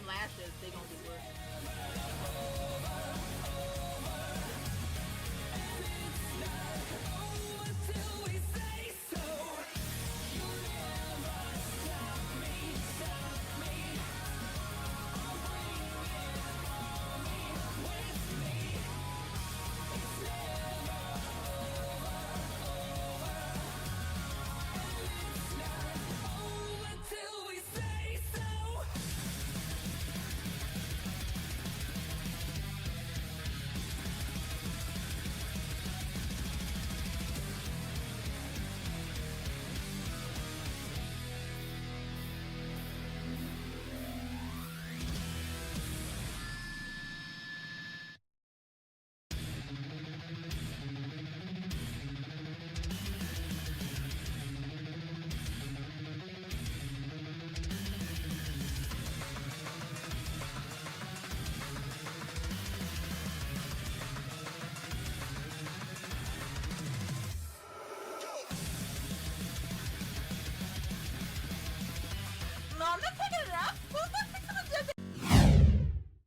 lashes, they gonna be worse.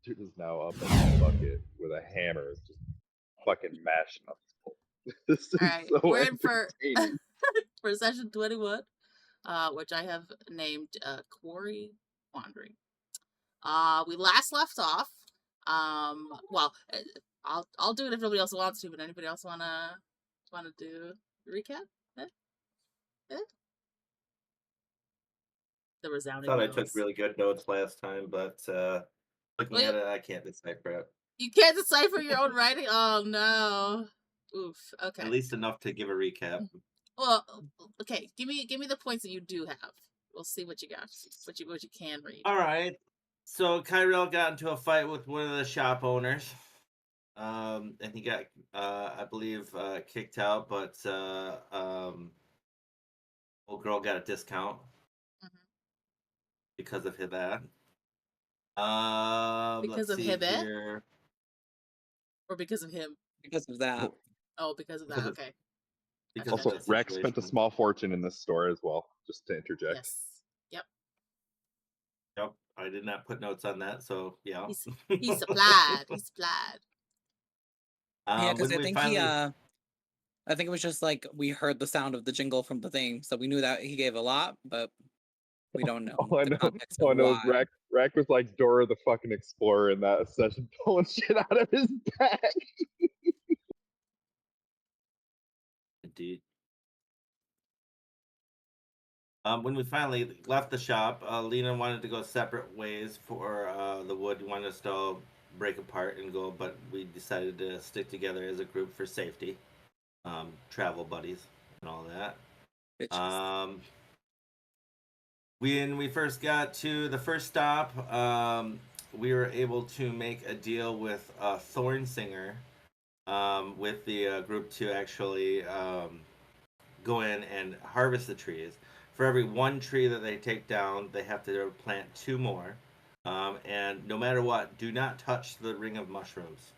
Dude is now up in the bucket with a hammer, just fucking mashing up his pole. This is Alright, so we're in for entertaining. for session 21, which I have named Quarry Quandry. We last left off. Well, I'll do it if nobody else wants to, but anybody else wanna do a recap? The resounding I thought notes. I took really good notes last time, but looking at it, I can't decipher it. You can't decipher your own writing? Oh no. Oof. Okay. At least enough to give a recap. Well, okay. Give me the points that you do have. We'll see what you got. What you can read. All right. So Ki-Rel got into a fight with one of the shop owners. And he got, I believe, kicked out, but old girl got a discount because of that. Because of Hibbit? Or because of him? Because of that. Oh, because of that. Okay. Also, Rahk spent a small fortune in this store as well, just to interject. Yes. Yep. Yep. I did not put notes on that, so yeah. He's supplied. He's supplied. Yeah, because I think I think it was just like we heard the sound of the jingle from the thing, so we knew that he gave a lot, but we don't know. All I know is Rahk was like Dora the fucking Explorer in that session, pulling shit out of his bag. Indeed. When we finally left the shop, Alina wanted to go separate ways for the wood. We wanted us to all break apart and go, but we decided to stick together as a group for safety. Travel buddies and all that. When we first got to the first stop, we were able to make a deal with Thornsinger with the group to actually go in and harvest the trees. For every one tree that they take down, they have to plant 2 more. And no matter what, do not touch the ring of mushrooms,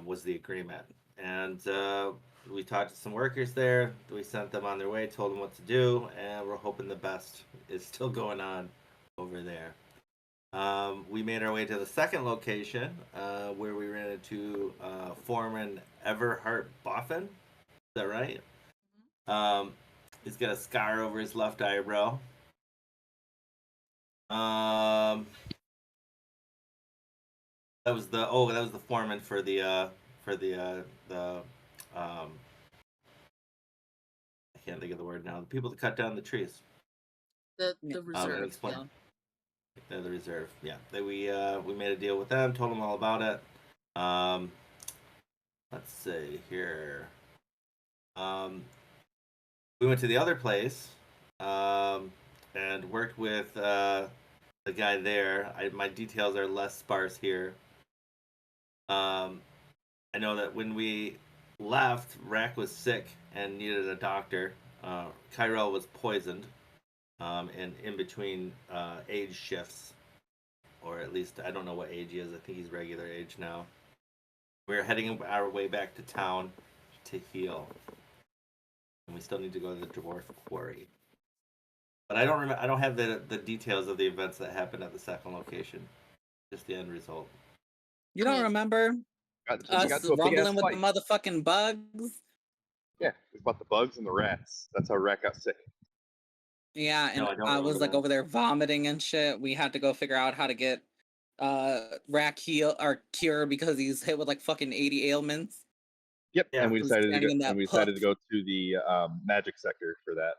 was the agreement. And we talked to some workers there. We sent them on their way, told them what to do, and we're hoping the best is still going on over there. We made our way to the second location, where we ran into Foreman Everhart Boffin. Is that right? He's got a scar over his left eyebrow. That was the foreman for the I can't think of the word now. The people that cut down the trees. The reserve. The reserve. Yeah. We made a deal with them. Told them all about it. Let's see here. We went to the other place and worked with the guy there. My details are less sparse here. I know that when we left, Rahk was sick and needed a doctor. Ki-Rel was poisoned, and in between age shifts, or at least I don't know what age he is. I think he's regular age now. We're heading our way back to town to heal. And we still need to go to the Dwarf Quarry. But I don't remember. I don't have the details of the events that happened at the second location. Just the end result. You don't remember We got us to a big ass rumbling with the fight. motherfucking bugs? Yeah, we fought the bugs and the rats. That's how Rahk got sick. Yeah, and No, I don't I was remember like that. over there vomiting and shit. We had to go figure out how to get Rahk heal or cure because he's hit with like fucking 80 ailments. Yep, Yeah, and we who's decided to standing go. in that And we decided to puff. go to the magic sector for that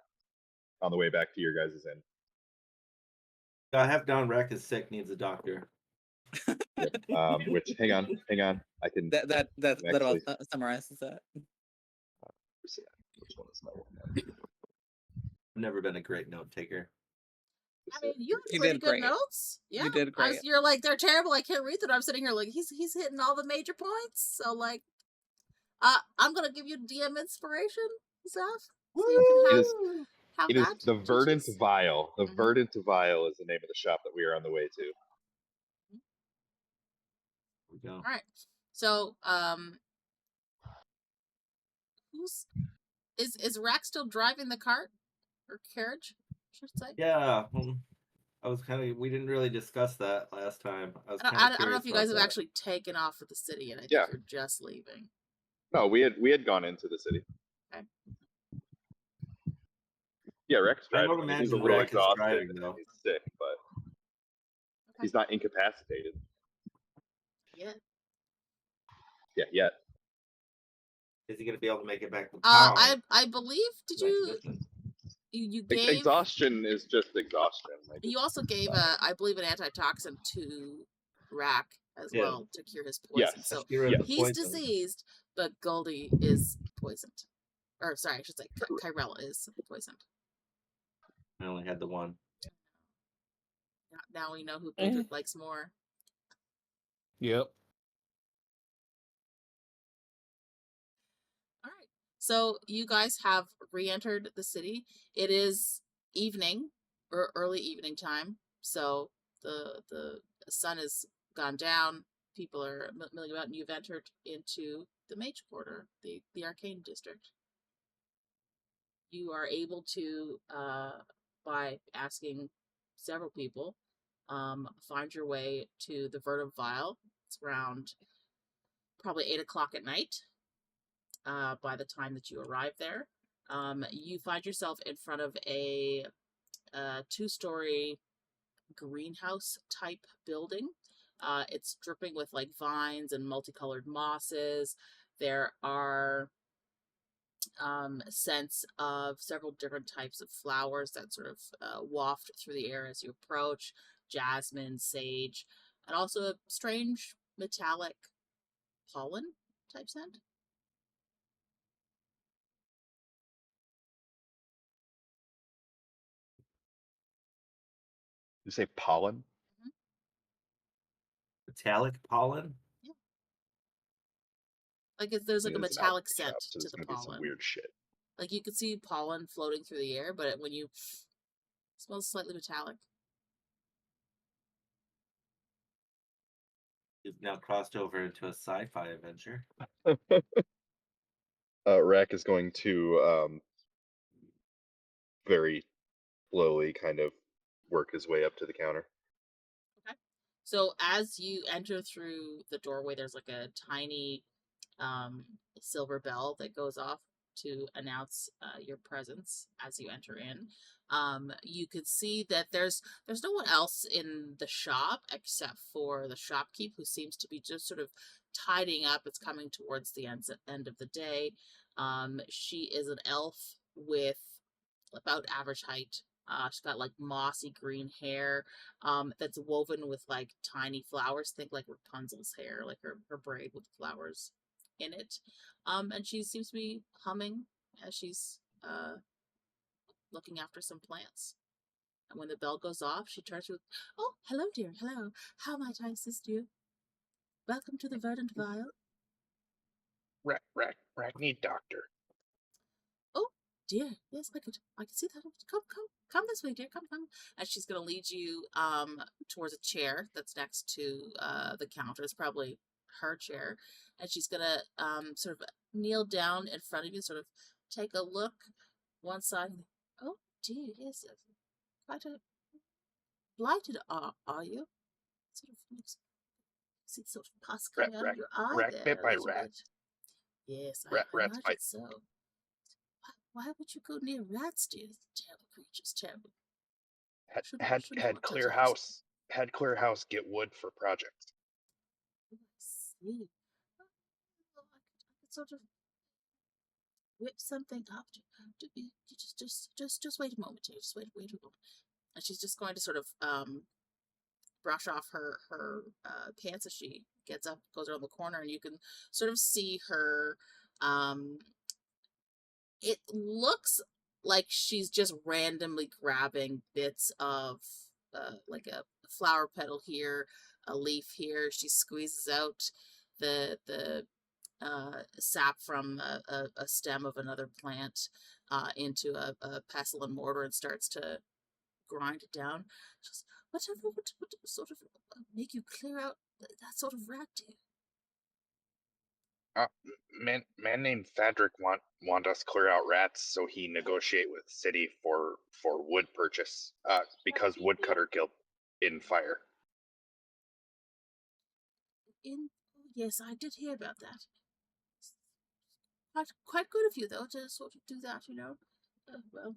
on the way back to your guys' inn. I have down Rahk is sick, needs a doctor. Yep. Which hang on, I can That actually about summarizes that. which one is that one? I've never been a great note taker. I mean, you You have pretty did good great. notes. Yeah, You did great. you're like, they're terrible. I can't read them. I'm sitting here like he's hitting all the major points. So like, I'm gonna give you DM inspiration, Zaf. So you can have It that. is the Verdant juices. Vial. The Mhm. Verdant Vial is the name of the shop that we are on the way to. Here we go. All right. So is Rahk still driving the cart or carriage? I should say. Yeah. I was kind of. We didn't really discuss that last time. I don't know if you guys have actually taken off for the city, and I think you're just leaving. No, we had gone into the city. Okay. Yeah, Rahk's I driving. don't I mean, he's a imagine little Rahk is exhausted driving, and though. he's sick, but he's not incapacitated. Yeah. Yeah, yet. Is he going to be able to make it back to town? I believe. Did you gave Exhaustion is just exhaustion. You also gave I believe an antitoxin to Rahk as well to cure his poison. Yes. So Yes. he's diseased, but Gouldy is poisoned. Or sorry, I should say Ki-Rel is poisoned. I only had the one. Now we know who Budrick likes more. Yep. All right. So you guys have re-entered the city. It is evening or early evening time. So the sun has gone down. People are milling about, and you've entered into the Mage Quarter, the Arcane District. You are able to, by asking several people, find your way to the Verdant Vial. It's around probably 8 o'clock at night. By the time that you arrive there, you find yourself in front of a 2-story greenhouse type building. It's dripping with like vines and multicolored mosses. There are scents of several different types of flowers that sort of waft through the air as you approach. Jasmine, sage, and also a strange metallic pollen type scent. You say pollen? Metallic pollen? Yeah. Like there's like a metallic scent so to the gonna be some pollen. weird shit. Like you could see pollen floating through the air, but when you it smells slightly metallic. You've now crossed over into a sci-fi adventure. Rahk is going to very slowly kind of work his way up to the counter. Okay. So as you enter through the doorway, there's like a tiny silver bell that goes off to announce your presence as you enter in. You could see that there's no one else in the shop except for the shopkeep, who seems to be just sort of tidying up. It's coming towards the end of the day. She is an elf with about average height. She's got like mossy green hair that's woven with like tiny flowers. Think like Rapunzel's hair, like her braid with flowers in it. And she seems to be humming as she's looking after some plants. And when the bell goes off, she turns to, "Oh, hello, dear. Hello. How might I assist you? Welcome to the Verdant Vial." Rahk, need doctor. "Oh, dear. Yes, I can see that. Come this way, dear. Come. And she's gonna lead you towards a chair that's next to the counter. It's probably her chair, and she's gonna sort of kneel down in front of you, sort of take a look one side. "Oh dear, yes. blighted, are you? Sort of see sort of pus coming out of your eye Rahk there bit a by little rats. bit. Yes, I Rats imagine bite. so. Why would you go near rats, dear? Terrible creatures, terrible. Had clear house. Had clear house get wood for projects. I see. I could sort of whip something up. Just wait a moment here. Just wait a moment. And she's just going to sort of brush off her pants as she gets up, goes around the corner, and you can sort of see her. It looks like she's just randomly grabbing bits of like a flower petal here, a leaf here. She squeezes out the sap from a stem of another plant into a pestle and mortar and starts to grind it down. Just whatever would sort of make you clear out that sort of rat, dear? Man named Fadrick want us clear out rats, so he negotiate with city for wood purchase. Because woodcutter killed in fire. Yes, I did hear about that. Quite good of you though to sort of do that, you know. Well.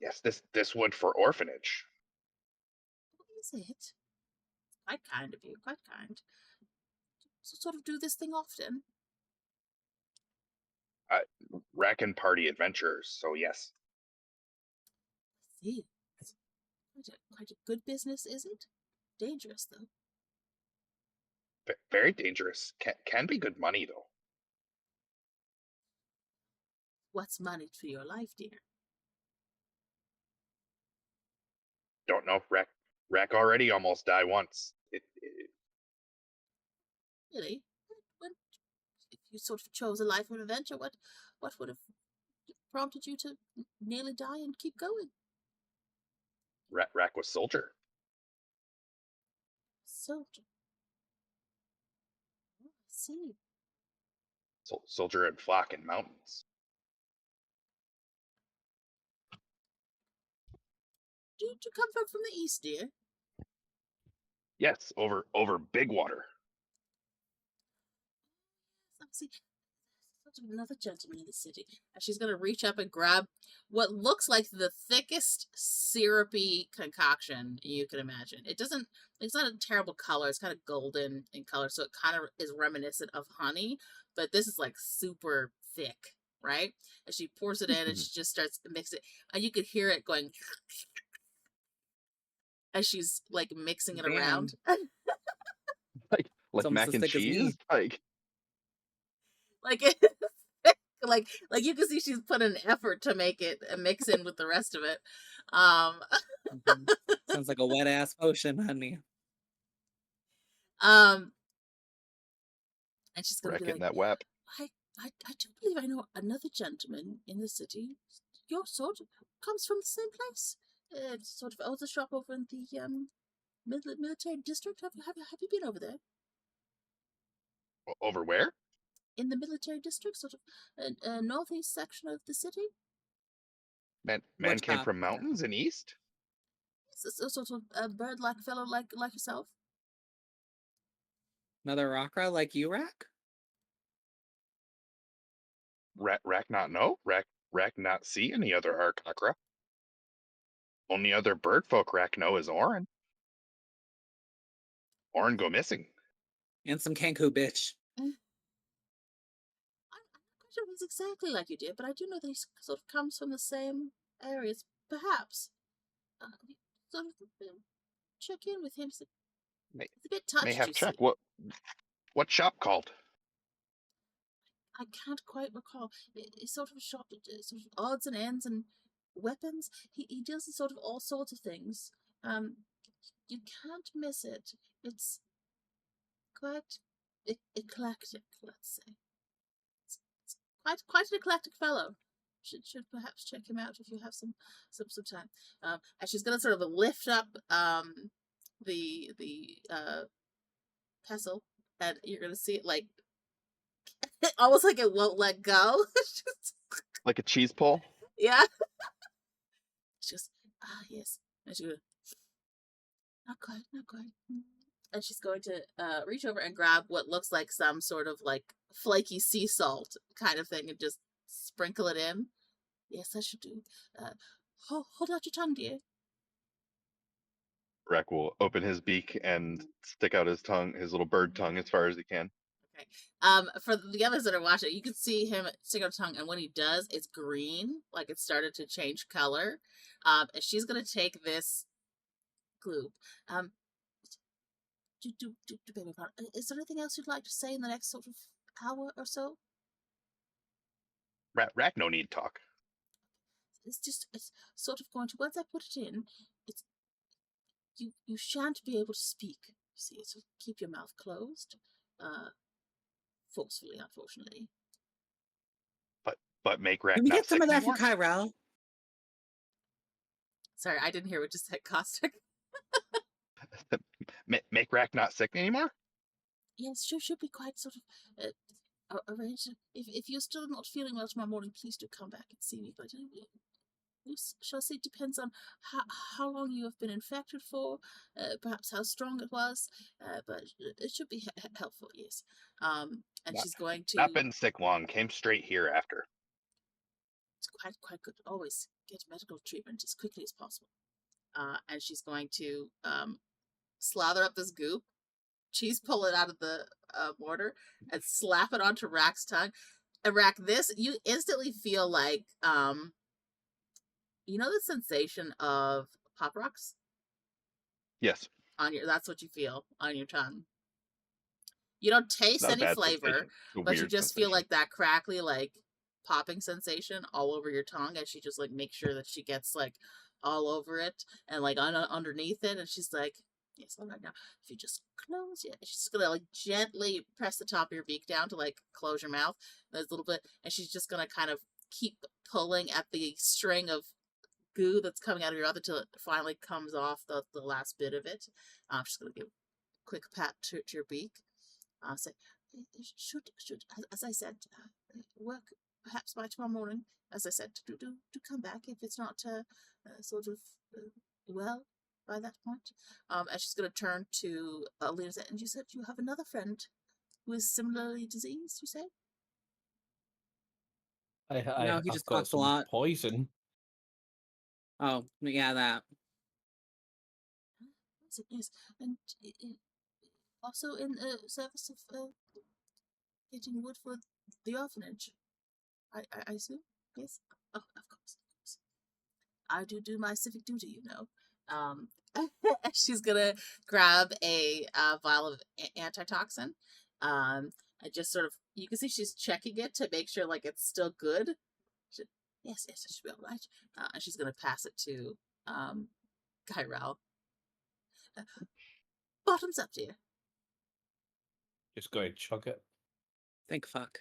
Yes, this wood for orphanage. Is it? Quite kind of you. Quite kind. So sort of do this thing often. Rahk and party adventurers, so yes. I see. Quite a good business, is it? Dangerous though. Very dangerous. Can be good money though. What's money to your life, dear? Don't know. Rahk already almost died once. Really? If you sort of chose a life of adventure, what would have prompted you to nearly die and keep going? Rahk was soldier. Soldier. Oh, I see. Soldier in flock and mountains. Do you come from the east, dear? Yes, over big water. See, another gentleman in the city. And she's gonna reach up and grab what looks like the thickest syrupy concoction you can imagine. It's not a terrible color, it's kind of golden in color, so it kind of is reminiscent of honey, but this is like super thick, right? And she pours it in and she just starts to mix it, and you could hear it going as she's like mixing it around. like mac and cheese? Like you can see she's put an effort to make it mix in with the rest of it. Sounds like a wet ass potion, honey. And she's gonna be Reckon like, that web. I do believe I know another gentleman in the city. Your sort of comes from the same place. Sort of owns a shop over in the military district. Have you been over there? Over where? In the military district, sort of northeast section of the city. Man came from mountains in east? It's a sort of a bird-like fellow like yourself. Another Aarackocra like you, Rahk? Rahk not know? Rahk not see any other Aarackocra. Only other bird folk Rahk know is Orin. Orin go missing. And some Kanku bitch. I'm not quite sure he's exactly like you did, but I do know that he sort of comes from the same areas, perhaps. Sort of check in with him. It's a bit touched. May have you check. see. What shop called? I can't quite recall. It's sort of a shop that sort of odds and ends and weapons. He does sort of all sorts of things. You can't miss it. It's quite eclectic, let's say. It's quite an eclectic fellow. Should perhaps check him out if you have some time. And she's gonna sort of lift up the pestle, and you're gonna see it like almost like it won't let go. Like a cheese pull? Yeah. It's just Yes. And she goes, not quite, not quite. And she's going to reach over and grab what looks like some sort of like flaky sea salt kind of thing and just sprinkle it in. Yes, that should do. Hold out your tongue, dear. Rahk will open his beak and stick out his tongue, his little bird tongue, as far as he can. Okay. For the others that are watching, you can see him stick out his tongue, and when he does, it's green, like it started to change color. And she's gonna take this glue. Baby, is there anything else you'd like to say in the next sort of hour or so? Rahk no need talk. It's sort of going to, once I put it in, it's you shan't be able to speak. You see, so keep your mouth closed, forcefully, unfortunately. But make Rahk Can we not get some sick of that from anymore? Ki-Rel? Sorry, I didn't hear what you said, Caustic. Make Rahk not sick anymore? Yes, should be quite sort of arranged. If you're still not feeling well tomorrow morning, please do come back and see me. But shall I say, it depends on how long you have been infected for, perhaps how strong it was, but it should be helpful, yes. And she's going to... Not been sick long, came straight here after. It's quite good. Always get medical treatment as quickly as possible. And she's going to slather up this goop, cheese pull it out of the mortar, and slap it onto Rahk's tongue. And Rahk, this, you instantly feel like... you know the sensation of Pop Rocks? Yes. That's what you feel on your tongue. You don't taste any flavor, but you just feel like that crackly, like popping sensation all over your tongue, and she just like makes sure that she gets like all over it and like underneath it, and she's like, yes, all right, now if you just close it, she's gonna like gently press the top of your beak down to like close your mouth. There's a little bit, and she's just gonna kind of keep pulling at the string of goo that's coming out of your mouth until it finally comes off the last bit of it. I'm just going to give a quick pat to your beak. Say, should, as I said, work perhaps by tomorrow morning. As I said, do come back if it's not sort of well by that point. And she's going to turn to Alina, and you said you have another friend who is similarly diseased, you say? No, he just I've got coughs a some lot. poison. Oh, yeah, that. Yes, and also in service of getting wood for the orphanage. I assume? Yes? Oh, of course. I do my civic duty, you know. She's gonna grab a vial of antitoxin. And just sort of, you can see she's checking it to make sure like it's still good. Yes, it should be all right. And she's gonna pass it to Ki-Rel. Bottoms up, dear. Just go ahead, chug it. Thank fuck.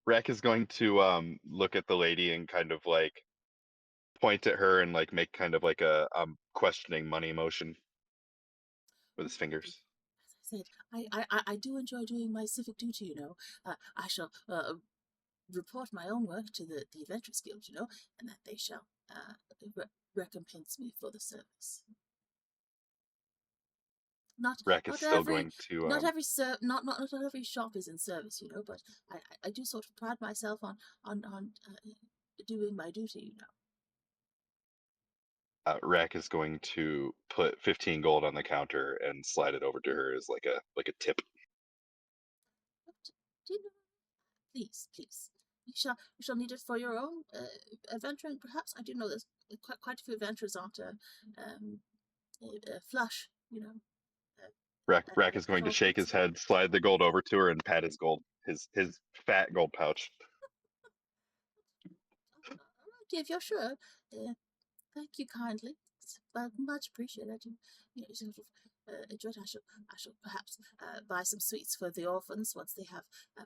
Rahk is going to look at the lady and kind of like point at her and like make kind of like a questioning money motion with his fingers. As I said, I do enjoy doing my civic duty, you know. I shall report my own work to the Adventurers Guild, you know, and that they shall recompense me for the service. Rahk is still going to not every shop is in service, you know, but I do sort of pride myself on doing my duty, you know. Rahk is going to put 15 gold on the counter and slide it over to her as like a tip. Do you know, please, you shall need it for your own adventuring. Perhaps I do know there's quite a few adventurers aren't flush, you know. Rahk is going to shake his head, slide the gold over to her, and pat his fat gold pouch. All right, if you're sure. Thank you kindly. It's much appreciated. You know, sort of enjoy it. I shall perhaps buy some sweets for the orphans once they have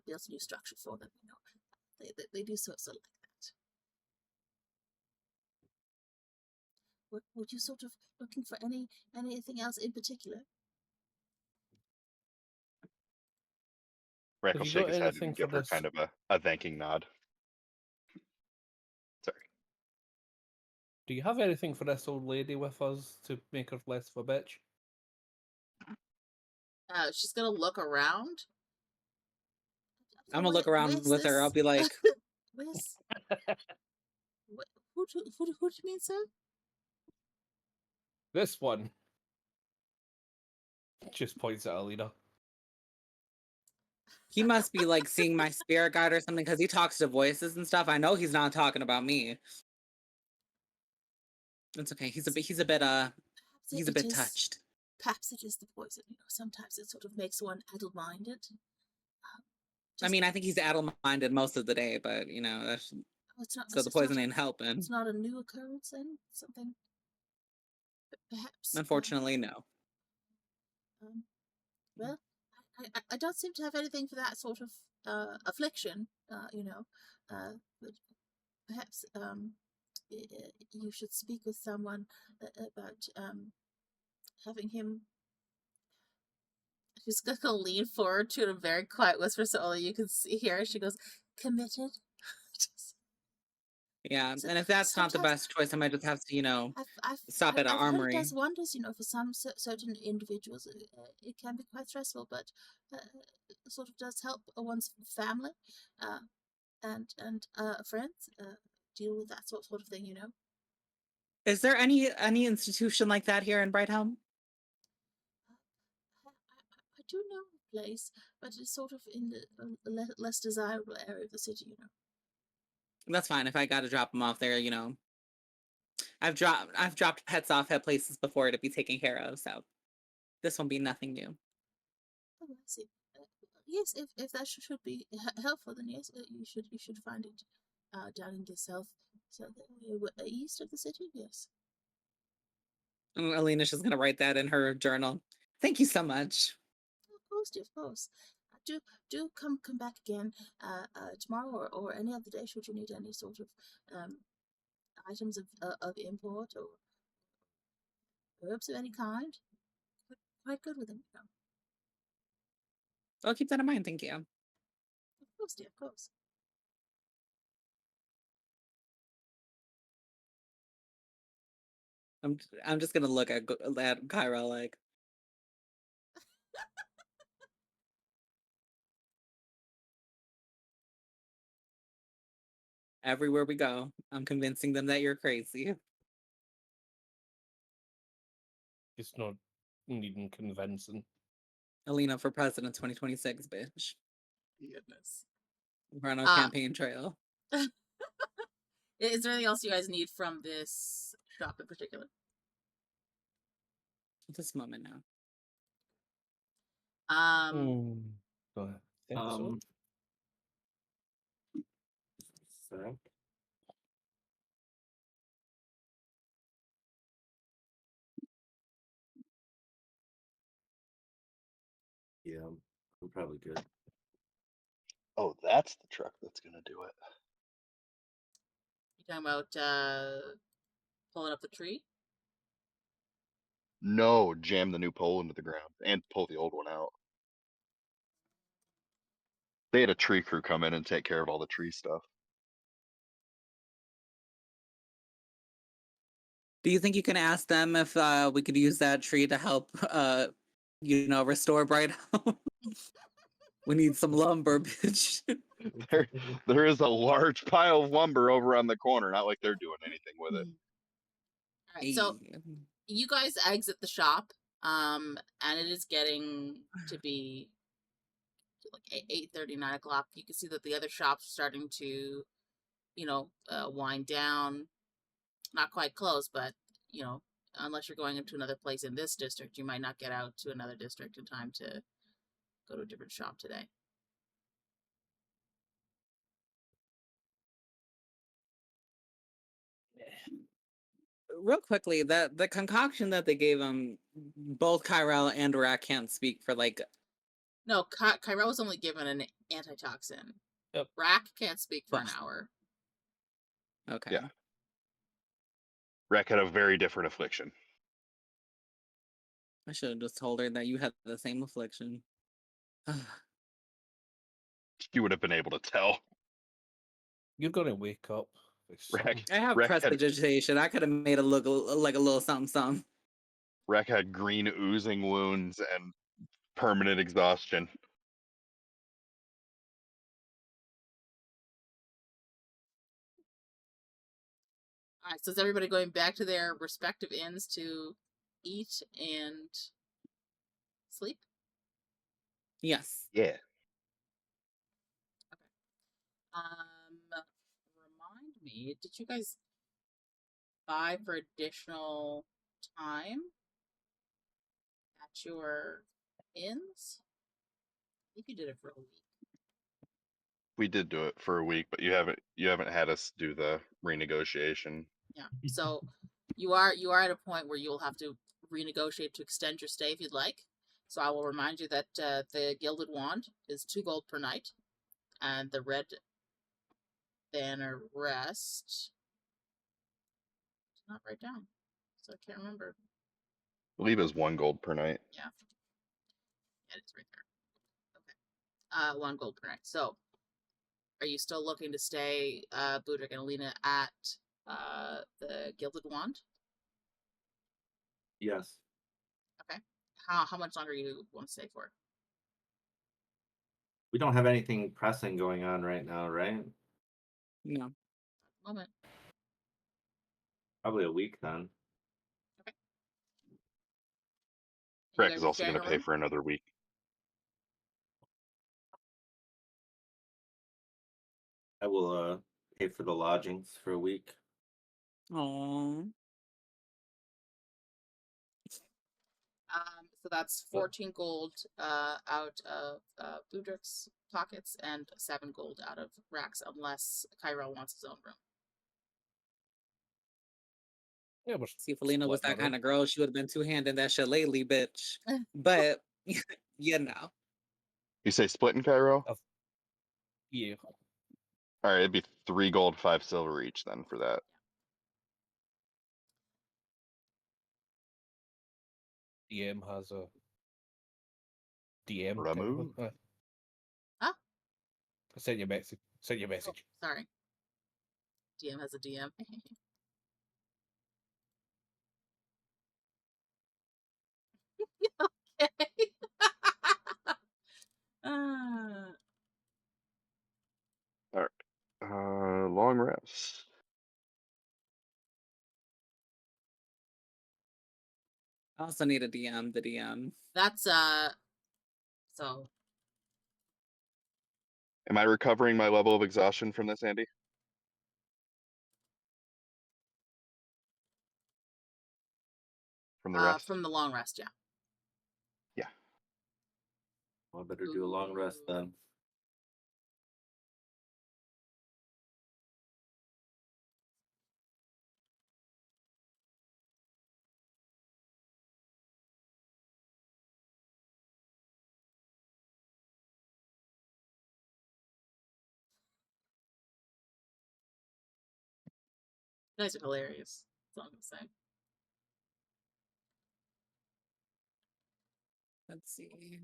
built a new structure for them. You know, they do sort of like that. Would you sort of looking for anything else in particular? Rahk will shake his head and give her kind of a thanking nod. Sorry. Do you have anything for this old lady with us to make her less of a bitch? She's gonna look around. I'm gonna look around with her. I'll be like, Where's... Who do you mean, sir? This one. Just points at Alina. he must be like seeing my spirit guide or something because he talks to voices and stuff. I know he's not talking about me. It's okay. He's a bit touched. Perhaps it is the poison. Sometimes it sort of makes one addle-minded. I mean, I think he's addle-minded most of the day, but that's so the poison ain't helping. It's not a new occurrence, then something. Perhaps. Unfortunately, no. Well, I don't seem to have anything for that sort of affliction. But perhaps you should speak with someone about having him. She's gonna lean forward to it in a very quiet whisper so only you can hear her. She goes, "Committed." Yeah, and if that's not the best choice, I might just have to, stop at an armory. It does wonders, for some certain individuals. It can be quite stressful, but it sort of does help one's family and friends deal with that sort of thing, Is there any institution like that here in Brighthelm? I do know a place, but it's sort of in the less desirable area of the city, That's fine. If I got to drop them off there, I've dropped pets off at places before to be taken care of, so this won't be nothing new. Oh, I see. Yes, if that should be helpful, then yes, you should find it down in the south, east of the city. Yes. Alina's just gonna write that in her journal. Thank you so much. Of course, dear, of course. Do come back again tomorrow or any other day should you need any sort of items of import or herbs of any kind. Quite good with them, I'll keep that in mind. Thank you. Of course, dear, of course. I'm just gonna look at Ki-Rel like. Everywhere we go, I'm convincing them that you're crazy. It's not needing convincing. Alina for president 2026, bitch. Goodness. We're on our campaign trail. Is there anything else you guys need from this shop in particular? At this moment now. Go ahead. I think so. So. Yeah, I'm probably good. Oh, that's the truck that's gonna do it. You talking about pulling up the tree? No, jam the new pole into the ground and pull the old one out. They had a tree crew come in and take care of all the tree stuff. Do you think you can ask them if we could use that tree to help, restore Brighthelm? We need some lumber, bitch. There is a large pile of lumber over on the corner. Not like they're doing anything with it. All right, so you guys exit the shop, and it is getting to be like 8:30, 9 o'clock. You can see that the other shops are starting to, wind down. Not quite close, but unless you're going into another place in this district, you might not get out to another district in time to go to a different shop today. Real quickly, the concoction that they gave him, both Ki-Rel and Rahk can't speak for like. No, Ki-Rel was only given an antitoxin. Yep. Rahk can't speak for an hour. Okay. Yeah. Rahk had a very different affliction. I should have just told her that you had the same affliction. She would have been able to tell. You're gonna wake up Something. I have prestidigitation. I could have made it look like a little something something. Rahk had green oozing wounds and permanent exhaustion. All right, so is everybody going back to their respective inns to eat and sleep? Yes. Yeah. Remind me, did you guys buy for additional time at your inns? I think you did it for a week. We did do it for a week, but you haven't had us do the renegotiation. Yeah. So you are at a point where you'll have to renegotiate to extend your stay if you'd like. So I will remind you that the Gilded Wand is 2 gold per night, and the Red Banner Rest. It's not write down, so I can't remember. I believe it was 1 gold per night. Yeah, it's right there. Okay. 1 gold per night. So, are you still looking to stay, Budrick and Alina, at the Gilded Wand? Yes. Okay. How much longer you want to stay for? We don't have anything pressing going on right now, right? No. Moment. Probably a week then. Okay. Rahk is also going to pay for another week. I will pay for the lodgings for a week. Aww. So that's 14 gold out of Budrick's pockets and 7 gold out of Rahk's, unless Ki-Rel wants his own room. Yeah, but See, if Alina was that kind of girl, she would have been two-handing that shit lately, bitch. But, you know. You say splitting Ki-Rel? Yeah. All right, it'd be 3 gold, 5 silver each then for that. DM has a DM. Remove? Huh? I sent you a message. Oh, sorry. DM has a DM. Okay. All right. Long rest. I also need a DM, the DM. That's so. Am I recovering my level of exhaustion from this, Andy? From the rest? From the long rest, yeah. Yeah. Well, I better do a long rest then. You guys are hilarious. That's all I'm gonna say. Let's see.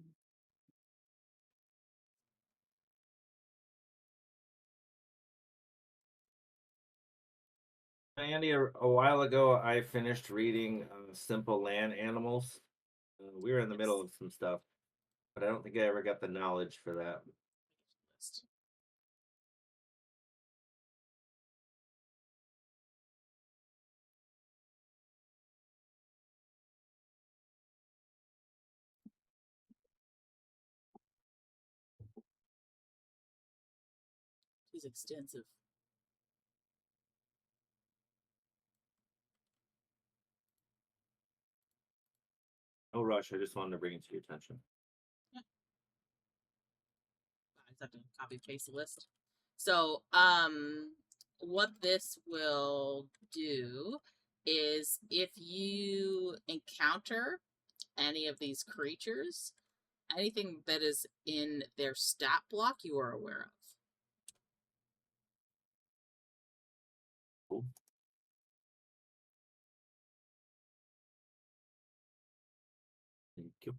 Andy, a while ago, I finished reading Simple Land Animals. We were in the middle of some stuff, but I don't think I ever got the knowledge for that. He's extensive. No rush. I just wanted to bring it to your attention. Yeah. I just have to copy paste the list. So, what this will do is if you encounter any of these creatures, anything that is in their stat block you are aware of. Cool. Thank you.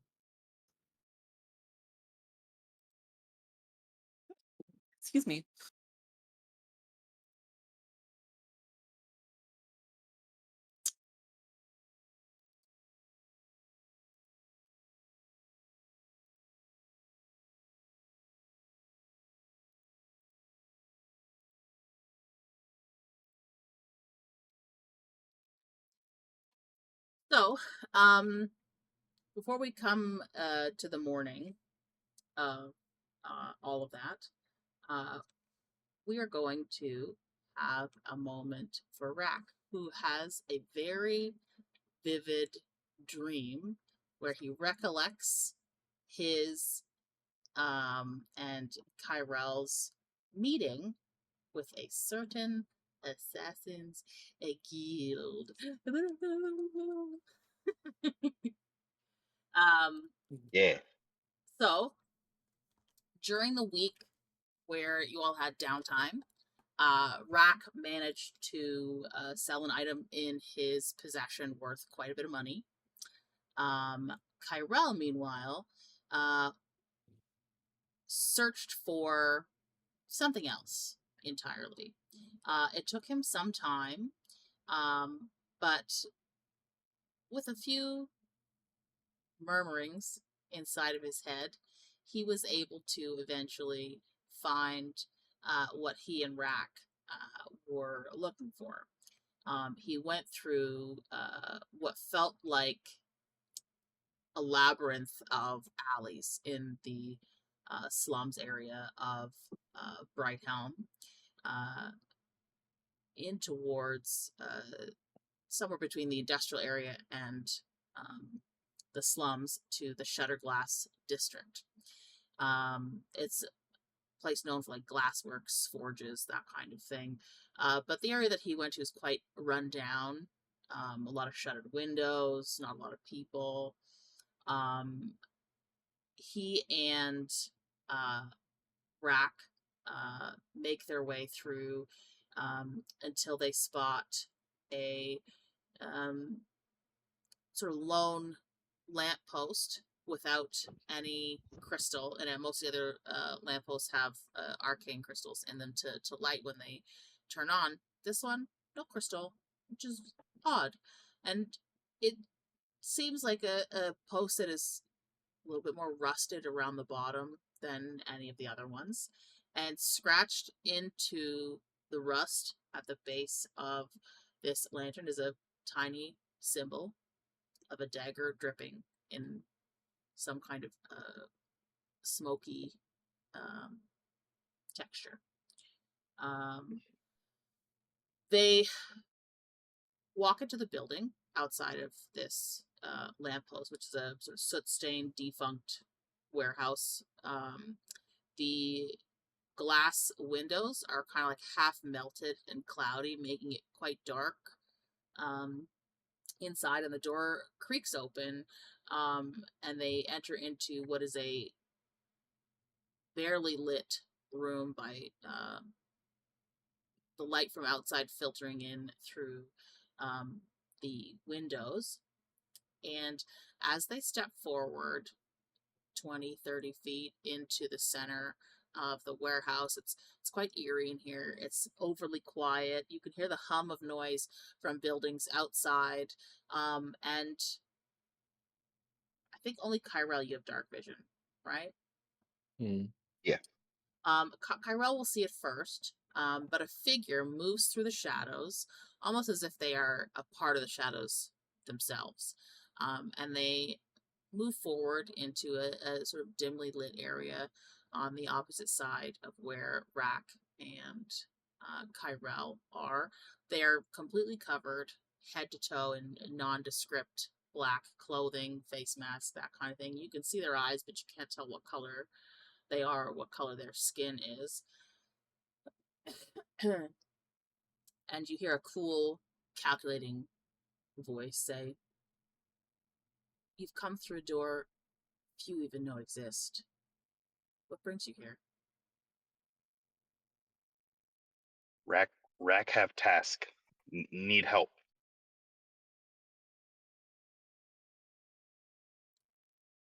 Excuse me. So, before we come to the morning of all of that, we are going to have a moment for Rahk, who has a very vivid dream where he recollects his and Ki-Rel's meeting with a certain assassins guild. Yeah. So during the week where you all had downtime, Rahk managed to sell an item in his possession worth quite a bit of money. Ki-Rel, meanwhile, searched for something else entirely. It took him some time, but with a few murmurings inside of his head, he was able to eventually find what he and Rahk were looking for. He went through what felt like a labyrinth of alleys in the slums area of Brighthelm, in towards somewhere between the industrial area and the slums to the Shutterglass district. It's a place known for like glassworks, forges, that kind of thing. But the area that he went to is quite run down. A lot of shuttered windows, not a lot of people. He and Rahk make their way through until they spot a sort of lone lamppost without any crystal in it. Most of the other lampposts have arcane crystals in them to light when they turn on. This one, no crystal, which is odd. And it seems like a post that is a little bit more rusted around the bottom than any of the other ones. And scratched into the rust at the base of this lantern is a tiny symbol of a dagger dripping in some kind of smoky texture. They walk into the building outside of this lamppost, which is a sort of soot-stained, defunct warehouse. The glass windows are kind of like half melted and cloudy, making it quite dark inside, and the door creaks open, and they enter into what is a barely lit room by the light from outside filtering in through the windows. And as they step forward 20, 30 feet into the center of the warehouse, it's quite eerie in here. It's overly quiet. You can hear the hum of noise from buildings outside. And I think only Ki-Rel, you have dark vision, right? Yeah. Ki-Rel will see it first, but a figure moves through the shadows, almost as if they are a part of the shadows themselves. And they move forward into a sort of dimly lit area on the opposite side of where Rahk and Ki-Rel are. They are completely covered, head to toe, in nondescript black clothing, face masks, that kind of thing. You can see their eyes, but you can't tell what color they are or what color their skin is. And you hear a cool, calculating voice say, "You've come through a door few even know exist. What brings you here?" Rahk have task. Need help.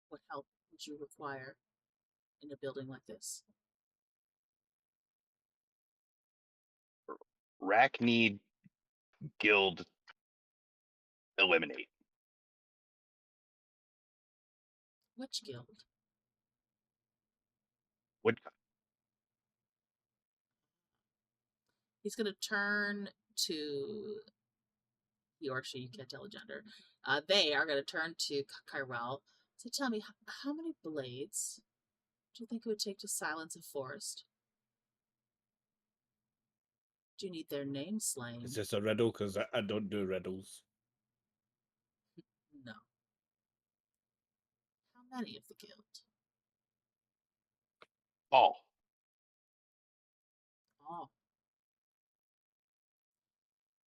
What help would you require in a building like this? Rahk need guild eliminate. Which guild? He's going to turn to he or she, you can't tell a gender. They are going to turn to Ki-Rel. So tell me, how many blades do you think it would take to silence a forest? Do you need their name slain? Is this a riddle? Because I don't do riddles. No. How many of the guild? All. Oh.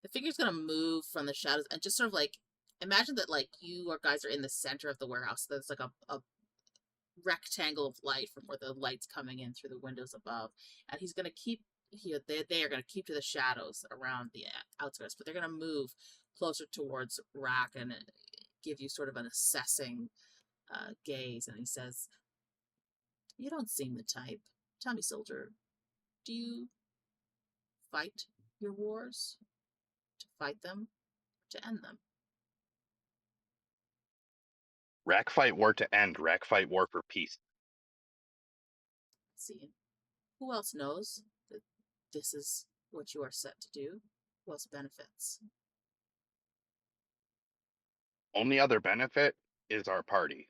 The figure's gonna move from the shadows and just sort of like imagine that like you or guys are in the center of the warehouse. There's like a rectangle of light from where the light's coming in through the windows above, and he's gonna keep here. They are gonna keep to the shadows around the outskirts, but they're gonna move closer towards Rahk and give you sort of an assessing gaze. And he says, "You don't seem the type. Tell me, soldier, do you fight your wars? To fight them, to end them?" Rahk fight war to end. Rahk fight war for peace. See, who else knows that this is what you are set to do? Who else benefits? Only other benefit is our party.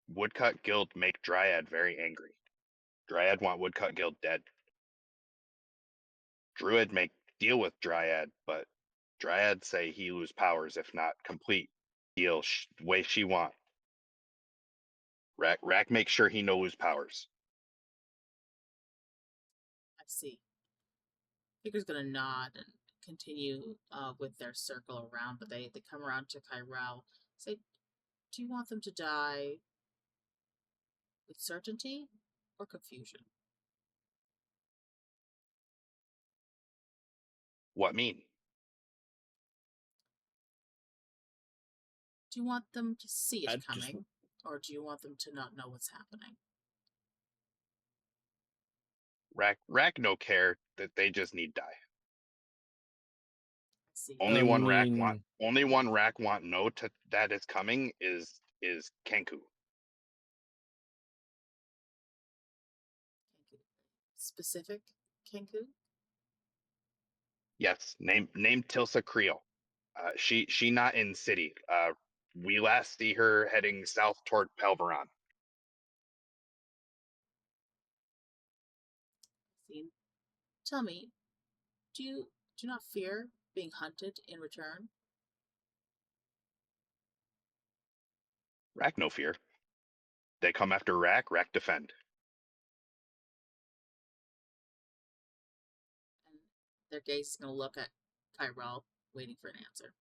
Woodcut Guild make Dryad very angry. Dryad want Woodcut Guild dead. Druid make deal with Dryad, but Dryad say he lose powers if not complete deal way she want. Rahk make sure he no lose powers. I see. Figure's gonna nod and continue with their circle around, but they come around to Ki-Rel. Say, do you want them to die with certainty or confusion? What mean? Do you want them to see it I'd just- coming, or do you want them to not know what's happening? Rahk no care that they just need die. I see. Only one Rahk want know that is coming is Kenku. Kenku. Specific Kenku? Yes, name Tilsa Creel. She not in city. We last see her heading south toward Pelveron. See. Tell me, do you not fear being hunted in return? Rahk no fear. They come after Rahk defend. And their gaze is going to look at Ki-Rel, waiting for an answer.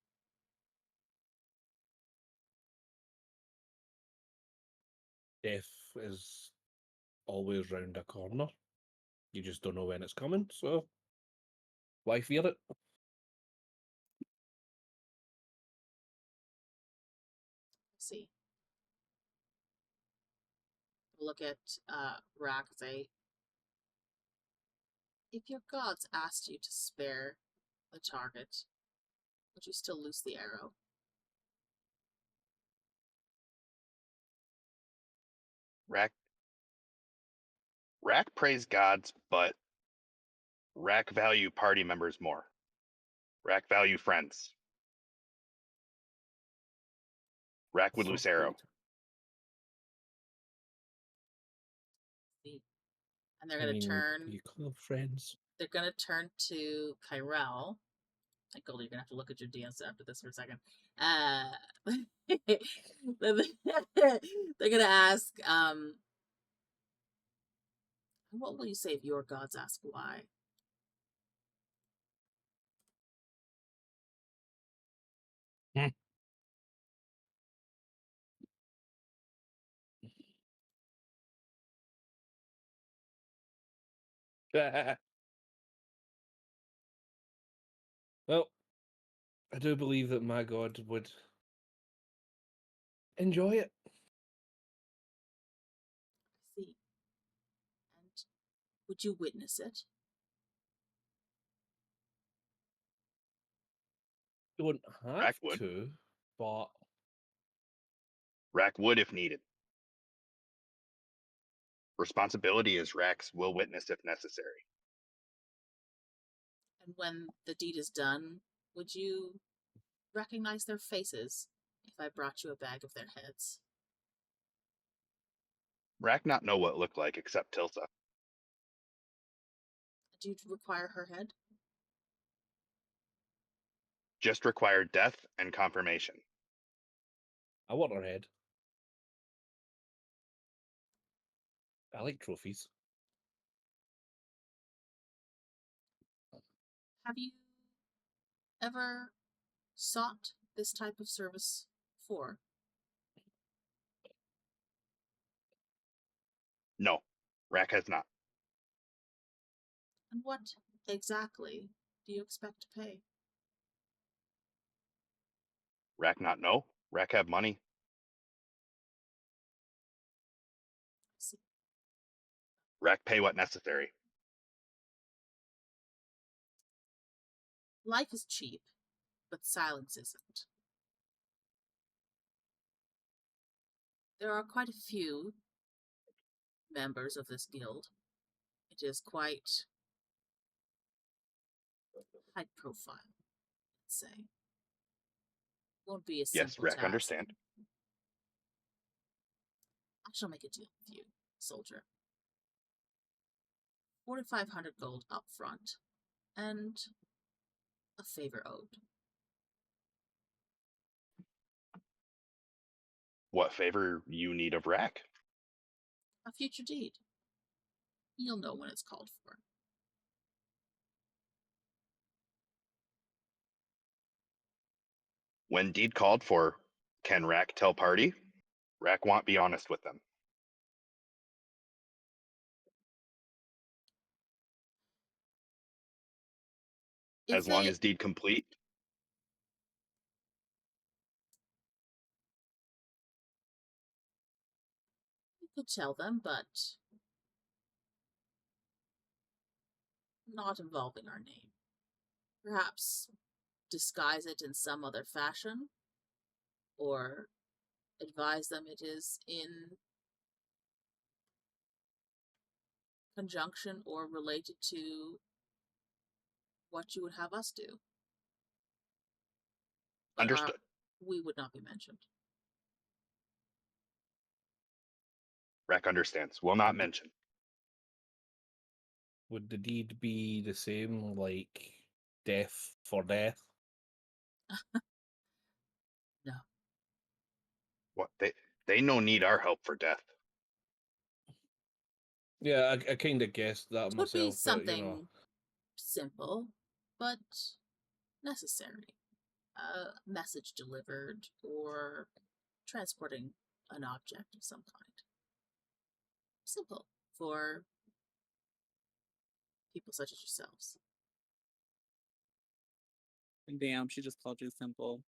Death is always round a corner. You just don't know when it's coming, so why fear it? See. Look at Rahk and say, if your gods asked you to spare the target, would you still loose the arrow? Rahk praise gods, but Rahk value party members more. Rahk value friends. Rahk would So loose arrow. good. See. And they're going to turn. You call friends. They're going to turn to Ki-Rel. Like, Goldie, you're going to have to look at your DS after this for a second. They're going to ask, what will you say if your gods ask why? Well, I do believe that my god would enjoy it. See. And would you witness it? Don't have Rahk would. to, but Rahk would if needed. Responsibility is Rahk's will witness if necessary. And when the deed is done, would you recognize their faces if I brought you a bag of their heads? Rahk not know what it looked like except Tilsa. Do you require her head? Just required death and confirmation. I want her head. I like trophies. Have you ever sought this type of service before? No, Rahk has not. And what exactly do you expect to pay? Rahk not know. Rahk have money. See. Rahk pay what necessary. Life is cheap, but silence isn't. There are quite a few members of this guild. It is quite high profile, let's say. Won't be a Yes, simple Rahk task. understand. I shall make a deal with you, soldier. 4,500 gold up front, and a favor owed. What favor you need of Rahk? A future deed. You'll know when it's called for. When deed called for, can Rahk tell party? Rahk won't be honest with them. As long as deed complete. You could tell them, but not involving our name. Perhaps disguise it in some other fashion, or advise them it is in conjunction or related to what you would have us do. But Understood. We would not be mentioned. Rahk understands. Will not mention. Would the deed be the same, like death for death? No. What they no need our help for death. Yeah, I kind of guessed that It would be myself. something But, you know, simple, but necessary. A message delivered, or transporting an object of some kind. Simple for people such as yourselves. Damn, she just called you simple.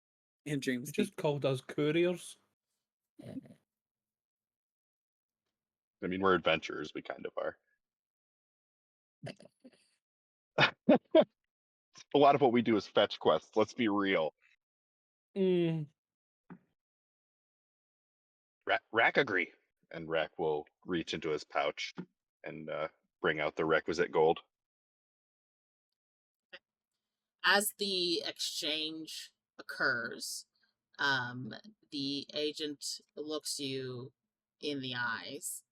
In dream you speak. just called us couriers. I mean, we're adventurers. We kind of are. A lot of what we do is fetch quests. Let's be real. Mm. Rahk agree. And Rahk will reach into his pouch and bring out the requisite gold. As the exchange occurs, the agent looks you in the eyes,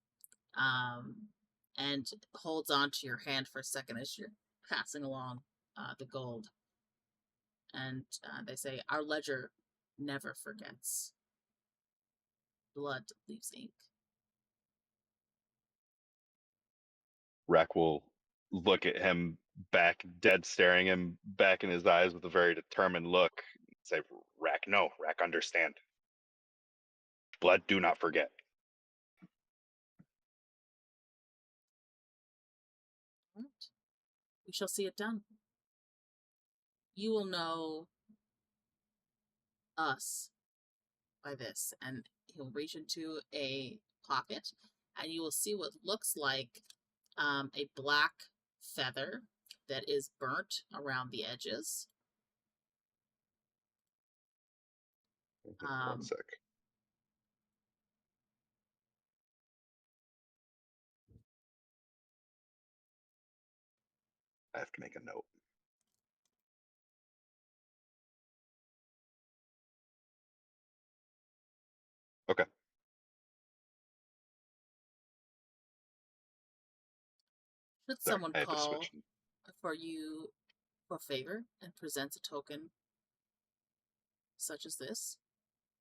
and holds on to your hand for a second as you're passing along the gold. And they say, "Our ledger never forgets. Blood leaves ink." Rahk will look at him back, dead staring him back in his eyes with a very determined look. Say, Rahk no. Rahk understand. Blood do not forget. Right. We shall see it done. You will know us by this. And he'll reach into a pocket, and you will see what looks like a black feather that is burnt around the edges. One sec. I have to make a note. Okay. Should Sorry, someone I had to call switch. for you for favor and presents a token such as this,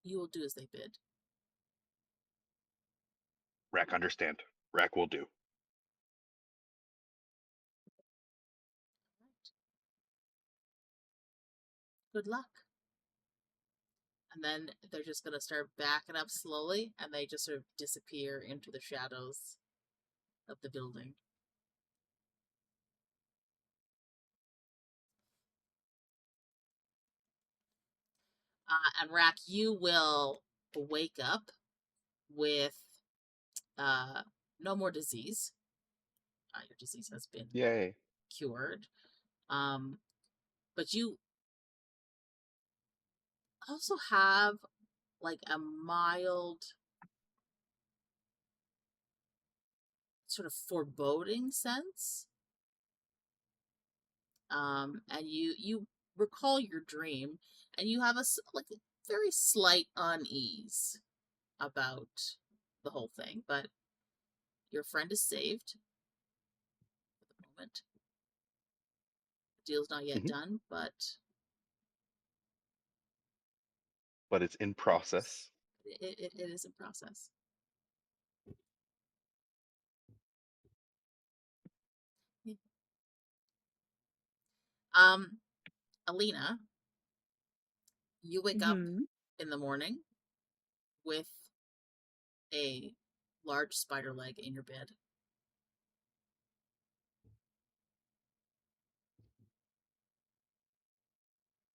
you will do as they bid. Rahk, understand. Rahk will do. Good luck. And then they're just going to start backing up slowly, and they just sort of disappear into the shadows of the building. And Rahk, you will wake up with no more disease. Your disease has been Yay. cured. But you also have like a mild sort of foreboding sense. And you recall your dream, and you have a very slight unease about the whole thing, but your friend is saved at the moment. The deal's not yet done, but it's in process. It is in process. Alina, you wake up in the morning with a large spider leg in your bed.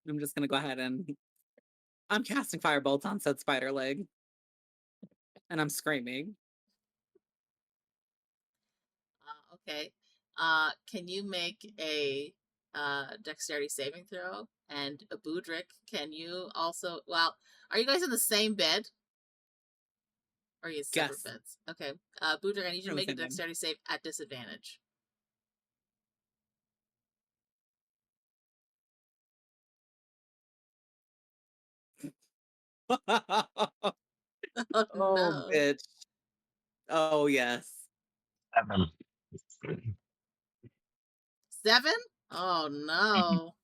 I'm just gonna go ahead and I'm casting firebolts on said spider leg. And I'm screaming. Okay. Can you make a dexterity saving throw? And a Budrick, can you also... Well, are you guys in the same bed? Or are you separate beds? Okay. Budrick, I need you to make a dexterity save at disadvantage. Oh, no. Bitch. Oh, yes. 7? Oh, no.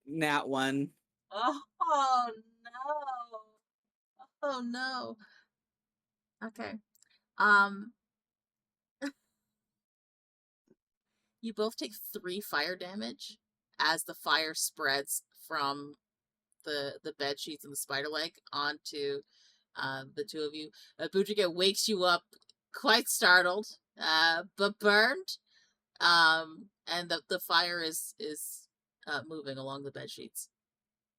Nat 1. Oh, no. Oh, no. Okay. You both take 3 fire damage as the fire spreads from the bed sheets and the spider leg onto the two of you. Budrick wakes you up quite startled, but burned. And the fire is moving along the bed sheets,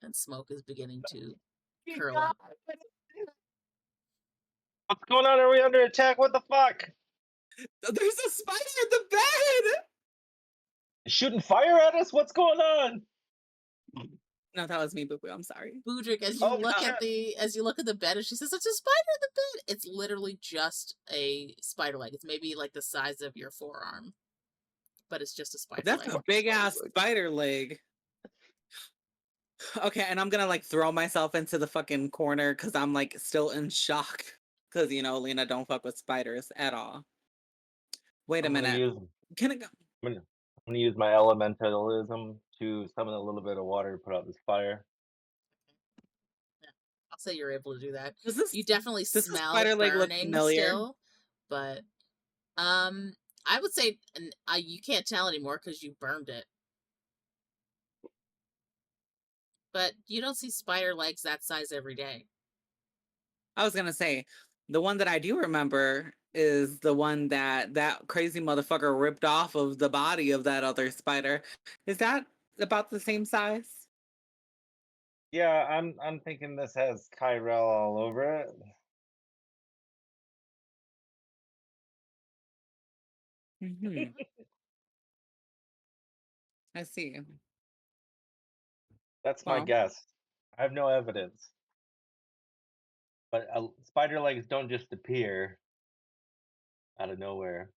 and smoke is beginning to curl up. What's going on? Are we under attack? What the fuck? There's a spider in the bed! Shooting fire at us? What's going on? No, that was me, Boo Boo. I'm sorry. Budrick, as you look at the bed, and she says, "It's a spider in the bed." It's literally just a spider leg. It's maybe like the size of your forearm, but it's just a spider leg. That's a big ass spider leg. Okay, and I'm gonna like throw myself into the fucking corner because I'm like still in shock. Because Lena don't fuck with spiders at all. Wait a minute. Can it go? I'm gonna use my elementalism to summon a little bit of water to put out this fire. Yeah, I'll say you're able to do that. You definitely smell spider leg look burning familiar? still, but I would say you can't tell anymore because you burned it. But you don't see spider legs that size every day. I was gonna say, the one that I do remember is the one that crazy motherfucker ripped off of the body of that other spider. Is that about the same size? Yeah, I'm thinking this has Ki-Rel all over it. I see. That's my guess. I have no evidence. But spider legs don't just appear out of nowhere.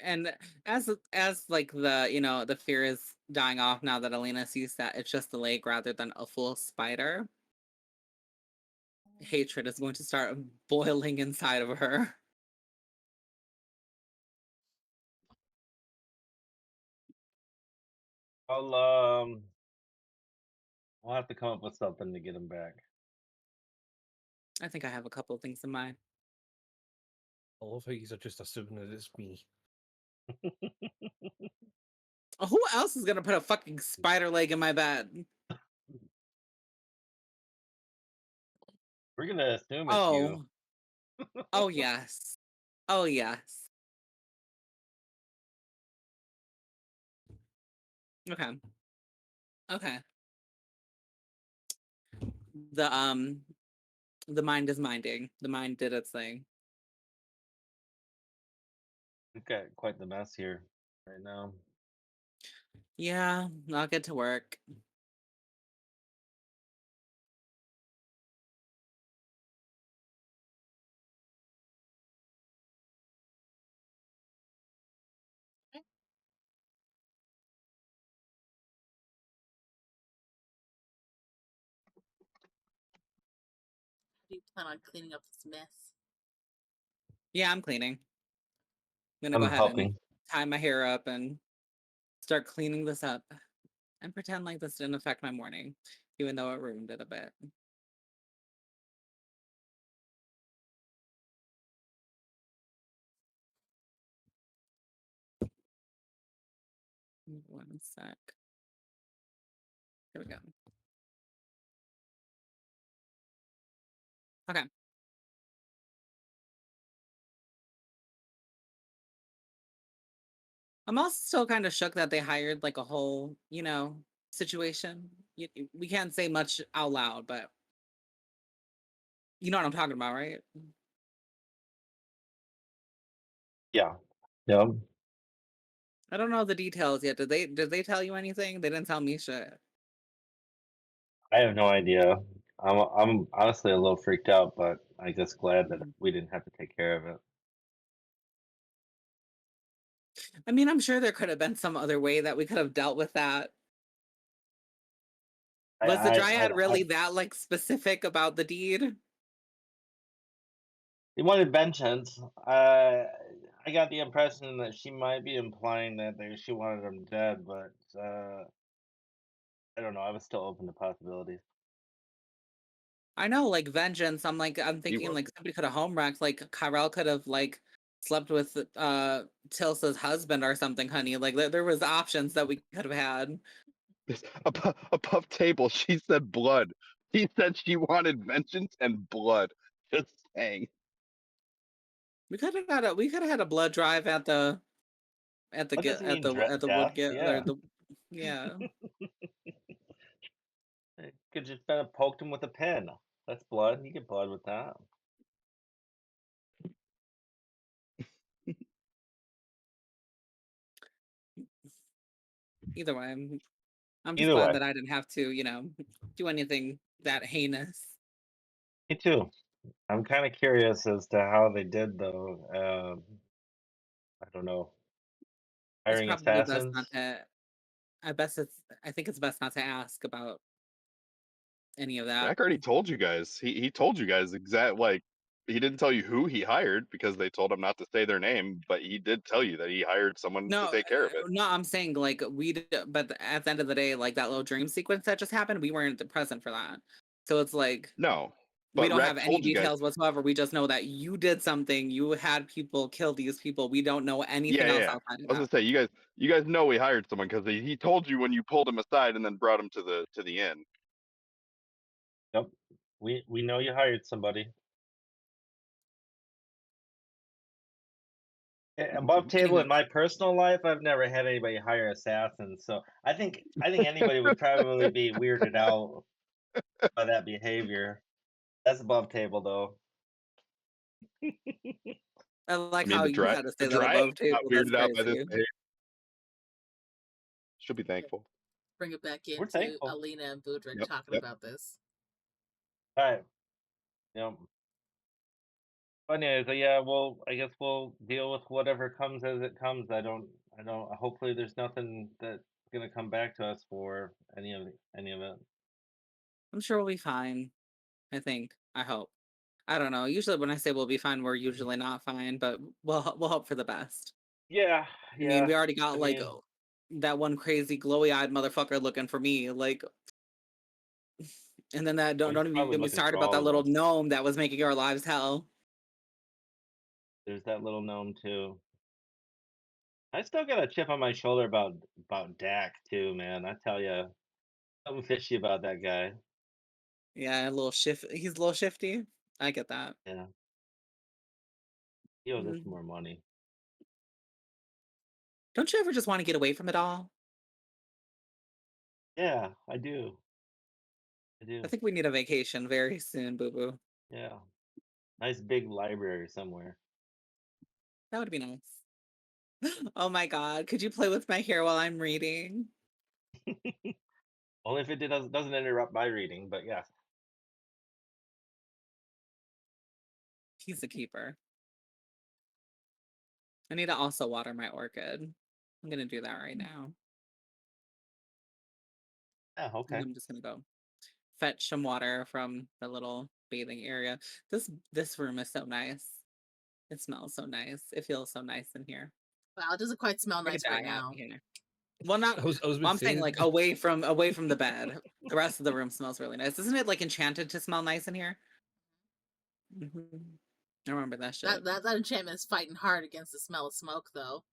And as like the the fear is dying off now that Alina sees that it's just a leg rather than a full spider, hatred is going to start boiling inside of her. I'll have to come up with something to get him back. I think I have a couple of things in mind. I love how you're just assuming that it's me. Who else is gonna put a fucking spider leg in my bed? We're gonna assume it's you. Oh yes. Oh yes. Okay. Okay. The mind is minding. The mind did its thing. We've got quite the mess here right now. Yeah, I'll get to work. Do you plan on cleaning up this mess? Yeah, I'm cleaning. I'm gonna I'm go ahead and helping. tie my hair up and start cleaning this up and pretend like this didn't affect my morning, even though it ruined it a bit. One sec. Here we go. Okay. I'm also still kind of shook that they hired like a whole, situation. We can't say much out loud, but you know what I'm talking about, right? Yeah. Yep. I don't know the details yet. Did they tell you anything? They didn't tell me shit. I have no idea. I'm honestly a little freaked out, but I guess glad that we didn't have to take care of it. I mean, I'm sure there could have been some other way that we could have dealt with that. Was the Dryad really that like specific about the deed? He wanted vengeance. I got the impression that she might be implying that she wanted him dead, but I don't know. I was still open to possibilities. I know, like vengeance. I'm thinking like somebody could have home wrecked. Like Ki-Rel could have like slept with Tilsa's husband or something, honey. Like there was options that we could have had. Above table, she said blood. He said she wanted vengeance and blood. Just saying. We could have had a blood drive at the What does it mean, wood get yeah. or the yeah. Could just have poked him with a pin. That's blood. You get blood with that. Either way, I'm just glad that I didn't have to, do anything that heinous. Me too. I'm kind of curious as to how they did though. I don't know. Hiring It's probably assassins. best not to. I think it's best not to ask about any of that. Rahk already told you guys. He told you guys he didn't tell you who he hired because they told him not to say their name, but he did tell you that he hired someone to take care of it. No, I'm saying like but at the end of the day, like that little dream sequence that just happened, we weren't present for that. So it's like no, we don't Rahk have any details whatsoever. We just know that you did something. You had people kill these people. We don't know anything else outside of that. I was gonna say you guys know we hired someone because he told you when you pulled him aside and then brought him to the inn. Yep. We know you hired somebody. Above table in my personal life, I've never had anybody hire assassins, so I think anybody would probably be weirded out by that behavior. That's above table, though. I like how you had to say that above table. That's Weirded out by this crazy. behavior. She'll be thankful. Bring it back into Alina and Budrick talking about this. All right. Yep. But anyways, yeah, well, I guess we'll deal with whatever comes as it comes. I don't. Hopefully, there's nothing that's gonna come back to us for any of it. I'm sure we'll be fine. I think. I hope. I don't know. Usually when I say we'll be fine, we're usually not fine, but we'll hope for the best. Yeah, I mean, we already got that one crazy glowy-eyed motherfucker looking for me, like, and then that don't even get me started about that little gnome that was making our lives hell. There's that little gnome too. I still got a chip on my shoulder about Dak too, man. I tell you, something fishy about that guy. Yeah, a little shift. He's a little shifty. I get that. Yeah. He owes us more money. Don't you ever just want to get away from it all? Yeah, I do. I think we need a vacation very soon, Boo Boo. Yeah. Nice big library somewhere. That would be nice. Oh my god, could you play with my hair while I'm reading? Only if it doesn't interrupt my reading, but yeah. He's a keeper. I need to also water my orchid. I'm gonna do that right now. Yeah, okay. And I'm just gonna go fetch some water from the little bathing area. This room is so nice. It smells so nice. It feels so nice in here. Wow, it doesn't quite smell nice right now. Well, not. I'm saying like away from the bed. The rest of the room smells really nice. Isn't it like enchanted to smell nice in here? I remember that shit. That enchantment is fighting hard against the smell of smoke, though.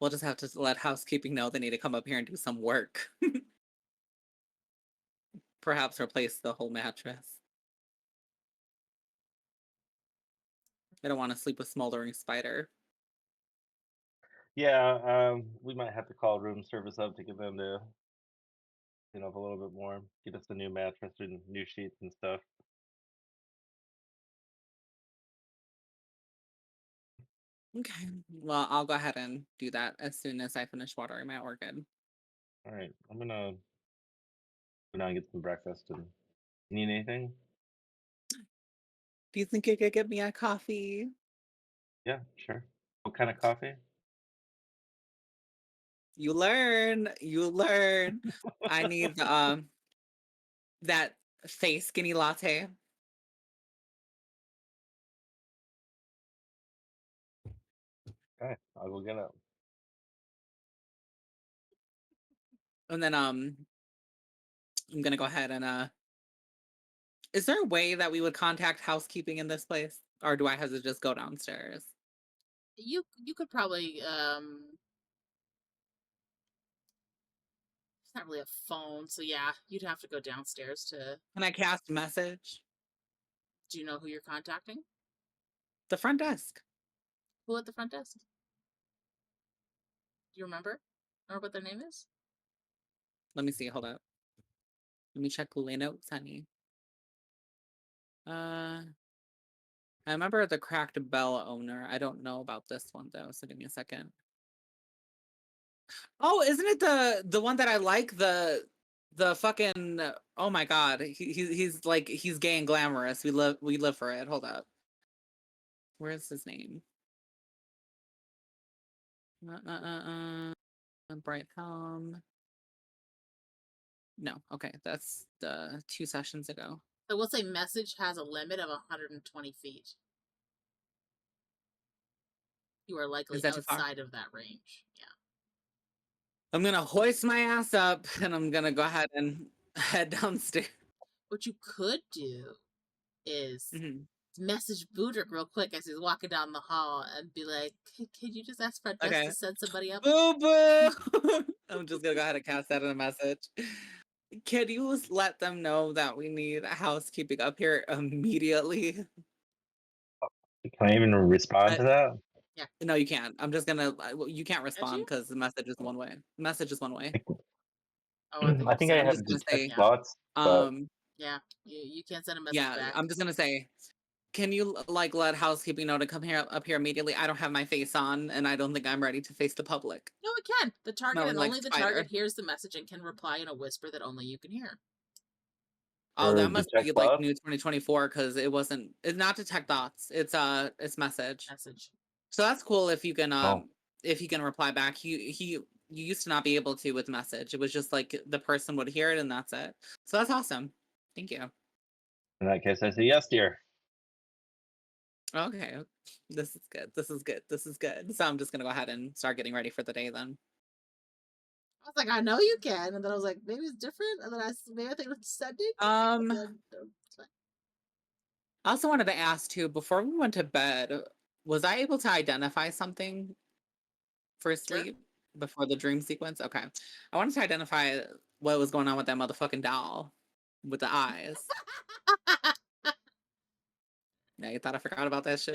We'll just have to let housekeeping know they need to come up here and do some work. Perhaps replace the whole mattress. I don't want to sleep with smoldering spider. Yeah, we might have to call room service up to get them to clean up a little bit more. Get us a new mattress and new sheets and stuff. Okay. Well, I'll go ahead and do that as soon as I finish watering my orchid. All right. I'm gonna go now and get some breakfast. And you need anything? Do you think you could get me a coffee? Yeah, sure. What kind of coffee? You learn. I need that face skinny latte. Okay, I will get it. And then I'm gonna go ahead and is there a way that we would contact housekeeping in this place? Or do I have to just go downstairs? You could probably it's not really a phone, so yeah, you'd have to go downstairs to. Can I cast message? Do you know who you're contacting? The front desk. Who at the front desk? Do you remember? Or what their name is? Let me see. Hold up. Let me check Google Notes, honey. I remember the Cracked Bell owner. I don't know about this one though, so give me a second. Oh, isn't it the one that I like? The fucking, oh my god, he's like, he's gay and glamorous. We live for it. Hold up. Where's his name? Bright Helm. No, okay, that's the 2 sessions ago. I will say message has a limit of 120 feet. You are likely outside of that range. Yeah. I'm gonna hoist my ass up and I'm gonna go ahead and head downstairs. What you could do is message Budrick real quick as he's walking down the hall and be like, hey, can you just ask Fred to send somebody up? Boo boo! I'm just gonna go ahead and cast that in a message. Can you let them know that we need housekeeping up here immediately? Can I even respond to that? Yeah. No, you can't. I'm just gonna. You can't respond because the message is one way. Message is one way. I think I have detect thoughts. Yeah, you can't send a message back. I'm just gonna say, can you like let housekeeping know to come up here immediately? I don't have my face on, and I don't think I'm ready to face the public. No, it can. The target and only the target hears the message and can reply in a whisper that only you can hear. Oh, that must be like new 2024 because it's not detect thoughts. It's message. Message. So that's cool if you can reply back. you used to not be able to with message. It was just like the person would hear it and that's it. So that's awesome. Thank you. In that case, I say yes, dear. Okay. This is good. This is good. This is good. So I'm just gonna go ahead and start getting ready for the day then. I was like, I know you can, and then I was like, maybe it's different, and then maybe I think it's sending. And then, it's fine. I also wanted to ask too, before we went to bed, was I able to identify something for sleep before the dream sequence? Okay. I wanted to identify what was going on with that motherfucking doll with the eyes. Yeah, you thought I forgot about that shit?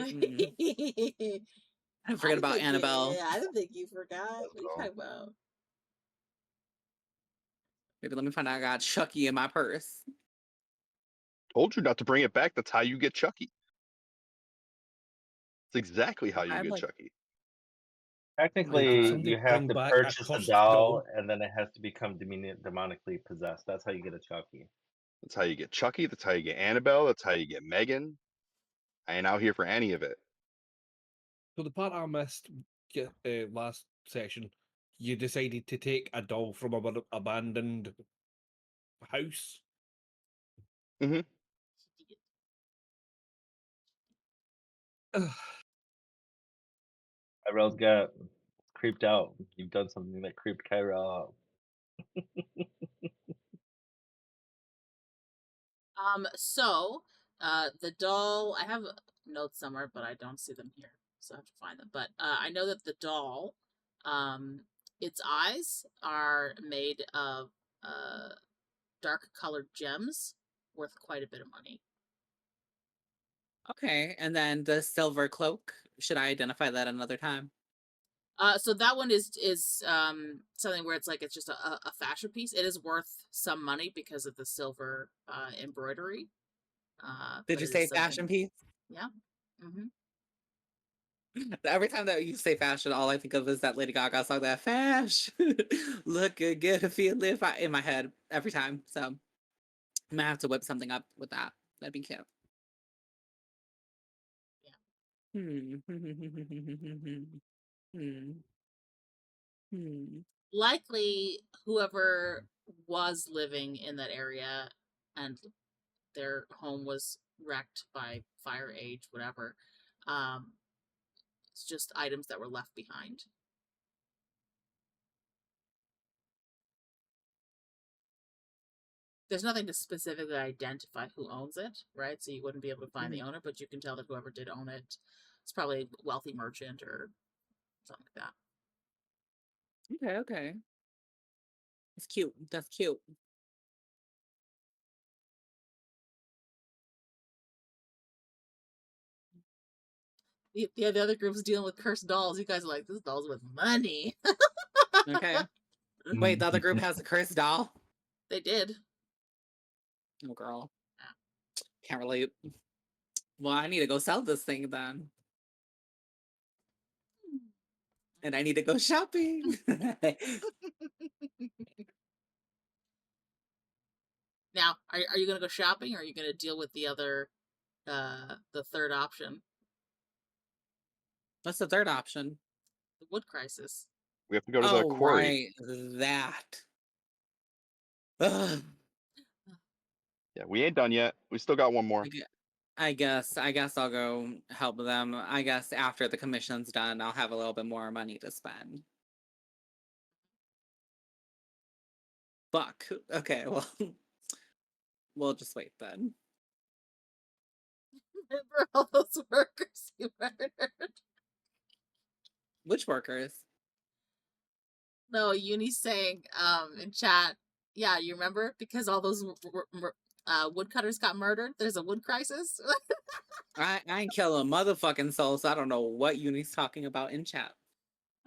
I forget about Annabelle. Yeah, I didn't think you forgot. What are you talking about? Maybe let me find out I got Chucky in my purse. Told you not to bring it back. That's how you get Chucky. It's exactly how you I'm get like, Chucky. Technically, somebody you have bring to back a purchase a cursed doll, doll. and then it has to become demonically possessed. That's how you get a Chucky. That's how you get Chucky. That's how you get Annabelle. That's how you get Megan. I ain't out here for any of it. So the part I missed last session, you decided to take a doll from an abandoned house. Mm-hmm. Ki-Rel's got creeped out. You've done something that creeped Ki-Rel out. So, the doll, I have notes somewhere, but I don't see them here, so I have to find them. But I know that the doll, its eyes are made of dark colored gems worth quite a bit of money. okay. And then the silver cloak, should I identify that another time? So that one is something where it's like it's just a fashion piece. It is worth some money because of the silver embroidery. Did but you it is say something- fashion piece? Yeah. Mm-hmm. Every time that you say fashion, all I think of is that Lady Gaga song, that fashion. Look good, get feel, live in my head every time. So I'm gonna have to whip something up with that. That'd be cute. Likely, whoever was living in that area and their home was wrecked by fire, age, whatever. It's just items that were left behind. There's nothing to specifically identify who owns it, right? So you wouldn't be able to find the owner, but you can tell that whoever did own it is probably a wealthy merchant or something like that. Okay. That's cute. That's cute. The other group's dealing with cursed dolls. You guys are like, this doll's with money. Okay. Wait, the other group has a cursed doll? They did. Oh, girl. Can't relate. Well, I need to go sell this thing then. And I need to go shopping. Now, are you going to go shopping, or are you going to deal with the other, the third option? What's the third option? The wood crisis. We have to go to the quarry. Right. That. Ugh. Yeah, we ain't done yet. We still got one more. I guess I'll go help them. I guess after the commission's done, I'll have a little bit more money to spend. Fuck. Okay, well, we'll just wait then. Remember all those workers you murdered? Which workers? No, Uni's saying in chat, yeah, you remember? Because all those woodcutters got murdered. There's a wood crisis. I ain't kill a motherfucking soul, so I don't know what Uni's talking about in chat.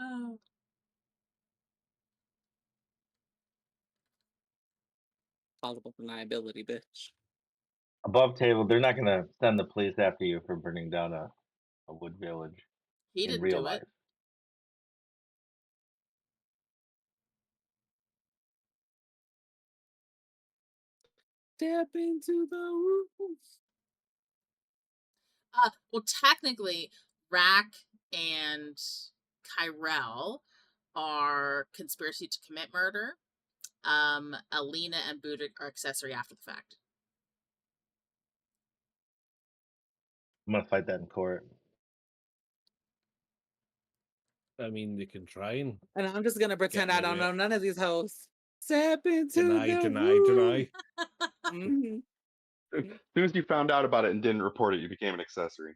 Oh. Plausible deniability, bitch. Above table, they're not going to send the police after you for burning down a wood village He in didn't real do life. it. Step into the roof. Well, technically, Rahk and Ki-Rel are conspiracy to commit murder. Alina and Budrick are accessory after the fact. I'm gonna fight that in court. I mean, they can try and And I'm just gonna pretend me I don't with know none of these hosts. Step into deny, the deny, room. deny. Mhm. As soon as you found out about it and didn't report it, you became an accessory.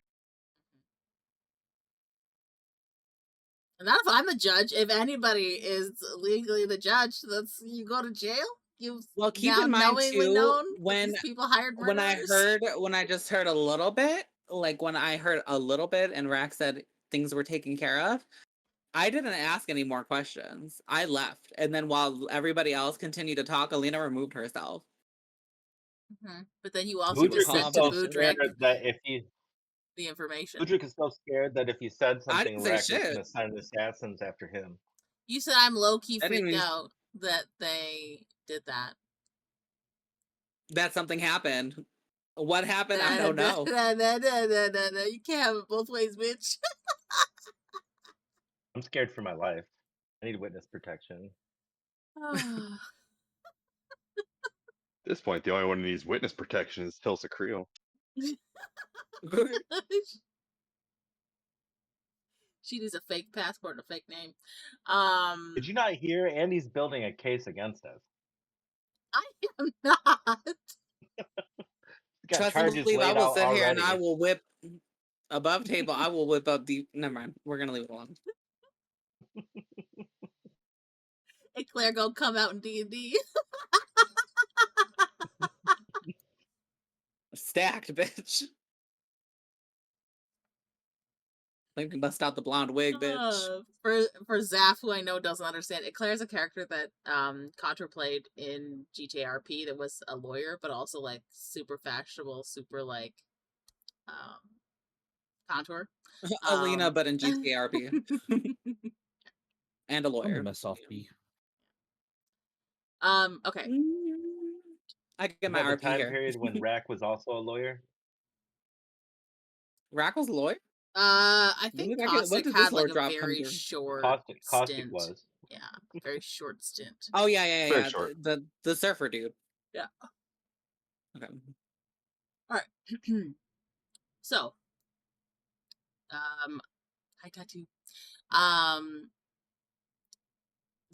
And that's if I'm the judge. If anybody is legally the judge, that's you go to jail. You've Well, keep now in mind knowingly too, known that when these people hired murderers. when I just heard a little bit, like when I heard a little bit and Rahk said things were taken care of, I didn't ask any more questions. I left. And then while everybody else continued to talk, Alina removed herself. But then you also Budrick just Budrick said is to so competition. scared Budrick that if he the information. Budrick is so scared that if he said I something, didn't say Rahk was shit. gonna send assassins after him. You said I'm low-key I didn't freaked even- out that they did that. That something happened. What happened? I don't know. No. You can't have it both ways, bitch. I'm scared for my life. I need witness protection. At this point, the only one who needs witness protection is Tilsa Creel. She needs a fake passport and a fake name. Did you not hear? Andy's building a case against us. I am not. He's got Trust and charges believe I laid will out sit here and already. I will whip above table. I will whip up the. Never mind. We're gonna leave it alone. Hey, Claire, go come out in D&D. Stacked, bitch. Think we bust out the blonde wig, bitch. For Zaf, who I know doesn't understand, Claire's a character that Contour played in GTA RP that was a lawyer, but also like super fashionable, super like Contour. Alina, but in GTA RP. And a I'm lawyer. a miss off B. Okay. I get Is my that the RP time here. period when Rahk was also a lawyer? Rahk was a lawyer? I think when Caustic did had this like lore a drop come very through? short Caustic stint. was. Yeah, very short stint. Oh yeah. Very short. The surfer dude. Yeah. Okay. All right. So, hi tattoo.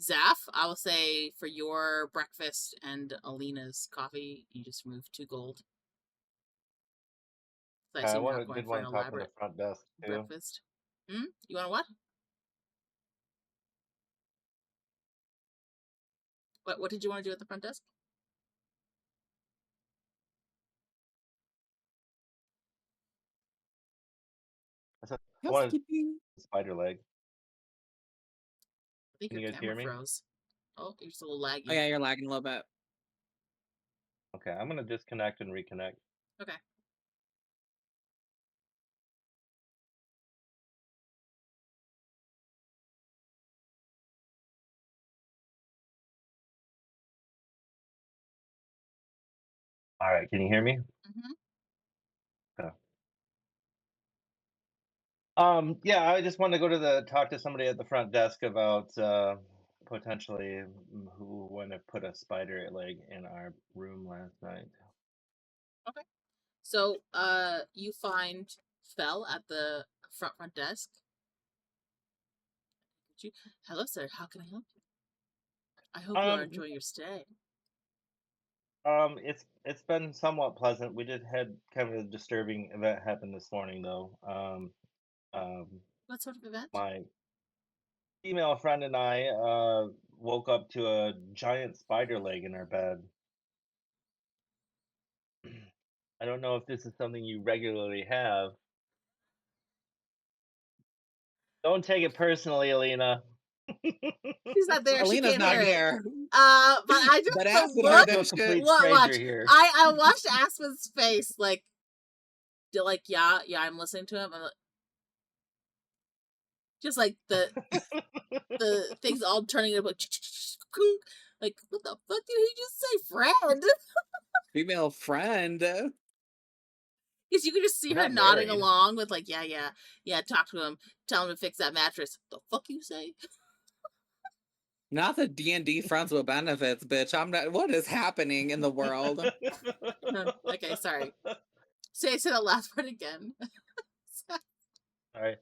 Zaf, I will say for your breakfast and Alina's coffee, you just move 2 gold. So I assume you're not going did for an want to talk to the elaborate front desk too. breakfast. You want to what? What did you want to do at the front desk? I wanted Housekeeping. spider leg. I think Can your you guys hear camera me? froze. Oh, you're just a little laggy. Oh yeah, you're lagging a little bit. Okay, I'm gonna disconnect and reconnect. Okay. All right, can you hear me? Mm-hmm. Okay. Yeah, I just wanted to go talk to somebody at the front desk about potentially who went to put a spider leg in our room last night. Okay. So, you find Fel at the front desk. Hello, sir. How can I help you? I hope you are enjoying your stay. It's been somewhat pleasant. We did had kind of a disturbing event happen this morning, though. What sort of event? My female friend and I woke up to a giant spider leg in our bed. I don't know if this is something you regularly have. Don't take it personally, Alina. She's not there. Alina's she can't not hear here. it. But I just But the Aspen look. heard To a that complete shit. stranger Watch. here. I watched Aspen's face, like yeah, I'm listening to him. I'm just like the things all turning into like what the fuck did he just say, friend? Female friend. Because you could just see We're her not nodding married. along with like, yeah, talk to him, tell him to fix that mattress. The fuck you say? Not the D&D friends with benefits, bitch. I'm not. What is happening in the world? Okay, sorry. Say that last part again. All right.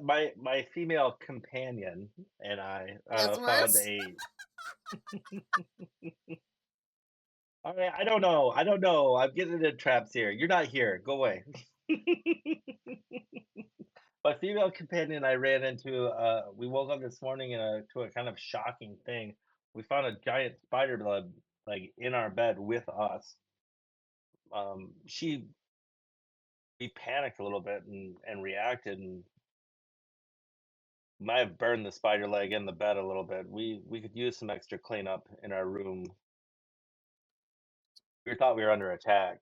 My female companion and I That's found worse. a. All right, I don't know. I'm getting into traps here. You're not here. Go away. My female companion I ran into. We woke up this morning to a kind of shocking thing. We found a giant spider like in our bed with us. We panicked a little bit and reacted and might have burned the spider leg in the bed a little bit. We could use some extra cleanup in our room. We thought we were under attack,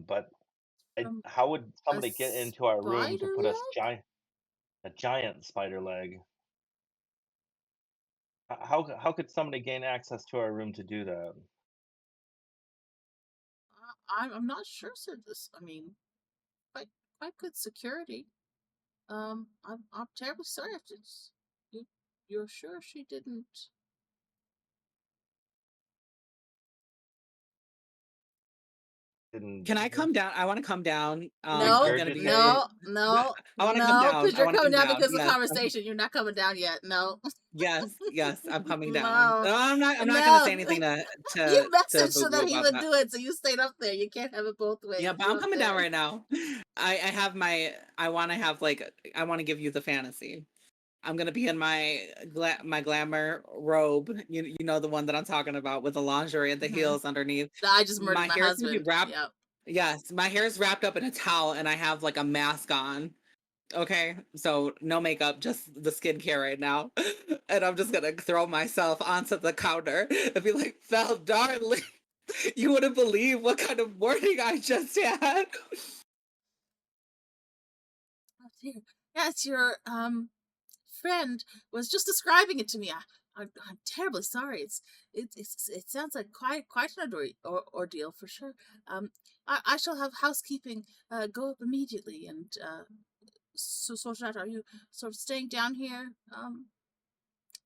but how would somebody get into our room to put a giant spider leg? How could somebody gain access to our room to do that? I'm not sure, sir. I mean, quite good security. I'm terribly sorry. You're sure she didn't? Can I come down? I want to come down. No, I'm gonna be. no. I want to come down. Because you're coming down down because of yes. the conversation. You're not coming down yet. No. Yes, I'm coming down. No. I'm not gonna say anything to You messaged so Boo-Boo that he about would that. do it, so you stayed up there. You can't have it both ways. Yeah, but I'm coming down right now. I have my. I want to have I want to give you the fantasy. I'm gonna be in my glamour robe. You know the one that I'm talking about with the lingerie and the heels underneath. I just murdered my hair's husband. Wrapped, yep. Yes, my hair's wrapped up in a towel and I have like a mask on. Okay, so no makeup, just the skincare right now. And I'm just gonna throw myself onto the counter and be like, "Fel, darling, you wouldn't believe what kind of morning I just had." Oh dear. Yes, your friend was just describing it to me. I'm terribly sorry. It sounds like quite an ordeal for sure. I shall have housekeeping go up immediately and so Sorceress, are you sort of staying down here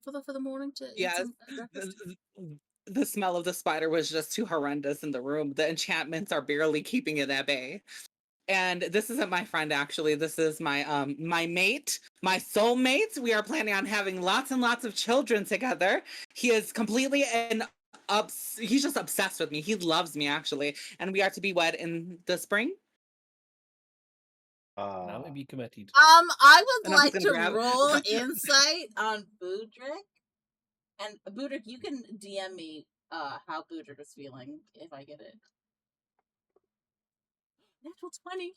for the morning to eat some breakfast? The smell of the spider was just too horrendous in the room. The enchantments are barely keeping it at bay. And this isn't my friend, actually. This is my my mate, my soulmate. We are planning on having lots and lots of children together. He is completely he's just obsessed with me. He loves me, actually. And we are to be wed in the spring. Now to be committed. I would And I'm like just to gonna grab- roll insight on Budrick. And Budrick, you can DM me how Budrick is feeling if I get it. Natural 20.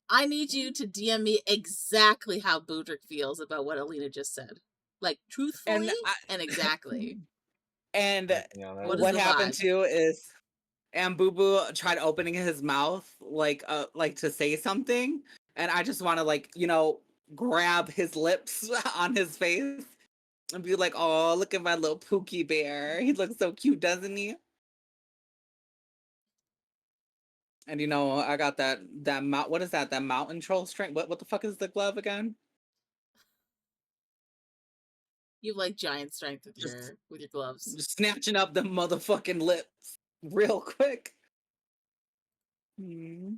I need you to DM me exactly how Budrick feels about what Alina just said. Like, truthfully and exactly. And what happened too is and Boo Boo tried opening his mouth like to say something, and I just want to like, grab his lips on his face and be like, "Oh, look at my little Pookie bear. He looks so cute, doesn't he?" And I got that what is that? That mountain troll strength. What the fuck is the glove again? You have like giant strength with your gloves. Just snatching up the motherfucking lips real quick. You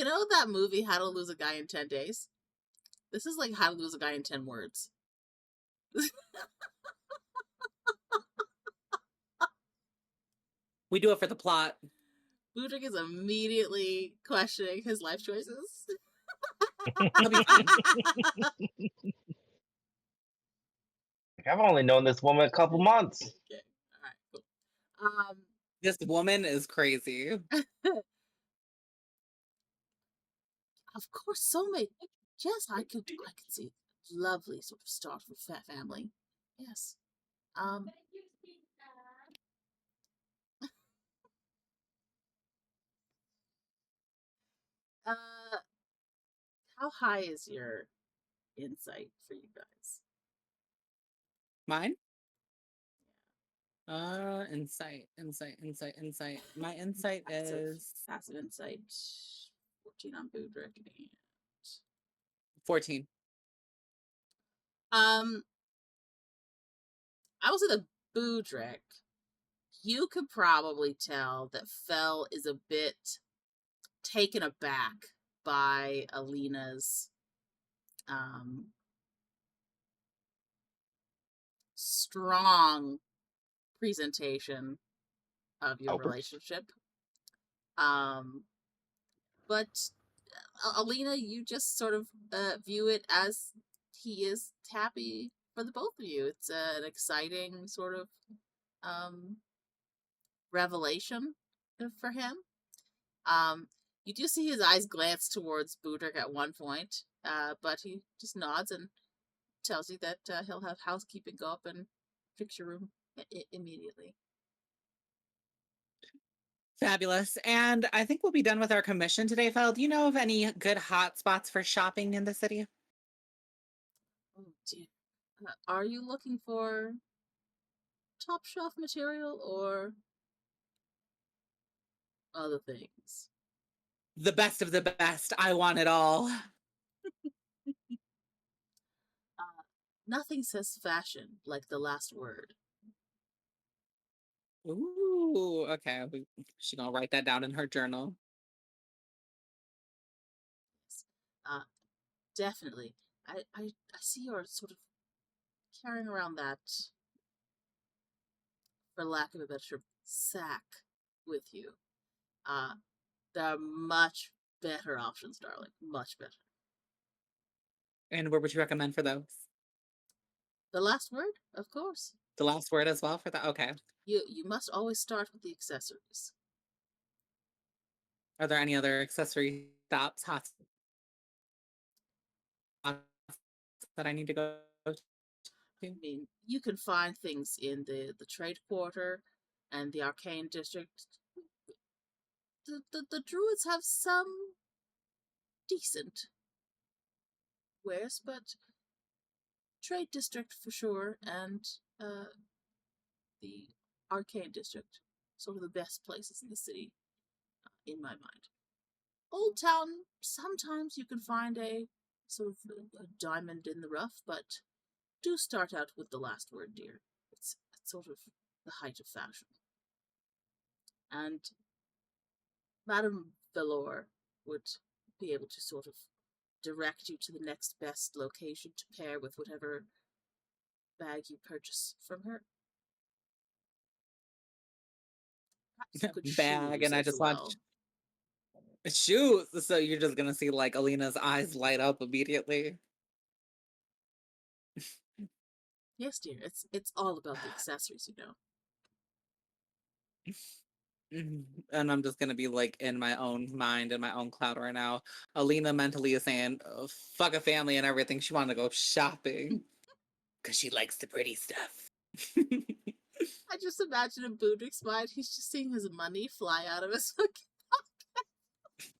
know that movie, How to Lose a Guy in 10 Days? This is like How to Lose a Guy in 10 Words. We do it for the plot. Budrick is immediately questioning his life choices. He'll be fine. I've only known this woman a couple months. Okay. All right, cool. This woman is crazy. Of course, soulmate. Yes, I could see lovely sort of start with fat family. Yes. How high is your insight for you guys? Mine? Insight. My insight is passive insight. 14 on Budrick. And 14. I was at the Budrick. You could probably tell that Fel is a bit taken aback by Alina's strong presentation of your Albert? relationship. But Alina, you just sort of view it as he is happy for the both of you. It's an exciting sort of revelation for him. You do see his eyes glance towards Budrick at one point, but he just nods and tells you that he'll have housekeeping go up and fix your room immediately. Fabulous. And I think we'll be done with our commission today, Fel. Do you know of any good hot spots for shopping in the city? Oh, dear. Are you looking for top shelf material or other things? The best of the best. I want it all. Nothing says fashion like the last word. Ooh, okay. She's gonna write that down in her journal. Definitely. I see you're sort of carrying around that, for lack of a better term, sack with you. There are much better options, darling. Much better. And where would you recommend for those? The last word, of course. The last word as well for that? Okay. You must always start with the accessories. Are there any other accessory stops, hot spots that I need to go to? I mean, you can find things in the trade quarter and the arcane district. The druids have some decent wares, but trade district for sure, and the arcane district, sort of the best places in the city, in my mind. Old Town, sometimes you can find a sort of a diamond in the rough, but do start out with the last word, dear. It's sort of the height of fashion. And Madame Valor would be able to sort of direct you to the next best location to pair with whatever bag you purchase from her. Bag, and I just want shoes. So you're just gonna see like Alina's eyes light up immediately. Yes, dear. It's all about the accessories, you know. And I'm just gonna be like in my own mind, in my own cloud right now. Alina mentally is saying, oh, "Fuck a family and everything." She wanted to go shopping because she likes the pretty stuff. I just imagine in Budrick's mind, he's just seeing his money fly out of his fucking pocket.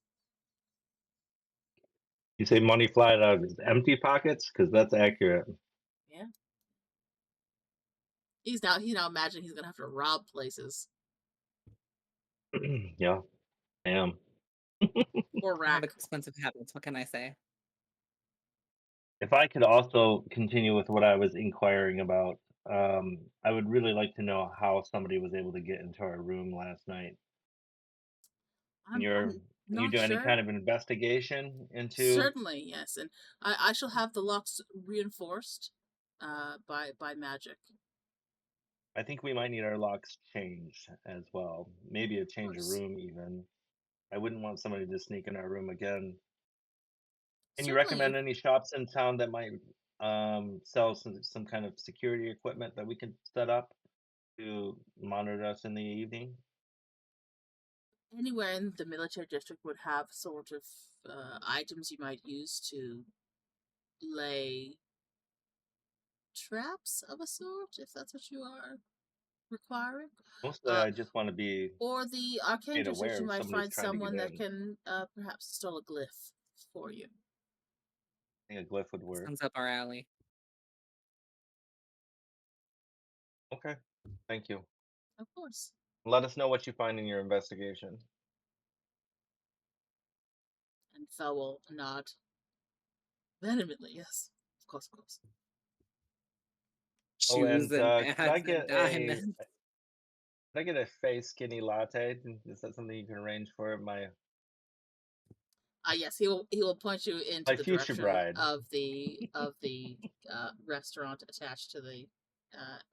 You say money flying out of his empty pockets? Because that's accurate. Yeah. He's now imagining he's gonna have to rob places. Yeah, I am. Or I have Rahk. expensive habits. What can I say? If I could also continue with what I was inquiring about, I would really like to know how somebody was able to get into our room last night. I'm You not do any sure. kind of investigation into? Certainly, yes, and I shall have the locks reinforced by magic. I think we might need our locks changed as well. Maybe a change of room even. I wouldn't want somebody to sneak in our room again. Can you recommend any shops in town that might sell some kind of security equipment that we can set up to monitor us in the evening? Anywhere in the military district would have sort of items you might use to lay traps of a sort, if that's what you are requiring. Mostly, I just want to be or the arcane made district, aware you if might somebody's find trying to someone get that in. can perhaps install a glyph for you. I think a glyph would work. Sounds up our alley. Okay, thank you. Of course. Let us know what you find in your investigation. And Fel will nod vehemently. Yes, of course, of course. Oh, and Shoes and could I bags and get diamonds. a face skinny latte? Is that something you can arrange for my Yes, he will point you into the future direction bride? of the restaurant attached to the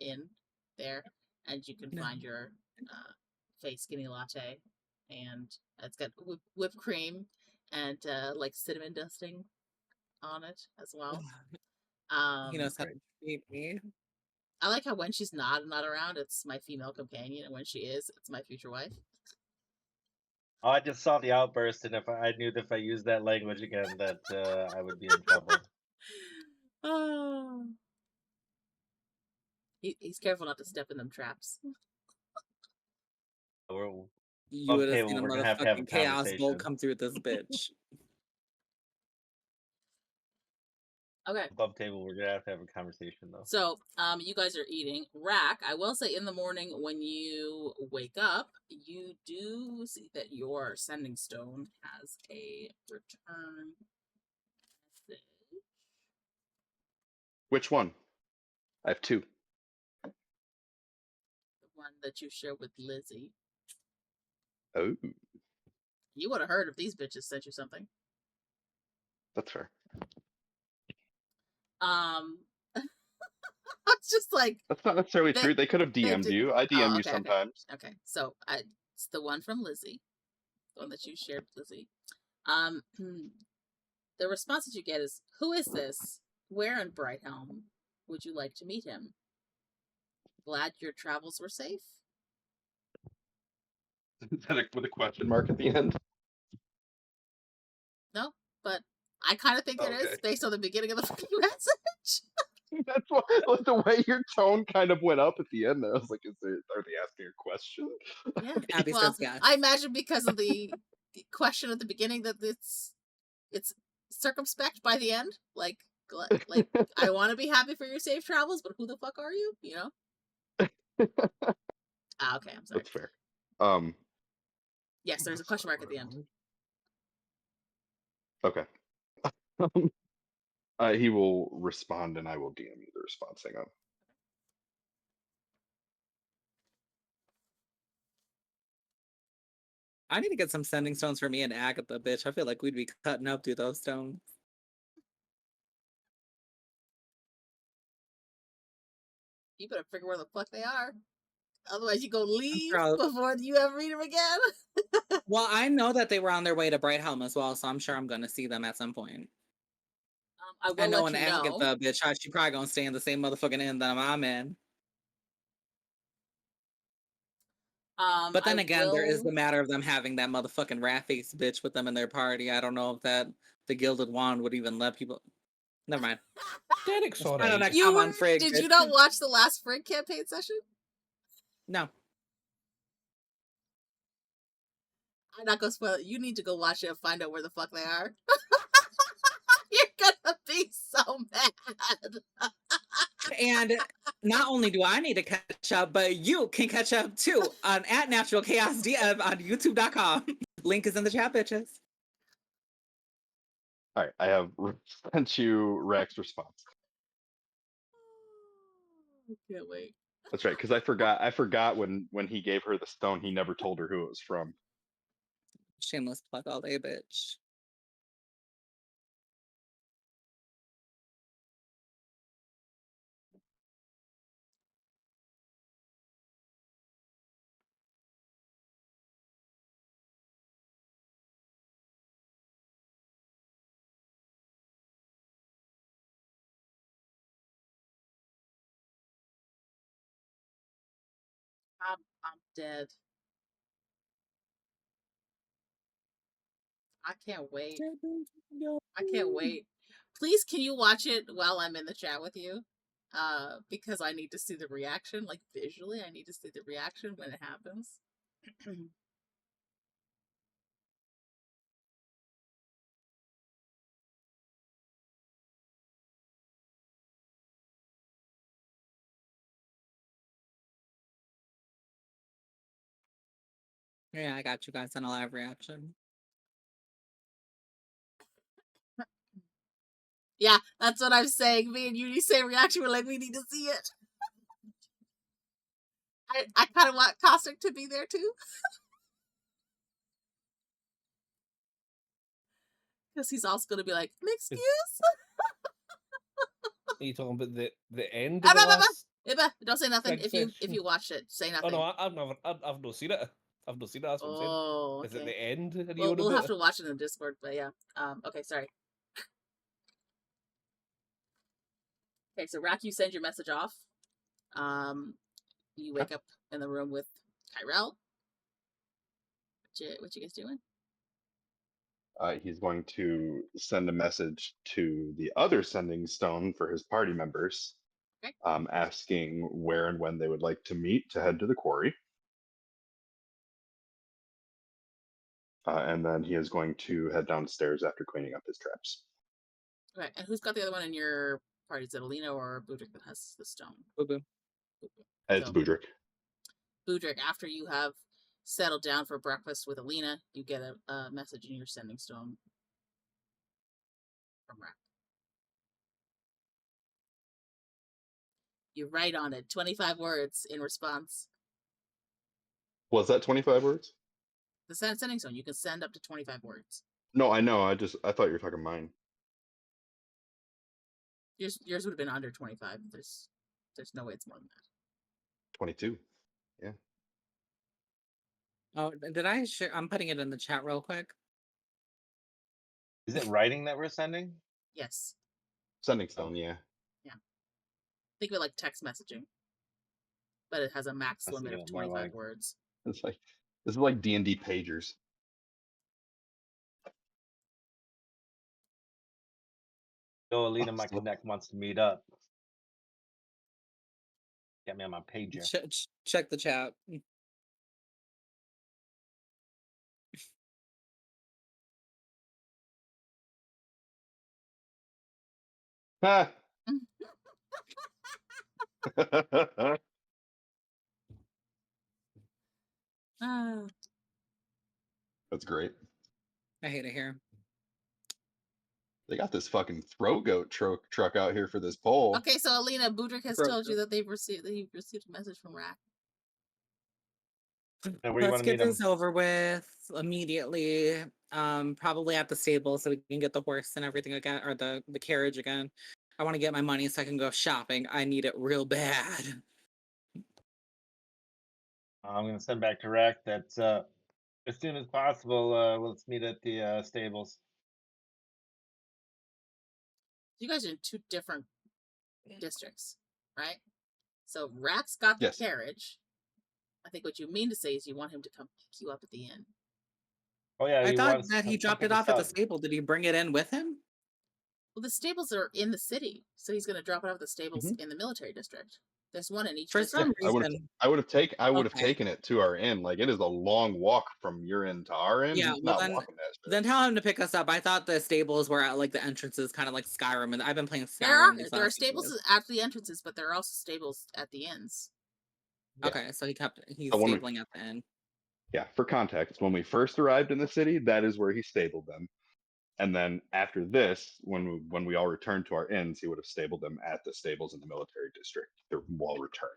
inn there, and you can No. find your face skinny latte, and it's got whipped cream and like cinnamon dusting on it as well. He knows how Great. to treat me. I like how when she's not around, it's my female companion, and when she is, it's my future wife. Oh, I just saw the outburst, and I knew that if I used that language again, that I would be in trouble. Oh. He's careful not to step in them traps. We're, You above would have table, seen a we're gonna have a motherfucking chaos bolt conversation. come through this bitch. Okay. Above table, we're gonna have a conversation, though. So, you guys are eating. Rahk, I will say in the morning when you wake up, you do see that your sending stone has a return message. Which one? I have 2. The one that you share with Lizzie. Oh, You would have heard if these bitches sent you something. that's fair. It's just like That's not necessarily they- true. They could have DM'd did- you. I DM you okay. sometimes. Okay, so it's the one from Lizzie, the one that you shared with Lizzie. The response that you get is, "Who is this? Where in Brighthelm would you like to meet him? Glad your travels were safe." Is that with a question mark at the end? No, but I kind of think it Okay. is based on the beginning of the fucking message. That's what, like, the way your tone kind of went up at the end there. I was like, are they asking a question? Yeah. Abby Well, says yes. I imagine because of the question at the beginning that it's circumspect by the end. Like I want to be happy for your safe travels, but who the fuck are you? You know? Okay, I'm sorry. That's fair. Yes, there's a question mark at the end. Okay. He will respond, and I will DM you the response. Hang on. I need to get some sending stones for me and Agatha, bitch. I feel like we'd be cutting up through those stones. You better figure where the fuck they are. Otherwise, you go leave sure before you ever read them again. Well, I know that they were on their way to Brighthelm as well, so I'm sure I'm going to see them at some point. I will I know let an you know. Agatha, bitch, she probably going to stay in the same motherfucking inn that I'm in. But then again, there is the matter of them having that motherfucking rat-faced bitch with them in their party. I don't know if that the Gilded Wand would even let people... Never mind. Derek's I don't alright. know, come on, Frigg. Did you not watch the last Frigg campaign session? No. I'm not gonna spoil it. You need to go watch it and find out where the fuck they are. You're gonna be so mad. And not only do I need to catch up, but you can catch up too on @NaturalChaosDM on YouTube.com. Link is in the chat, bitches. All right, I have sent you Rahk's response. I can't wait. That's right, because I forgot when he gave her the stone, he never told her who it was from. Shameless plug all day, bitch. I'm dead. I can't wait. I can't wait. Please, can you watch it while I'm in the chat with you? Because I need to see the reaction, like visually. I need to see the reaction when it happens. Yeah, I got you guys on a live reaction. Yeah, that's what I'm saying. Me and you say reaction. We're like, we need to see it. I kind of want Caustic to be there too. Because he's also going to be like, excuse? Are you talking about the end of the last Don't say nothing. big If section? you watched it, say Oh nothing. no, I've not seen it. I've not seen it. That's what I'm saying. Oh, Is it okay. the end? Are you Well, on we'll about have to watch it in Discord, but yeah. Okay, sorry. Okay, so Rahk, you send your message off. You wake up in the room with Ki-Rel. What you guys doing? He's going to send a message to the other sending stone for his party members, Okay. asking where and when they would like to meet to head to the quarry. And then he is going to head downstairs after cleaning up his traps. Okay, and who's got the other one in your party? Is it Alina or Budrick that has the stone? Boo-boo. It's So, Budrick. Budrick, after you have settled down for breakfast with Alina, you get a message in your sending stone from Rahk. You write on it 25 words in response. Was that 25 words? The sending stone, you can send up to 25 words. No, I know. I thought you were talking mine. Yours would have been under 25. There's no way it's more than that. 22. Yeah. Oh, did I share? I'm putting it in the chat real quick. Is it writing that we're sending? Yes. Sending stone, yeah. Think of it like text messaging. But it has a max That's limit of even more 25 like- words. It's like this is like D&D pagers. Yo, Alina, my connect wants to meet up. Get me on my pager. Check the chat. Ah. That's great. I hate it here. They got this fucking throat goat truck out here for this poll. Okay, so Alina, Budrick has Bro- told you that you've received a message from Rahk. And where you Let's want to get meet him? this over with immediately. Probably at the stable so we can get the horse and everything again, or the carriage again. I want to get my money so I can go shopping. I need it real bad. I'm gonna send back to Rahk that as soon as possible. Let's meet at the stables. You guys are in two different districts, right? So Rahk's got the Yes. carriage. I think what you mean to say is you want him to come pick you up at the inn. Oh yeah, I thought wants that to he come dropped pick it us off at the up. stable. Did he bring it in with him? Well, the stables are in the city, so he's going to drop it off at the stables in the military district. There's one in each For district. some I would reason. have Okay. taken it to our inn. Like it is a long walk from your inn to our inn. Yeah, He's well not then- walking that shit. Then tell him to pick us up. I thought the stables were at like the entrances, kind of like Skyrim, and I've been playing Skyrim. There are stables at the entrances, but there are also stables at the inns. Yeah. Okay, so he's So when we- stabling at the inn. Yeah, for context, when we first arrived in the city, that is where he stabled them. And then after this, when we all returned to our inns, he would have stabled them at the stables in the military district while returning.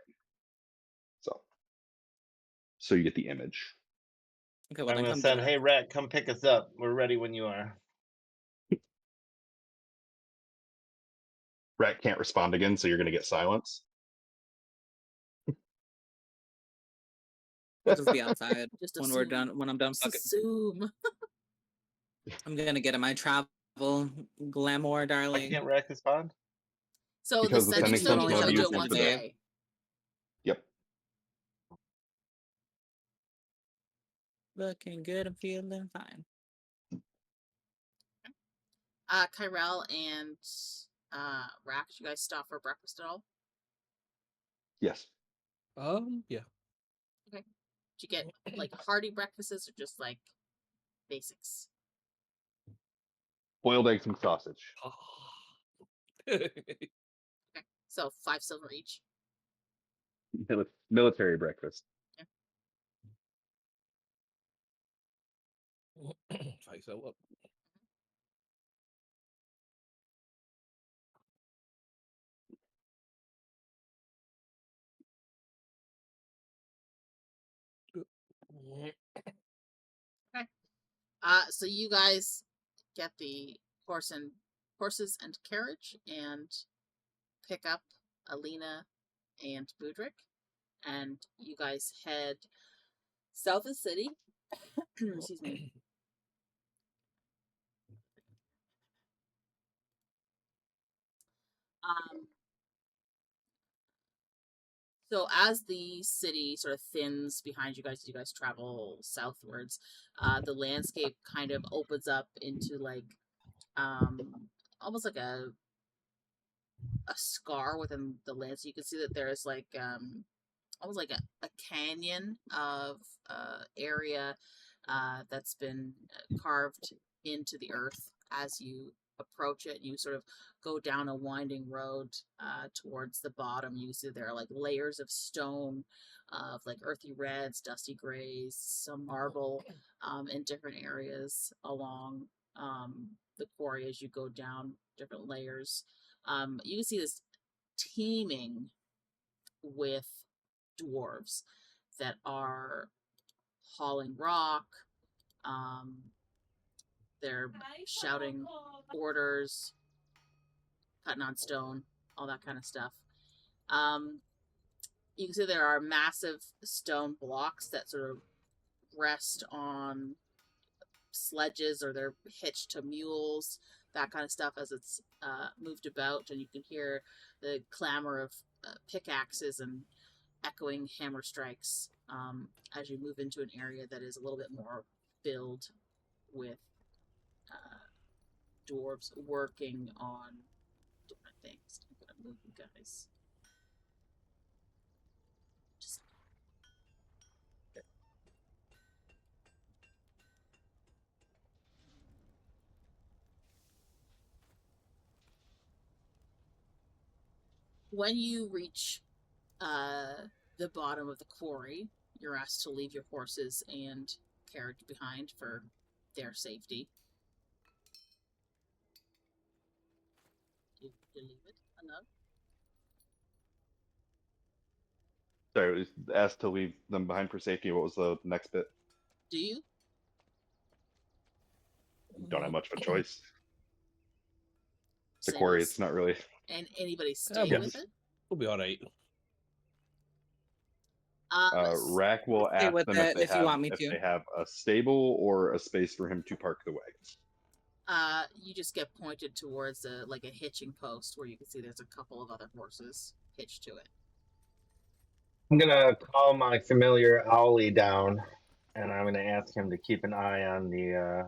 So you get the image. Okay, well I'm then gonna come send, get hey Rahk, come pick us up. We're ready when you are. Rat can't respond again, so you're gonna get silence. We'll just be outside Just when we're assume. done. When I'm done Just fucking, assume. I'm gonna get in my travel glamour, Why darling. can't Rahk respond? So Because the the sending sending stone, you stone's can only not do it used once for a the- day. Looking good and feeling fine. Ki-Rel and Rahk, did you guys stop for breakfast at all? Yes. Yeah. Did you get like hearty breakfasts or just like basics? Boiled eggs and sausage. So 5 silver each. Military breakfast. myself up. Okay. So you guys get the horses and carriage and pick up Alina and Budrick, and you guys head south of the city. Excuse me. So as the city sort of thins behind you guys, as you guys travel southwards, the landscape kind of opens up into like almost like a scar within the land. So you can see that there's like almost like a canyon of area that's been carved into the earth as you approach it. You sort of go down a winding road towards the bottom. You see there are like layers of stone of like earthy reds, dusty grays, some marble in different areas along the quarry as you go down different layers. You can see this teeming with dwarves that are hauling rock. They're shouting orders, cutting on stone, all that kind of stuff. You can see there are massive stone blocks that sort of rest on sledges, or they're hitched to mules, that kind of stuff as it's moved about, and you can hear the clamor of pickaxes and echoing hammer strikes as you move into an area that is a little bit more filled with dwarves working on different things. I'm gonna move you guys. When you reach the bottom of the quarry, you're asked to leave your horses and carriage behind for their safety. You leave it enough? Sorry, it was asked to leave them behind for safety. What was the next bit? Do you? Don't have much of a choice. The Same quarry, as- it's not really. And anybody stay Yeah, with it? We'll be all right. Rahk will Stay ask with them it if you want me to. they have a stable or a space for him to park the wagons. You just get pointed towards a hitching post where you can see there's a couple of other horses hitched to it. I'm gonna call my familiar Owlie down, and I'm gonna ask him to keep an eye on the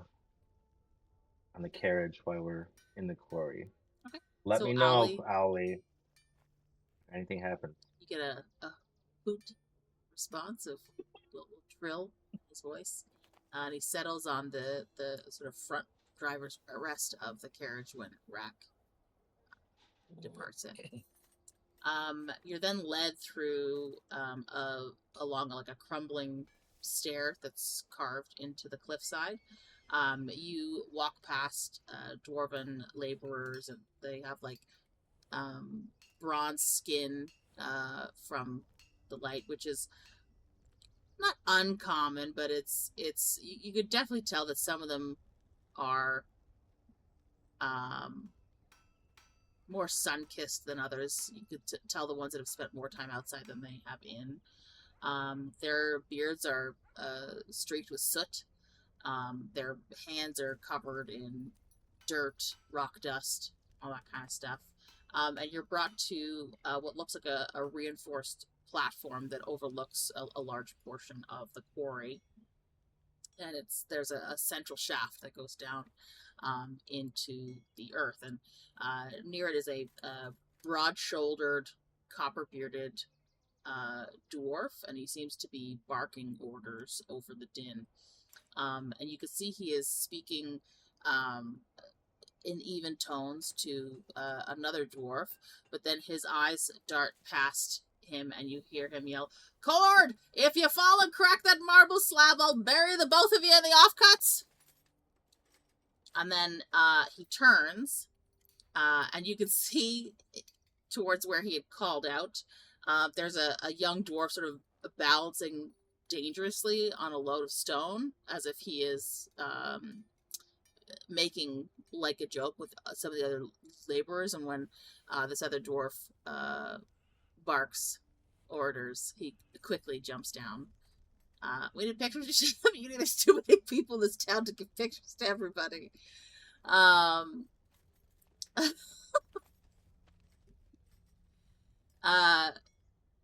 carriage while we're in the quarry. Okay. Let So me know, Owlie- Owlie. Anything happens. You get a hoot response of a little trill in his voice. And he settles on the sort of front driver's rest of the carriage when Rahk departs it. You're then led through along like a crumbling stair that's carved into the cliffside. You walk past dwarven laborers, and they have like bronze skin from the light, which is not uncommon, but it's you could definitely tell that some of them are more sun-kissed than others. You could tell the ones that have spent more time outside than they have in. Their beards are streaked with soot. Their hands are covered in dirt, rock dust, all that kind of stuff. And you're brought to what looks like a reinforced platform that overlooks a large portion of the quarry. And there's a central shaft that goes down into the earth, and near it is a broad-shouldered, copper-bearded dwarf, and he seems to be barking orders over the din. And you can see he is speaking in even tones to another dwarf, but then his eyes dart past him, and you hear him yell, "Cord! If you fall and crack that marble slab, I'll bury the both of you in the offcuts!" And then he turns, and you can see towards where he had called out. There's a young dwarf sort of balancing dangerously on a load of stone, as if he is making like a joke with some of the other laborers. And when this other dwarf barks orders, he quickly jumps down. We need pictures. There's too many people in this town to give pictures to everybody.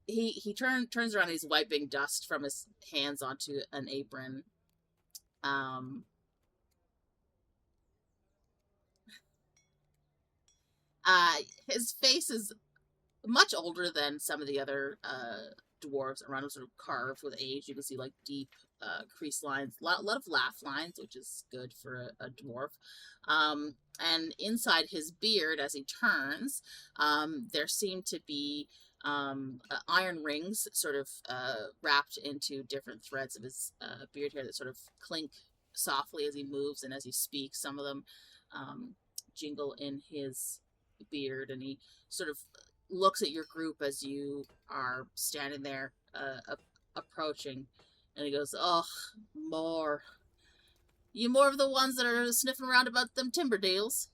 He turns around and he's wiping dust from his hands onto an apron. His face is much older than some of the other dwarves around him, sort of carved with age. You can see like deep crease lines, a lot of laugh lines, which is good for a dwarf. And inside his beard, as he turns, there seem to be iron rings sort of wrapped into different threads of his beard hair that sort of clink softly as he moves and as he speaks. Some of them jingle in his beard, and he sort of looks at your group as you are standing there approaching, and he goes, "Oh, more. You more of the ones that are sniffing around about them timber deals?"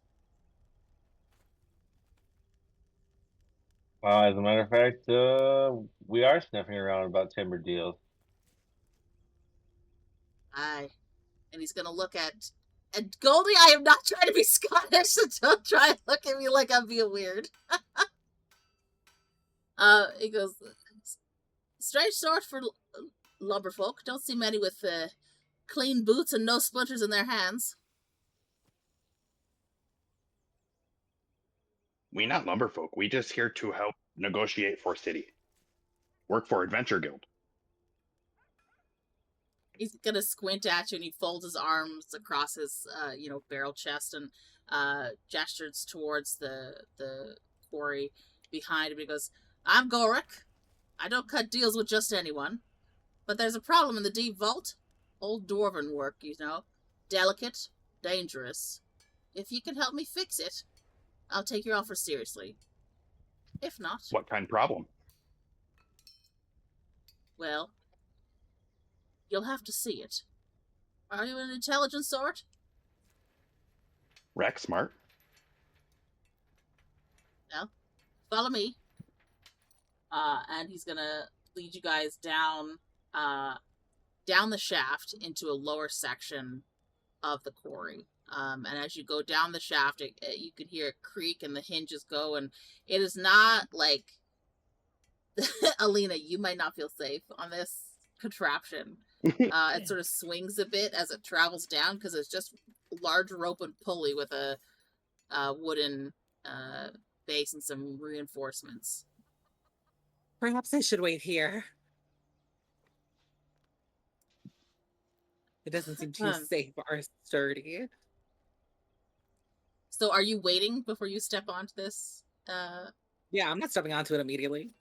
As a matter of fact, we are sniffing around about timber deals. Aye. And he's gonna look at... And Goldie, I am not trying to be Scottish, so don't try and look at me like I'm being weird. He goes, "Strange sort for lumberfolk. Don't see many with clean boots and no splinters in their hands." We not lumberfolk. We just here to help negotiate for city. Work for Adventure Guild. He's gonna squint at you, and he folds his arms across his, barrel chest and gestures towards the quarry behind him. He goes, "I'm Gouldiekun. I don't cut deals with just anyone. But there's a problem in the deep vault. Old dwarven work, Delicate, dangerous. If you can help me fix it, I'll take your offer seriously. If not..." What kind of problem? "Well, you'll have to see it. Are you an intelligent sort?" Rahk smart. "Well, follow me." And he's gonna lead you guys down the shaft into a lower section of the quarry. And as you go down the shaft, you can hear it creak and the hinges go, and it is not like Alina, you might not feel safe on this contraption. It sort of swings a bit as it travels down because it's just a large rope and pulley with a wooden base and some reinforcements. Perhaps I should wait here. It doesn't seem too safe or sturdy. So are you waiting before you step onto this? Yeah, I'm not stepping onto it immediately.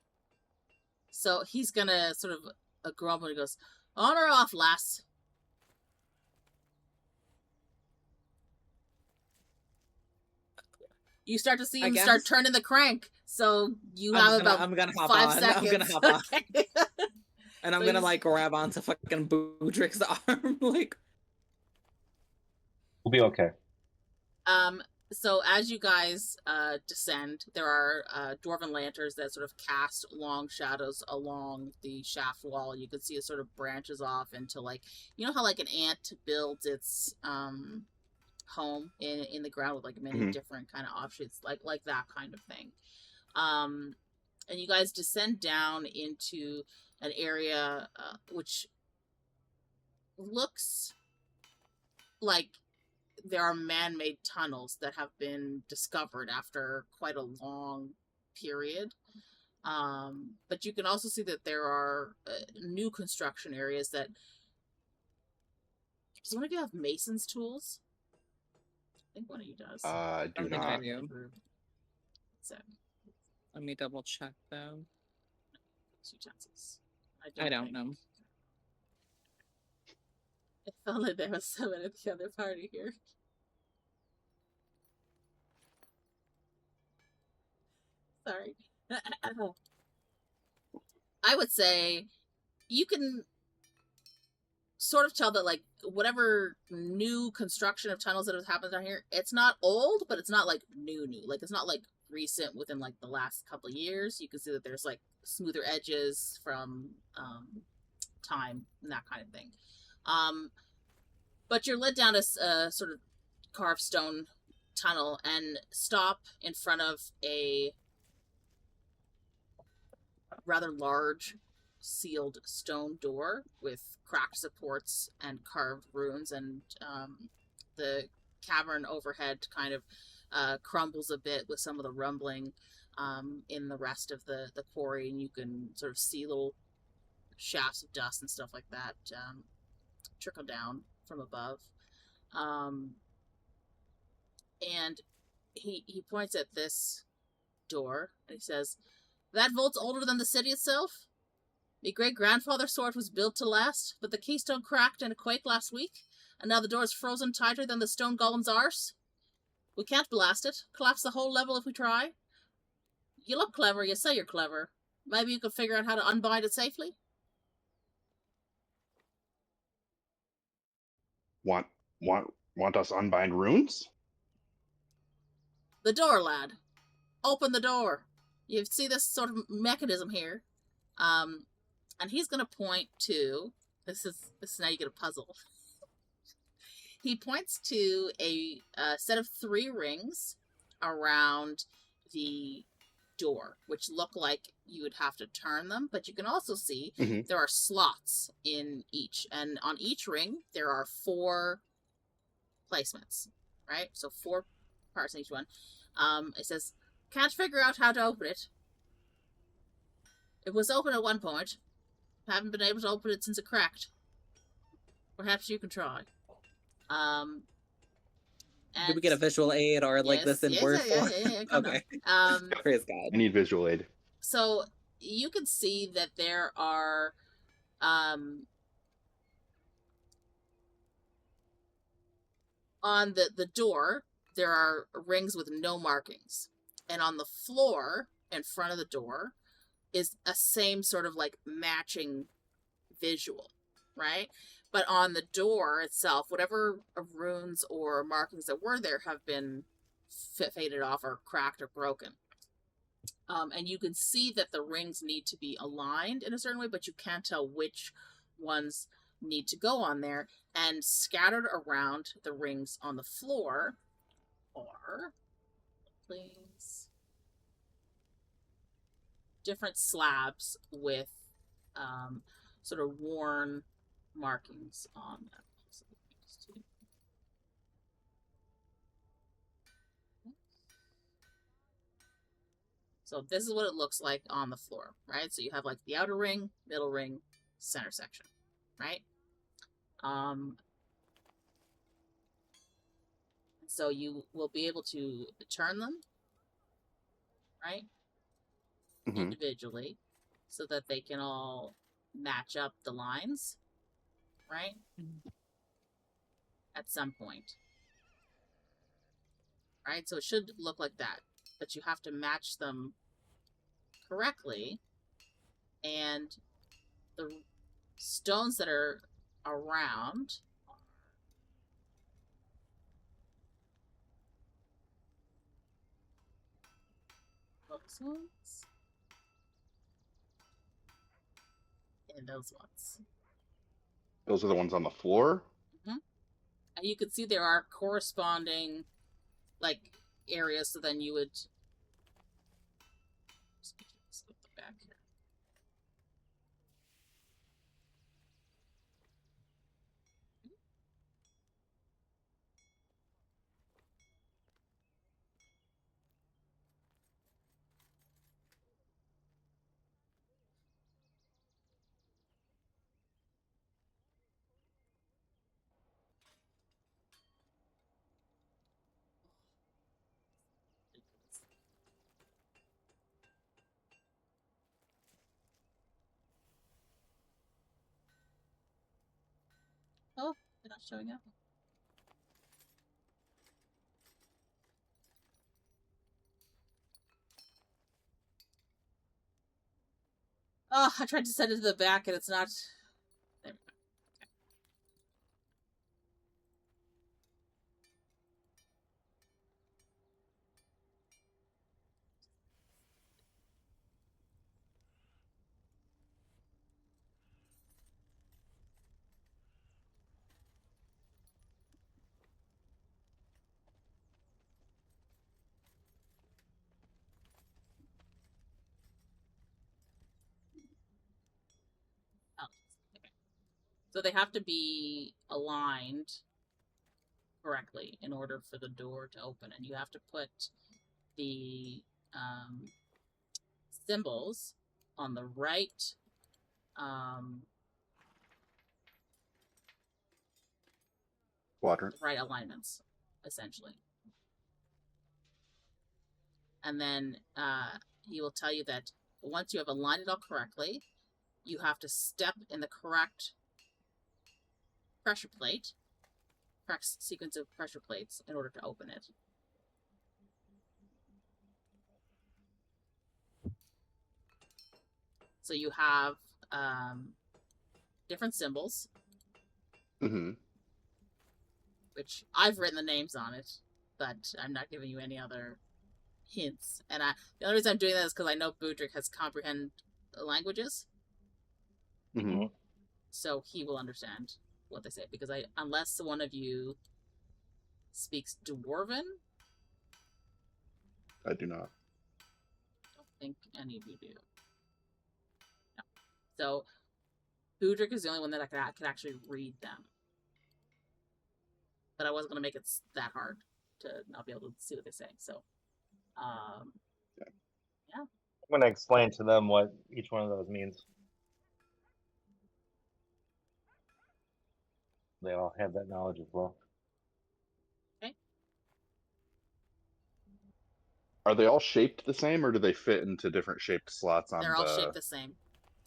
So he's gonna sort of grumble and he goes, "On or off, lass?" You start to see him start turning the crank. So I'm gonna hop 5 on. seconds. I'm gonna hop on. And I'm So gonna like grab onto fucking Budrick's arm. Like, We'll be okay. So as you guys descend, there are dwarven lanterns that sort of cast long shadows along the shaft wall. You can see it sort of branches off into, like, you know how like an ant builds its home in the ground with like many different kind of offshoots, like that kind of thing. And you guys descend down into an area which looks like there are man-made tunnels that have been discovered after quite a long period. But you can also see that there are new construction areas that... Does one of you have mason's tools? I think one of you does. I do think not. I do. So, Let me double check though. utensils. I don't know. If only there was someone at the other party here. Sorry. I would say you can sort of tell that, like, whatever new construction of tunnels that has happened down here, it's not old, but it's not like new. Like, it's not like recent within like the last couple of years. You can see that there's like smoother edges from time and that kind of thing. But you're led down a sort of carved stone tunnel and stop in front of a rather large sealed stone door with cracked supports and carved runes, and the cavern overhead kind of crumbles a bit with some of the rumbling in the rest of the quarry, and you can sort of see little shafts of dust and stuff like that trickle down from above. And he points at this door and he says, "That vault's older than the city itself. My great-grandfather's sword was built to last, but the keystone cracked in a quake last week, and now the door is frozen tighter than the stone golem's arse. We can't blast it, collapse the whole level if we try. You look clever, you say you're clever. Maybe you could figure out how to unbind it safely?" Want us unbind runes? "The door, lad. Open the door. You see this sort of mechanism here. And he's going to point to, this is now you get a puzzle. He points to a set of 3 rings around the door, which look like you would have to turn them, but you can also see there are slots in each, and on each ring there are 4 placements, right? So 4 parts in each one. It says, "Can't figure out how to open it. It was open at one point. Haven't been able to open it since it cracked. Perhaps you can try." Do we get a visual aid or like this in word form? Okay. Praise God. I need visual aid. So you can see that there are on the door, there are rings with no markings. And on the floor in front of the door is a same sort of like matching visual, right? But on the door itself, whatever runes or markings that were there have been faded off or cracked or broken. And you can see that the rings need to be aligned in a certain way, but you can't tell which ones need to go on there. And scattered around the rings on the floor are, please, different slabs with sort of worn markings on them. So this is what it looks like on the floor, right? So you have like the outer ring, middle ring, center section, right? So you will be able to turn them, right? Individually, so that they can all match up the lines, right? At some point. Right? So it should look like that. But you have to match them correctly. And the stones that are around those ones and those ones. Those are the ones on the floor? And you can see there are corresponding like areas, so then you would let's go back here. Oh, they're not showing up. Oh, I tried to send it to the back and it's not. There we go. Oh, okay. So they have to be aligned correctly in order for the door to open, and you have to put the symbols on the right Quadrant. right alignments, essentially. And then he will tell you that once you have aligned it all correctly, you have to step in the correct pressure plate, correct sequence of pressure plates in order to open it. So you have different symbols, Mm-hmm. which I've written the names on it, but I'm not giving you any other hints. And the only reason I'm doing that is because I know Budrick has comprehend languages, Mm-hmm. so he will understand what they say. Because unless one of you speaks Dwarven, I do not. I don't think any of you do. No. So Budrick is the only one that can actually read them. But I wasn't going to make it that hard to not be able to see what they say. So, yeah. I'm going to explain to them what each one of those means. They all have that knowledge as well. Okay. Are they all shaped the same, or do they fit into different shaped slots on They're all shaped the same.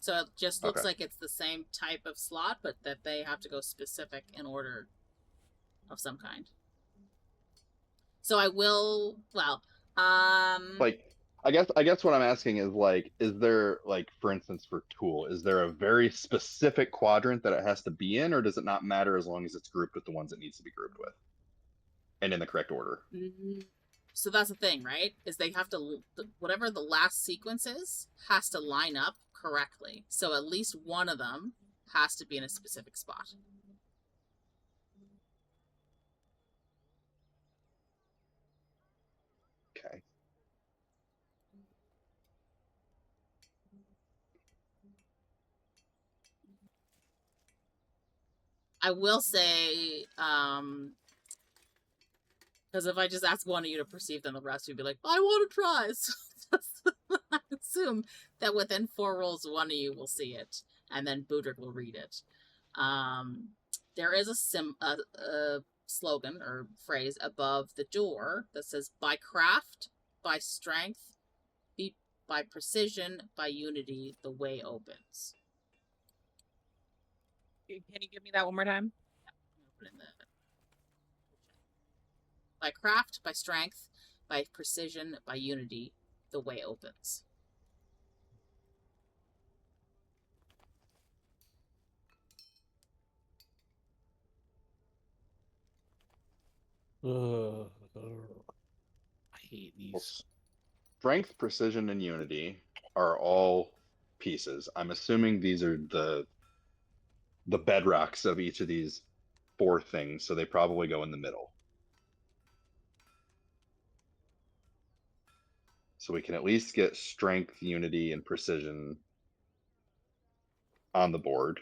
So it just looks like it's the same type of slot, but that they have to go specific in order of some kind. So I will, like, I guess what I'm asking is, like, is there, like, for instance, for Tool, is there a very specific quadrant that it has to be in, or does it not matter as long as it's grouped with the ones it needs to be grouped with? And in the correct order? So that's the thing, right? Is they have to, whatever the last sequence is, has to line up correctly. So at least one of them has to be in a specific spot. Okay. I will say, because if I just ask one of you to perceive, then the rest would be like, I want to try. So I assume that within 4 rolls, one of you will see it, and then Budrick will read it. There is a slogan or phrase above the door that says, by craft, by strength, by precision, by unity, the way opens. Can you give me that one more time? By craft, by strength, by precision, by unity, the way opens. I hate these. Well, strength, precision, and unity are all pieces. I'm assuming these are the bedrocks of each of these 4 things, so they probably go in the middle. So we can at least get strength, unity, and precision on the board.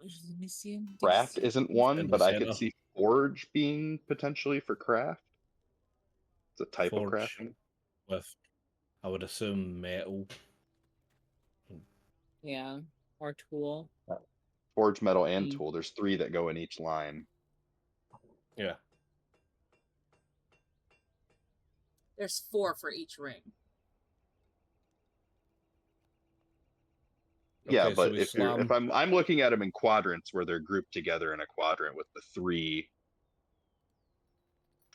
Let me see. Craft isn't one, in the but I could center. see forge being potentially for craft. It's a type of Forge crafting. with, I would assume, metal. Yeah, or tool. Forge, metal, and tool. There's 3 that go in each line. Yeah. There's 4 for each ring. Yeah, Okay, so but if I'm looking at them in quadrants where they're grouped together in a quadrant with the 3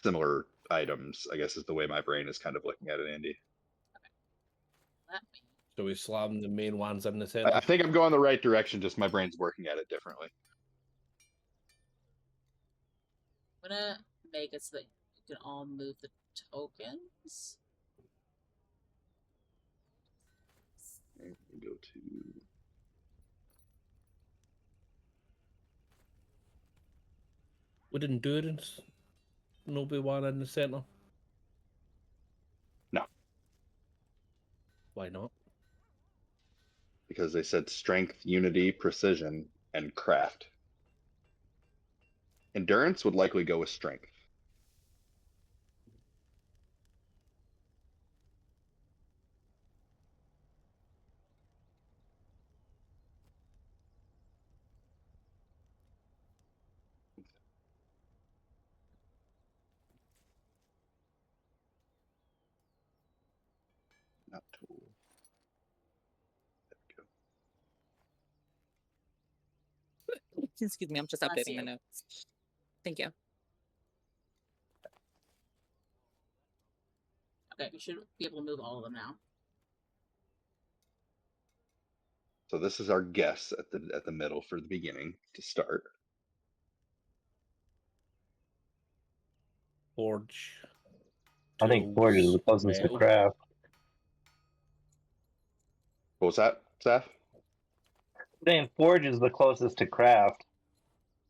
similar items, I guess is the way my brain is kind of looking at it, Andy. Let me So we slam the main ones in the I center. think I'm going the right direction, just my brain's working at it differently. I'm gonna make it so that you can all move the tokens. And we go to Would endurance no be one in the center? No. Why not? because they said strength, unity, precision, and craft. Endurance would likely go with strength. Not tool. There we go. Excuse me, I'm just Bless updating my you. notes. Thank you. Okay, you should be able to move all of them now. So this is our guess at the middle for the beginning to start. Forge. I think Forge is the tools, closest to metal. craft. What was that, Zaf? I think Forge is the closest to craft.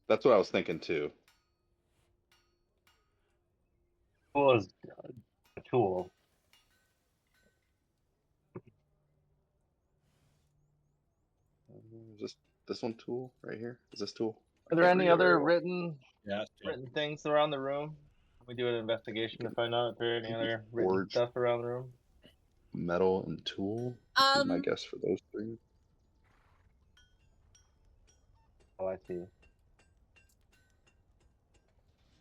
That's what I was thinking too. Tool is a tool. Is this one tool right here? Is this tool? Are there Can't any read it other very well. written things around the room? Can we do an investigation to find out if there are any other written Forge. stuff around the room? Metal and tool would be my guess for those three. Oh, I see.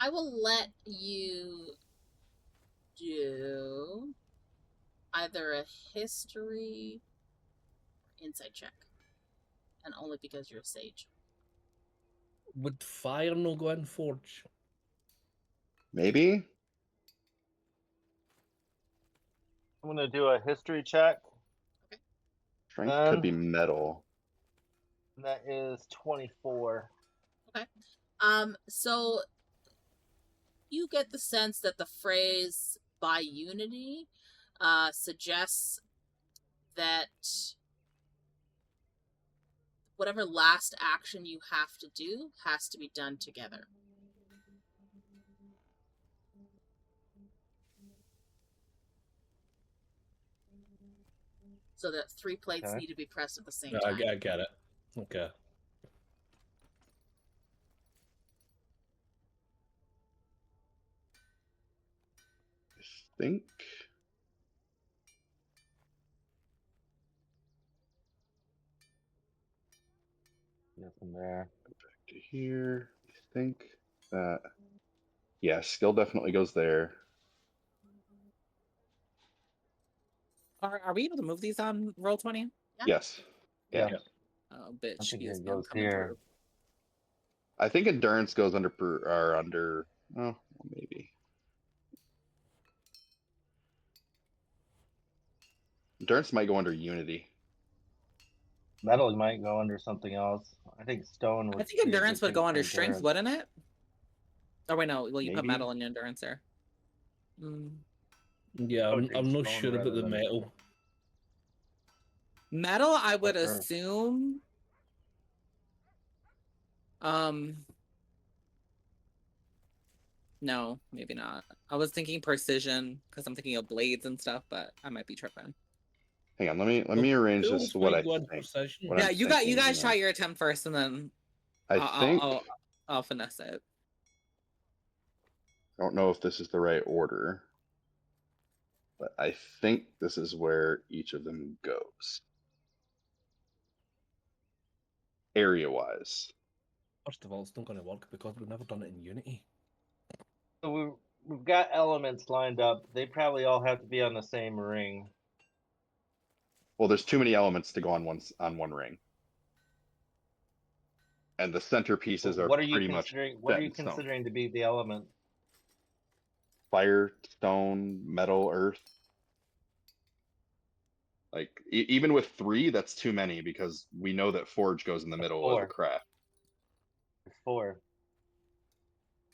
I will let you do either a history or insight check. And only because you're a sage. Would fire no go in Forge? Maybe? I'm gonna do a history check. Strength could be metal. And that is 24. Okay. So you get the sense that the phrase by unity suggests that whatever last action you have to do has to be done together. So that 3 plates Okay. need to be pressed at the same Yeah, time. I get it. Okay. I think. Nothing there. Go back to here. I think that. Yeah, skill definitely goes there. Are we able to move these on Roll20? Yeah. Yes. Yeah. Oh, I bitch. think Yes, it I'm goes coming here. through. I think endurance goes under oh, maybe. Endurance might go under unity. Metal might go under something else. I think stone would. I think be a good endurance would thing go for under strength, endurance. wouldn't it? Oh, wait, no. Well, you put Maybe. metal in your endurance there. Yeah, I would I'm think not stone sure about rather the than- metal. Metal, I would Or earth. assume. No, maybe not. I was thinking precision because I'm thinking of blades and stuff, but I might be tripping. Hang on, let me arrange Tools this. What might I go under think. precision. What Yeah, I'm you thinking, guys try your attempt first, and then I think. I'll finesse it. I don't know if this is the right order, but I think this is where each of them goes. Area-wise. First of all, it's not going to work because we've never done it in Unity. So we've got elements lined up. They probably all have to be on the same ring. Well, there's too many elements to go on one ring. And the centerpieces are What are you pretty much considering? What set are you in stone. considering to be the element? Fire, stone, metal, earth. Like even with 3, that's too many because we know that forge goes in the middle of the 4. craft, There's 4.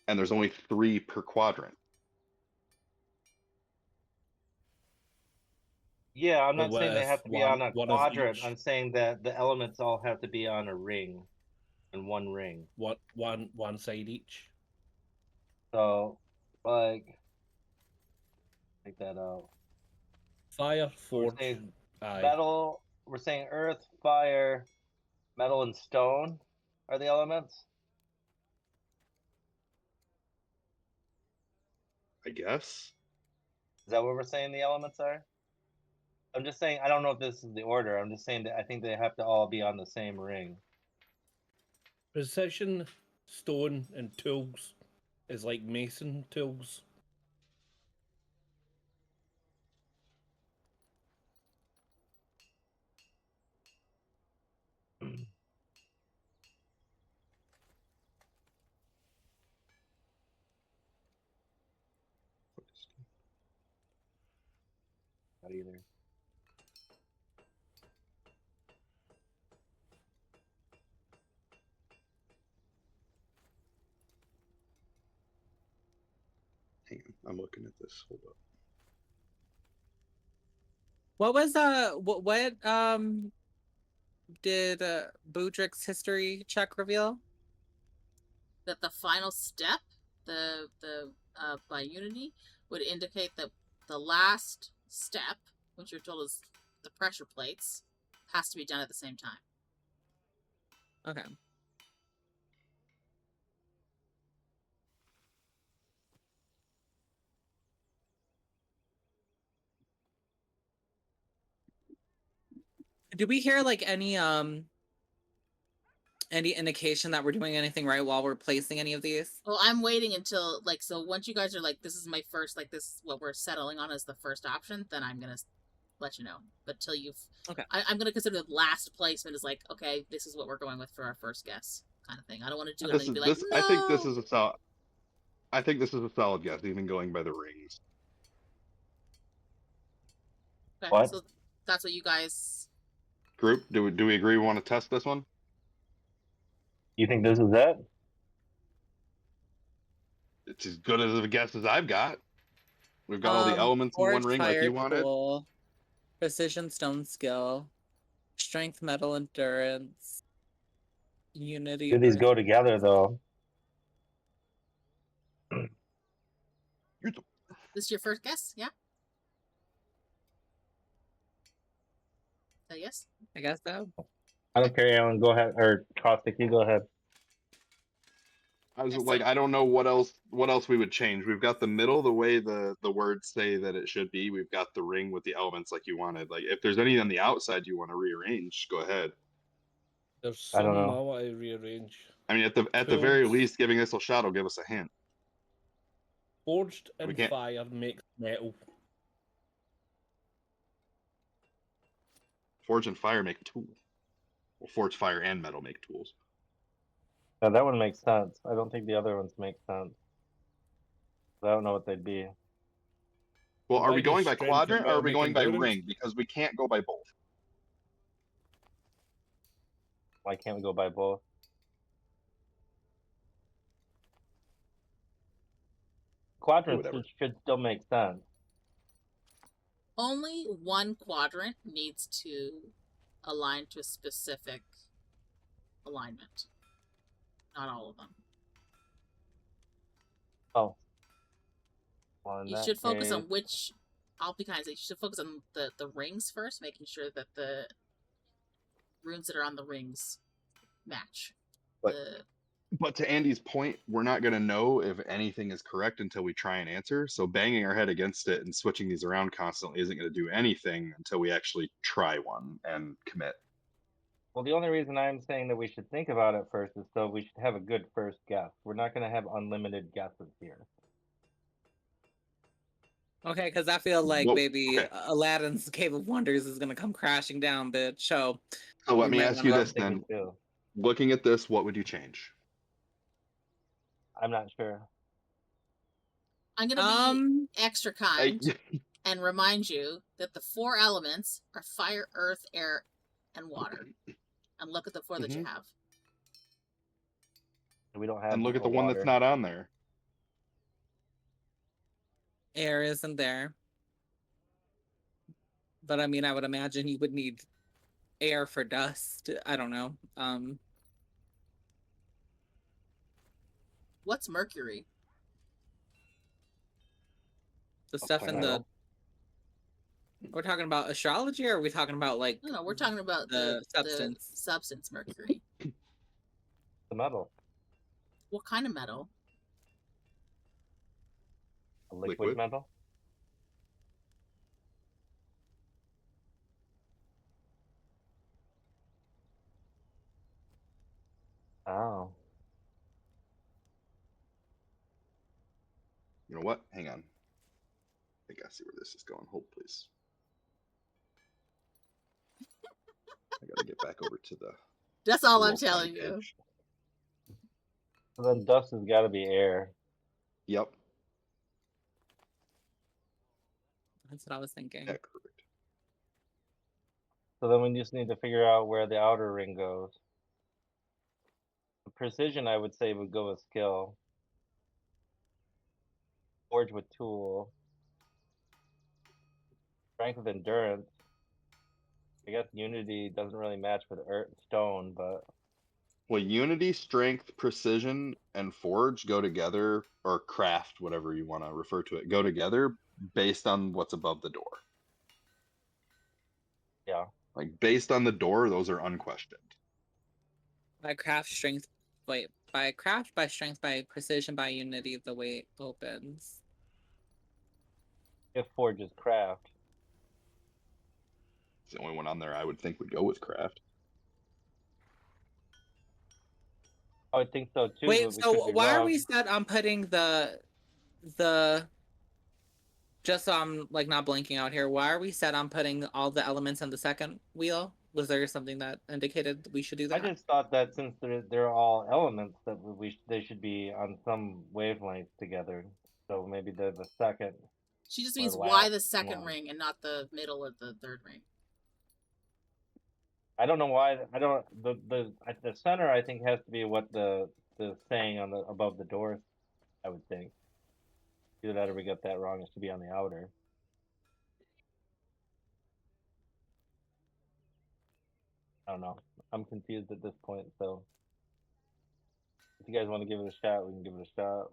and there's only 3 per quadrant. Yeah, I'm But not saying they with have to be on a one of quadrant. each, I'm saying that the elements all have to be on a ring, in one ring. one side each. So, like, take that out. Fire, So we're forge, saying aye. metal. We're saying earth, fire, metal, and stone are the elements. I guess. Is that what we're saying the elements are? I'm just saying, I don't know if this is the order. I'm just saying that I think they have to all be on the same ring. Precision, stone, and tools is like mason tools. Not either. Hang on, I'm looking at this. Hold up. What was what did Budrick's history check reveal? That the final step, the by Unity, would indicate that the last step, which you're told is the pressure plates, has to be done at the same time. Okay. Do we hear like any indication that we're doing anything right while we're placing any of these? Well, I'm waiting until like, so once you guys are like, this is my first, like this is what we're settling on as the first option, then I'm gonna let you know. But till you've, Okay, I'm gonna consider the last placement as like, okay, this is what we're going with for our first guess, kind of thing. I don't want to do This anything is and be like, this. no. I think this is a solid. I think this is a solid guess, even going by the rings. Okay, What? so that's what you guys. Group, do we agree we want to test this one? You think this is it? It's as good as a guess as I've got. We've got all the elements in one forge, ring like fire, you wanted. tool, precision, stone, skill, strength, metal, endurance, unity. Do these earth. go together though? This is your first guess, yeah? Yes. I guess so. I don't care, Alan. Go ahead, or Caustic, you go ahead. I was Yes, like, so- I don't know what else we would change. We've got the middle, the way the words say that it should be. We've got the ring with the elements like you wanted. Like if there's any on the outside you want to rearrange, go ahead. There's I don't some know. I want to rearrange. I mean, at the very Tools. least, giving this a shot will give us a hint. Forged We and can't- fire makes metal. Forge and fire make tools. Well, forge, fire, and metal make tools. Now, that one makes sense. I don't think the other ones make sense. I don't know what they'd be. Well, are Why we does going by strength quadrant and or are metal we make going by endurance? ring? Because we can't go by both. Why can't we go by both? Quadrants Whatever. should still make sense. Only one quadrant needs to align to a specific alignment. Not all of them. Oh. Well, in You that should focus on case- which. I'll be kind of. You should focus on the rings first, making sure that the runes that are on the rings match. But to Andy's point, we're not going to know if anything is correct until we try and answer. So banging our head against it and switching these around constantly isn't going to do anything until we actually try one and commit. Well, the only reason I'm saying that we should think about it first is so we should have a good first guess. We're not going to have unlimited guesses here. Okay, because I feel like Well, maybe okay. Aladdin's Cave of Wonders is gonna come crashing down, bitch. So So let we me might ask wanna- you That's this what I'm then. thinking too. Looking at this, what would you change? I'm not sure. I'm gonna be extra kind. and remind you that the 4 elements are fire, earth, air, and water. And look at the 4 that you have. We don't have. And look at the one water. that's not on there. Air isn't there. But I mean, I would imagine you would need air for dust. I don't know. What's mercury? The stuff in the. We're talking about astrology, or are we talking about like? No, we're talking about the substance. The substance mercury. The metal. What kind of metal? A liquid metal. Oh. You know what? Hang on. I think I see where this is going. Hold, please. I gotta get back over to the. That's all I'm telling you. So then dust has got to be air. Yep. That's what I was thinking. Yeah, correct. So then we just need to figure out where the outer ring goes. Precision, I would say, would go with skill. Forge with tool. Strength with endurance. I guess unity doesn't really match with earth stone, but Well, unity, strength, precision, and forge go together, or craft, whatever you want to refer to it, go together based on what's above the door. yeah. Like based on the door, those are unquestioned. By craft, strength. Wait, by craft, by strength, by precision, by unity, the way opens. If forge is craft. It's the only one on there I would think would go with craft. I would think so too. Wait, so why are we set on putting the just so I'm like not blanking out here, why are we set on putting all the elements on the second wheel? Was there something that indicated we should do that? I just thought that since they're all elements that they should be on some wavelength together. So maybe they're the second. She just means why the second ring and not the middle or the third ring. I don't know why. I don't. The center I think has to be what the saying on the above the door. I would think. Either that or we got that wrong. It should be on the outer. I don't know. I'm confused at this point. So if you guys want to give it a shot, we can give it a shot.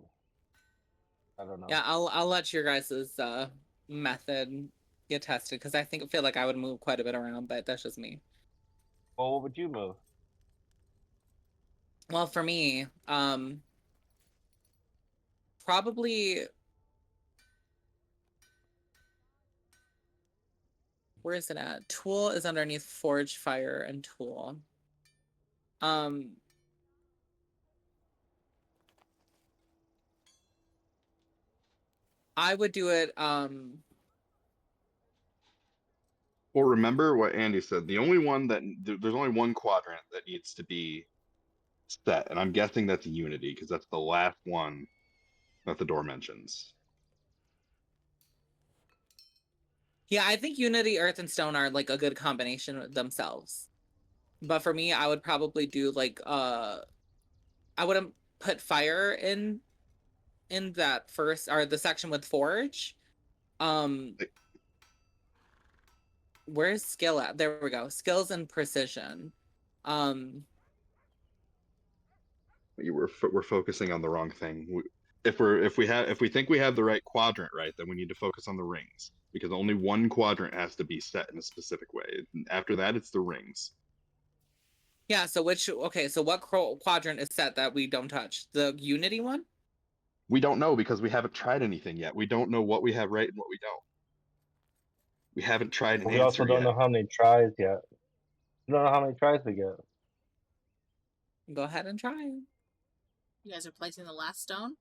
I don't know. Yeah, I'll let your guys' method get tested because I feel like I would move quite a bit around, but that's just me. Well, what would you move? Well, for me, probably. Where is it at? Tool is underneath Forge, Fire, and Tool. I would do it. Well, remember what Andy said. The only one that there's only one quadrant that needs to be set, and I'm guessing that's Unity because that's the last one that the door mentions. Yeah, I think Unity, Earth, and Stone are like a good combination themselves. But for me, I would probably do like I wouldn't put Fire in that first or the section with Forge. Where's skill at? There we go. Skills and precision. We're focusing on the wrong thing. If we think we have the right quadrant right, then we need to focus on the rings because only one quadrant has to be set in a specific way. After that, it's the rings. Yeah. So what quadrant is set that we don't touch? The Unity one? We don't know because we haven't tried anything yet. We don't know what we have right and what we don't. We haven't tried an answer yet. We also don't know how many tries yet. We don't know how many tries we get. Go ahead and try. You guys are placing the last stone?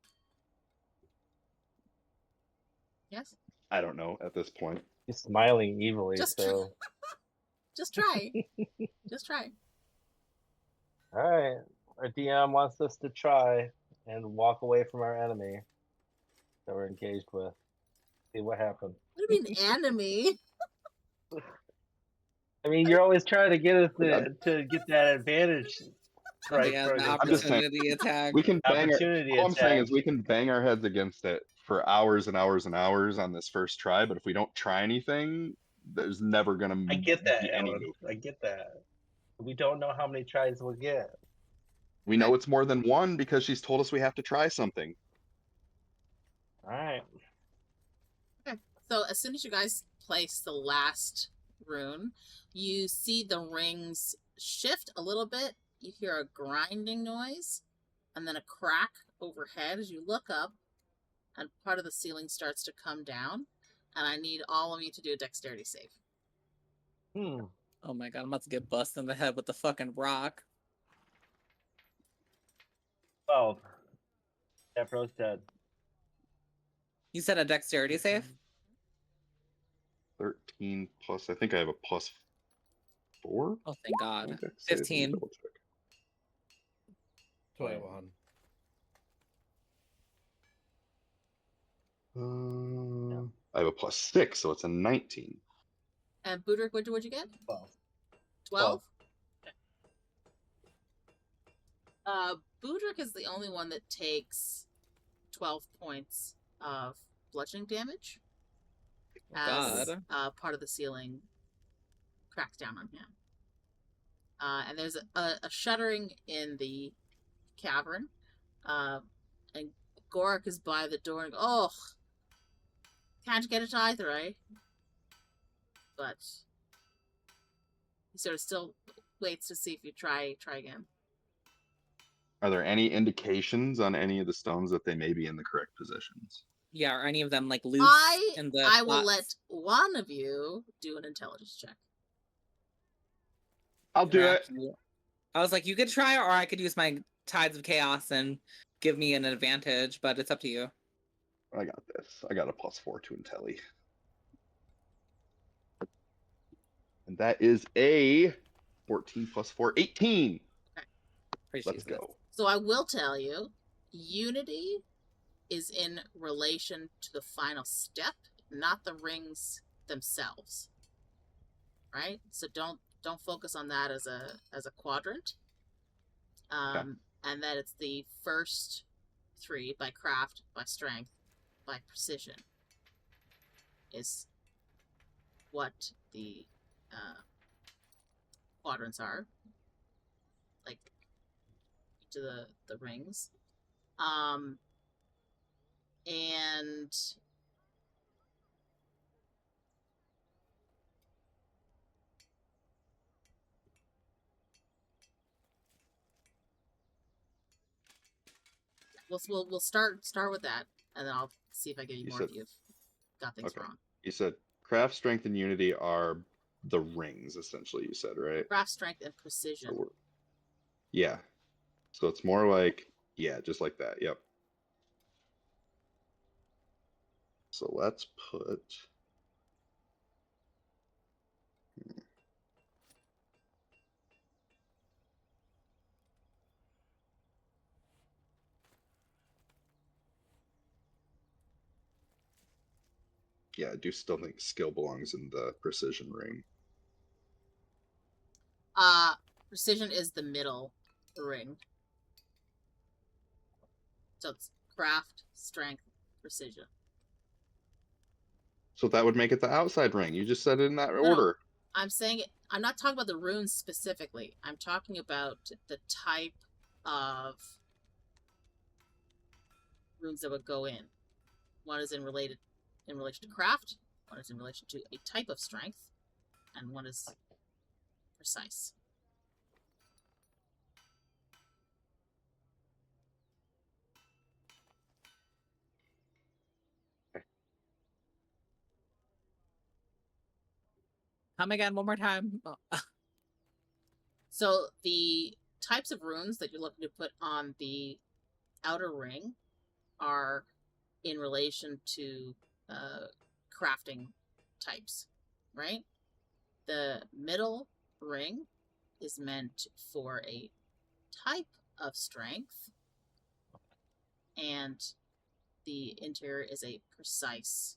Yes? I don't know at this point. He's smiling evilly, Just so... Just try. Just try. Alright. Our DM wants us to try and walk away from our enemy that we're engaged with. See what happened. What do you mean enemy? I mean, you're always trying to get us I'm- to get that advantage. Right, Yeah, for the the I'm just saying, opportunity attack. we can bang opportunity all I'm saying attack. is we can bang our heads against it for hours and hours and hours on this first try, but if we don't try anything, there's never gonna I get that, be any Alan. move. I get that. We don't know how many tries we'll get. We know it's more than one because she's told us we have to try something. All right. Okay. So as soon as you guys place the last rune, you see the rings shift a little bit. You hear a grinding noise and then a crack overhead as you look up, and part of the ceiling starts to come down. And I need all of you to do a dexterity save. Oh my god, I'm about to get busted in the head with the fucking rock. 12. That bro's dead. You said a dexterity save? 13 plus, I think I have a plus 4. Oh, thank God. Dex save, let me 15. double check. 21. I have a plus 6, so it's a 19. And Budrick, what'd you get? 12. 12? Okay. Budrick is the only one that takes 12 points of bludgeoning damage as part of the ceiling cracks down on him. And there's a shuddering in the cavern. And Gorak is by the door and goes, oh, can't get it either, eh? But he sort of still waits to see if you try again. Are there any indications on any of the stones that they may be in the correct positions? Yeah, are any of them like loose in the I will slots? let one of you do an intelligence check. I'll do it. Actually, I was like, you could try, or I could use my Tides of Chaos and give me an advantage, but it's up to you. I got this. I got a plus 4 to Intelli. And that is a 14 plus 4, 18. Appreciate Let's that. go. So I will tell you, unity is in relation to the final step, not the rings themselves. Right? So don't focus on that as a quadrant. Okay. And that it's the first 3 by craft, by strength, by precision is what the quadrants are. Like each of the rings. And we'll start with that, and then I'll see if I get you more if you've got things wrong. You said craft, strength, and unity are the rings, essentially, you said, right? Craft, strength, and precision. Yeah. So it's more like, yeah, just like that. Yep. So let's put... Yeah, I do still think skill belongs in the precision ring. Precision is the middle ring. So it's craft, strength, precision. So that would make it the outside ring. You just said it in that No, order. I'm saying it. I'm not talking about the runes specifically. I'm talking about the type of runes that would go in. One is in relation to craft, one is in relation to a type of strength, and one is precise. Come again one more time. Oh. So the types of runes that you're looking to put on the outer ring are in relation to crafting types, right? The middle ring is meant for a type of strength, and the interior is a precise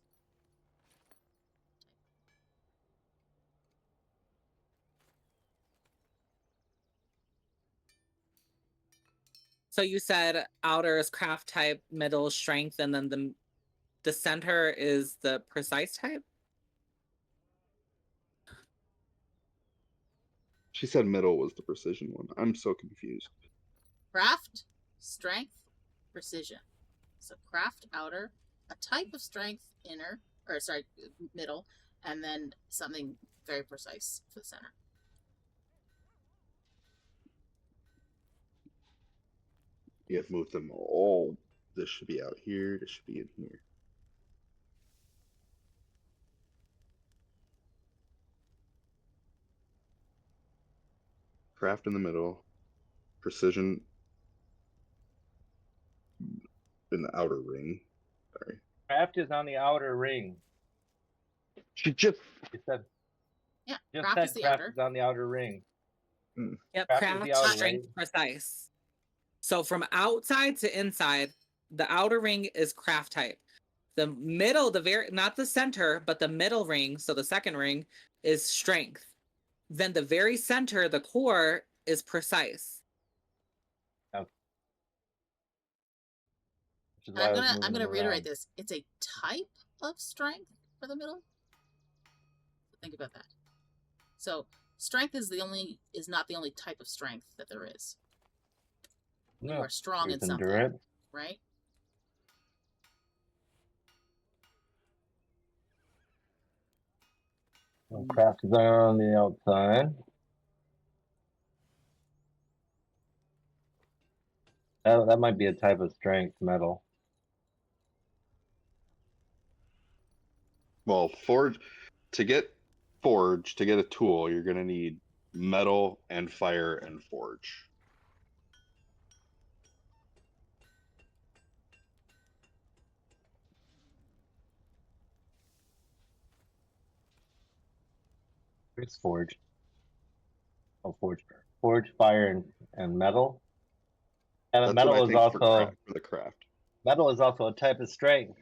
So you said outer is craft type, middle is strength, and then the center is the precise type? She said middle was the precision one. I'm so confused. Craft, strength, precision. So craft outer, a type of strength inner, or sorry, middle, and then something very precise for the center. You have to move them all. This should be out here. This should be in here. Craft in the middle. Precision in the outer ring. Sorry. Craft is on the outer ring. She just. You said. Yeah, Just craft said is the craft outer. is on the outer ring. Yep, Craft is craft, the outer, strength, right? precise. So from outside to inside, the outer ring is craft type. The middle, not the center, but the middle ring, so the second ring, is strength. Then the very center, the core, is precise. Okay. Which is And why I'm gonna them reiterate around. this. It's a type of strength for the middle. Think about that. So strength is not the only type of strength that there is. You No, are strong in there's something, endurance. right? Craft is on the outside. That might be a type of strength metal. Well, to get a tool, you're gonna need metal and fire and forge. It's forge. Oh, forge, fire, and metal. And That's metal what I is think also for the craft. metal is also a type of strength.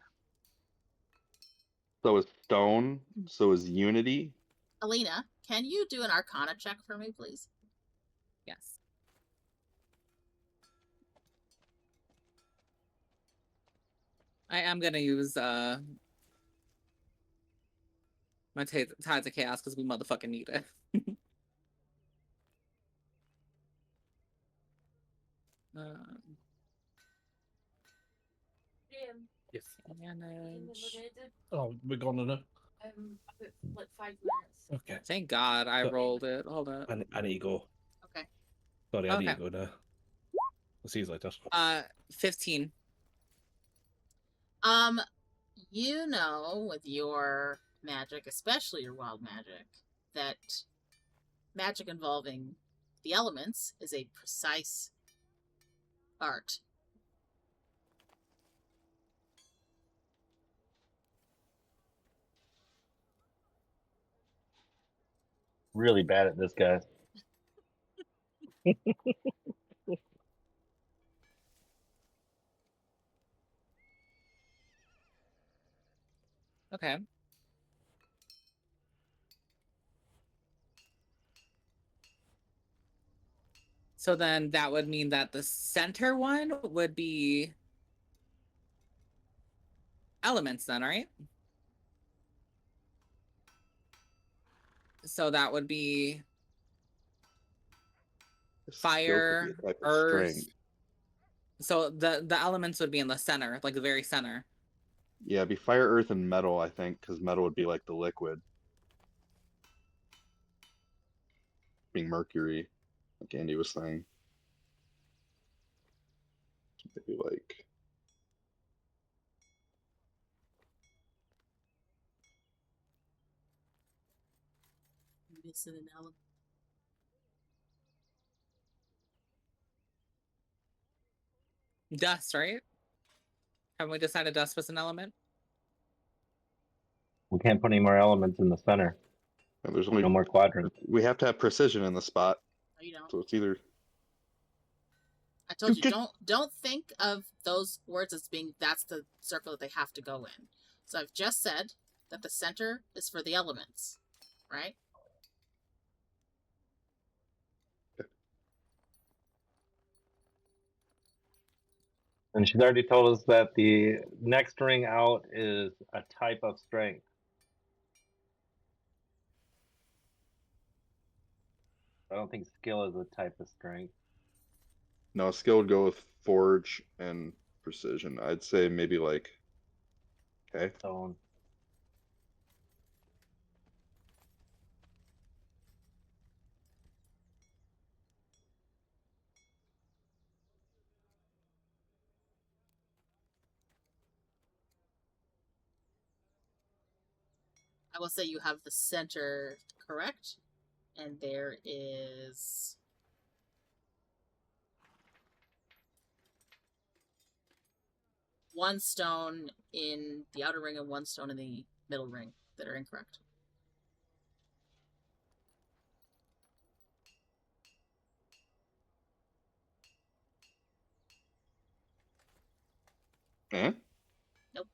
So is stone. So is unity. Alina, can you do an Arcana check for me, please? Yes. I am gonna use my Tides of Chaos because we motherfucking need it. Yes. Manage. Oh, we're gone now. Like 5 minutes. Okay. Thank God I rolled it. Hold on. I need to go. Okay. Sorry, I need to Okay. go now. I'll see you later. 15. You know, with your magic, especially your wild magic, that magic involving the elements is a precise art. Really bad at this, guys. Okay. So then that would mean that the center one would be elements then, right? So that would be fire, earth. Strength. So the elements would be in the center, like the very center. Yeah, it'd be fire, earth, and metal, I think, because metal would be like the liquid. Being mercury, like Andy was saying. Maybe like. Missing an element. Dust, right? Haven't we decided dust was an element? We can't put any more elements in the center. And there's only No more quadrants. We have to have precision in the spot. No, you don't. So it's either. I told you, don't think of those words as being that's the circle that they have to go in. So I've just said that the center is for the elements, right? And she's already told us that the next ring out is a type of strength. I don't think skill is a type of strength. No, skill would go with forge and precision. I'd say maybe like, okay. Stone. I will say you have the center correct, and there is one stone in the outer ring and one stone in the middle ring that are incorrect. Eh? Nope.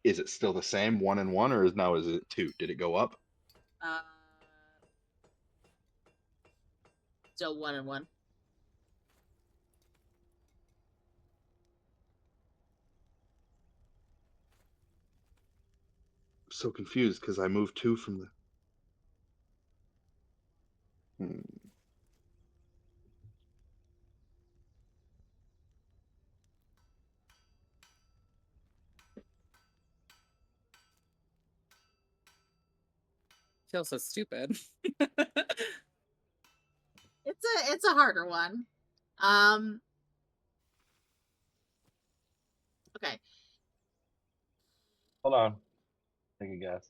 Is it still the same 1 and 1, or is it 2? Did it go up? Still 1 and 1. I'm so confused because I moved 2 from the. Feels so stupid. It's a harder one. Okay. Hold on. Take a guess.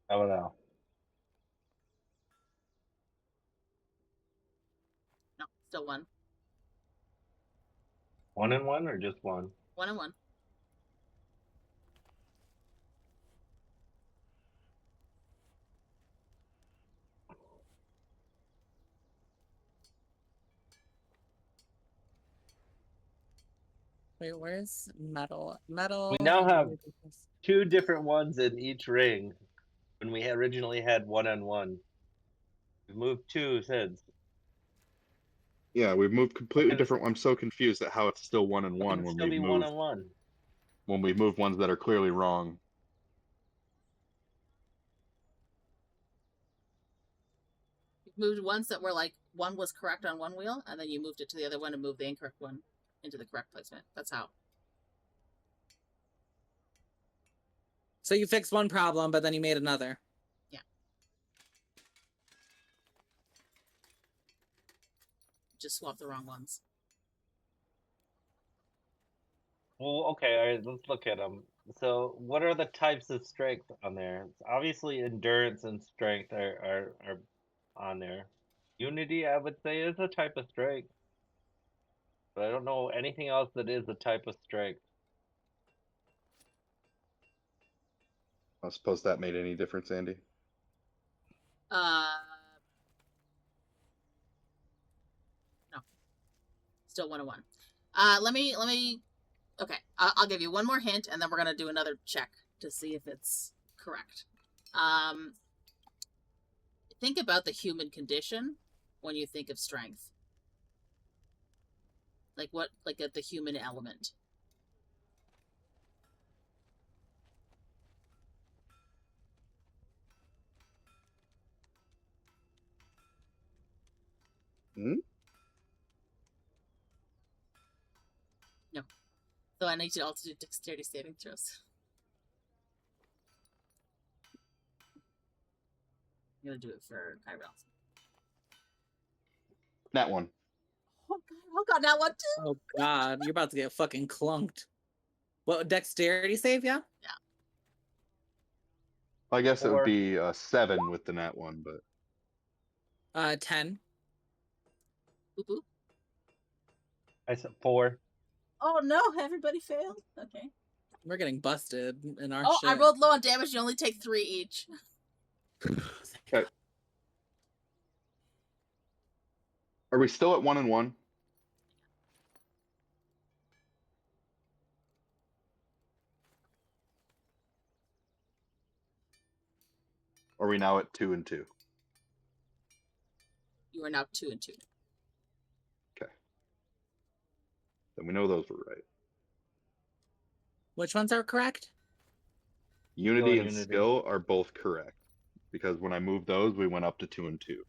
How about now? No, still 1. 1 and 1 or just 1? 1 and 1. Wait, where's metal? Metal. We now have 2 different ones in each ring when we originally had 1 and 1. We've moved 2 since. Yeah, we've moved completely different. I'm so confused at how it's still 1 and It 1 can when still we be 1 moved and 1. when we move ones that are clearly wrong. You've moved ones that were like one was correct on one wheel, and then you moved it to the other one and moved the incorrect one into the correct placement. That's how. So you fixed one problem, but then you made another. Yeah. Just swap the wrong ones. Well, okay, all right, let's look at them. So, what are the types of strength on there? Obviously, endurance and strength are on there. Unity, I would say, is a type of strength. But I don't know anything else that is a type of strength. I suppose that made any difference, Andy? No. Still 1 and 1. Let me. Okay, I'll give you one more hint, and then we're gonna do another check to see if it's correct. Think about the human condition when you think of strength. Like what? Like the human element. Hmm? No. So I need you all to do dexterity saving throws. I'm gonna do it for Ki-Rel. That one. Oh god, that one too. Oh god, you're about to get fucking clunked. What, dexterity save, yeah? Yeah. I guess it would 4. be 7 with the nat 1, but 10. Boop boop. I said 4. Oh no, everybody failed. Okay. We're getting busted in our Oh, shit. I rolled low on damage. You only take 3 each. okay. Are we still at 1 and 1? Or are we now at 2 and 2? You are now 2 and 2. Then we know those were right. Which ones are correct? Unity and Unity. skill are both correct. Because when I moved those, we went up to 2 and 2.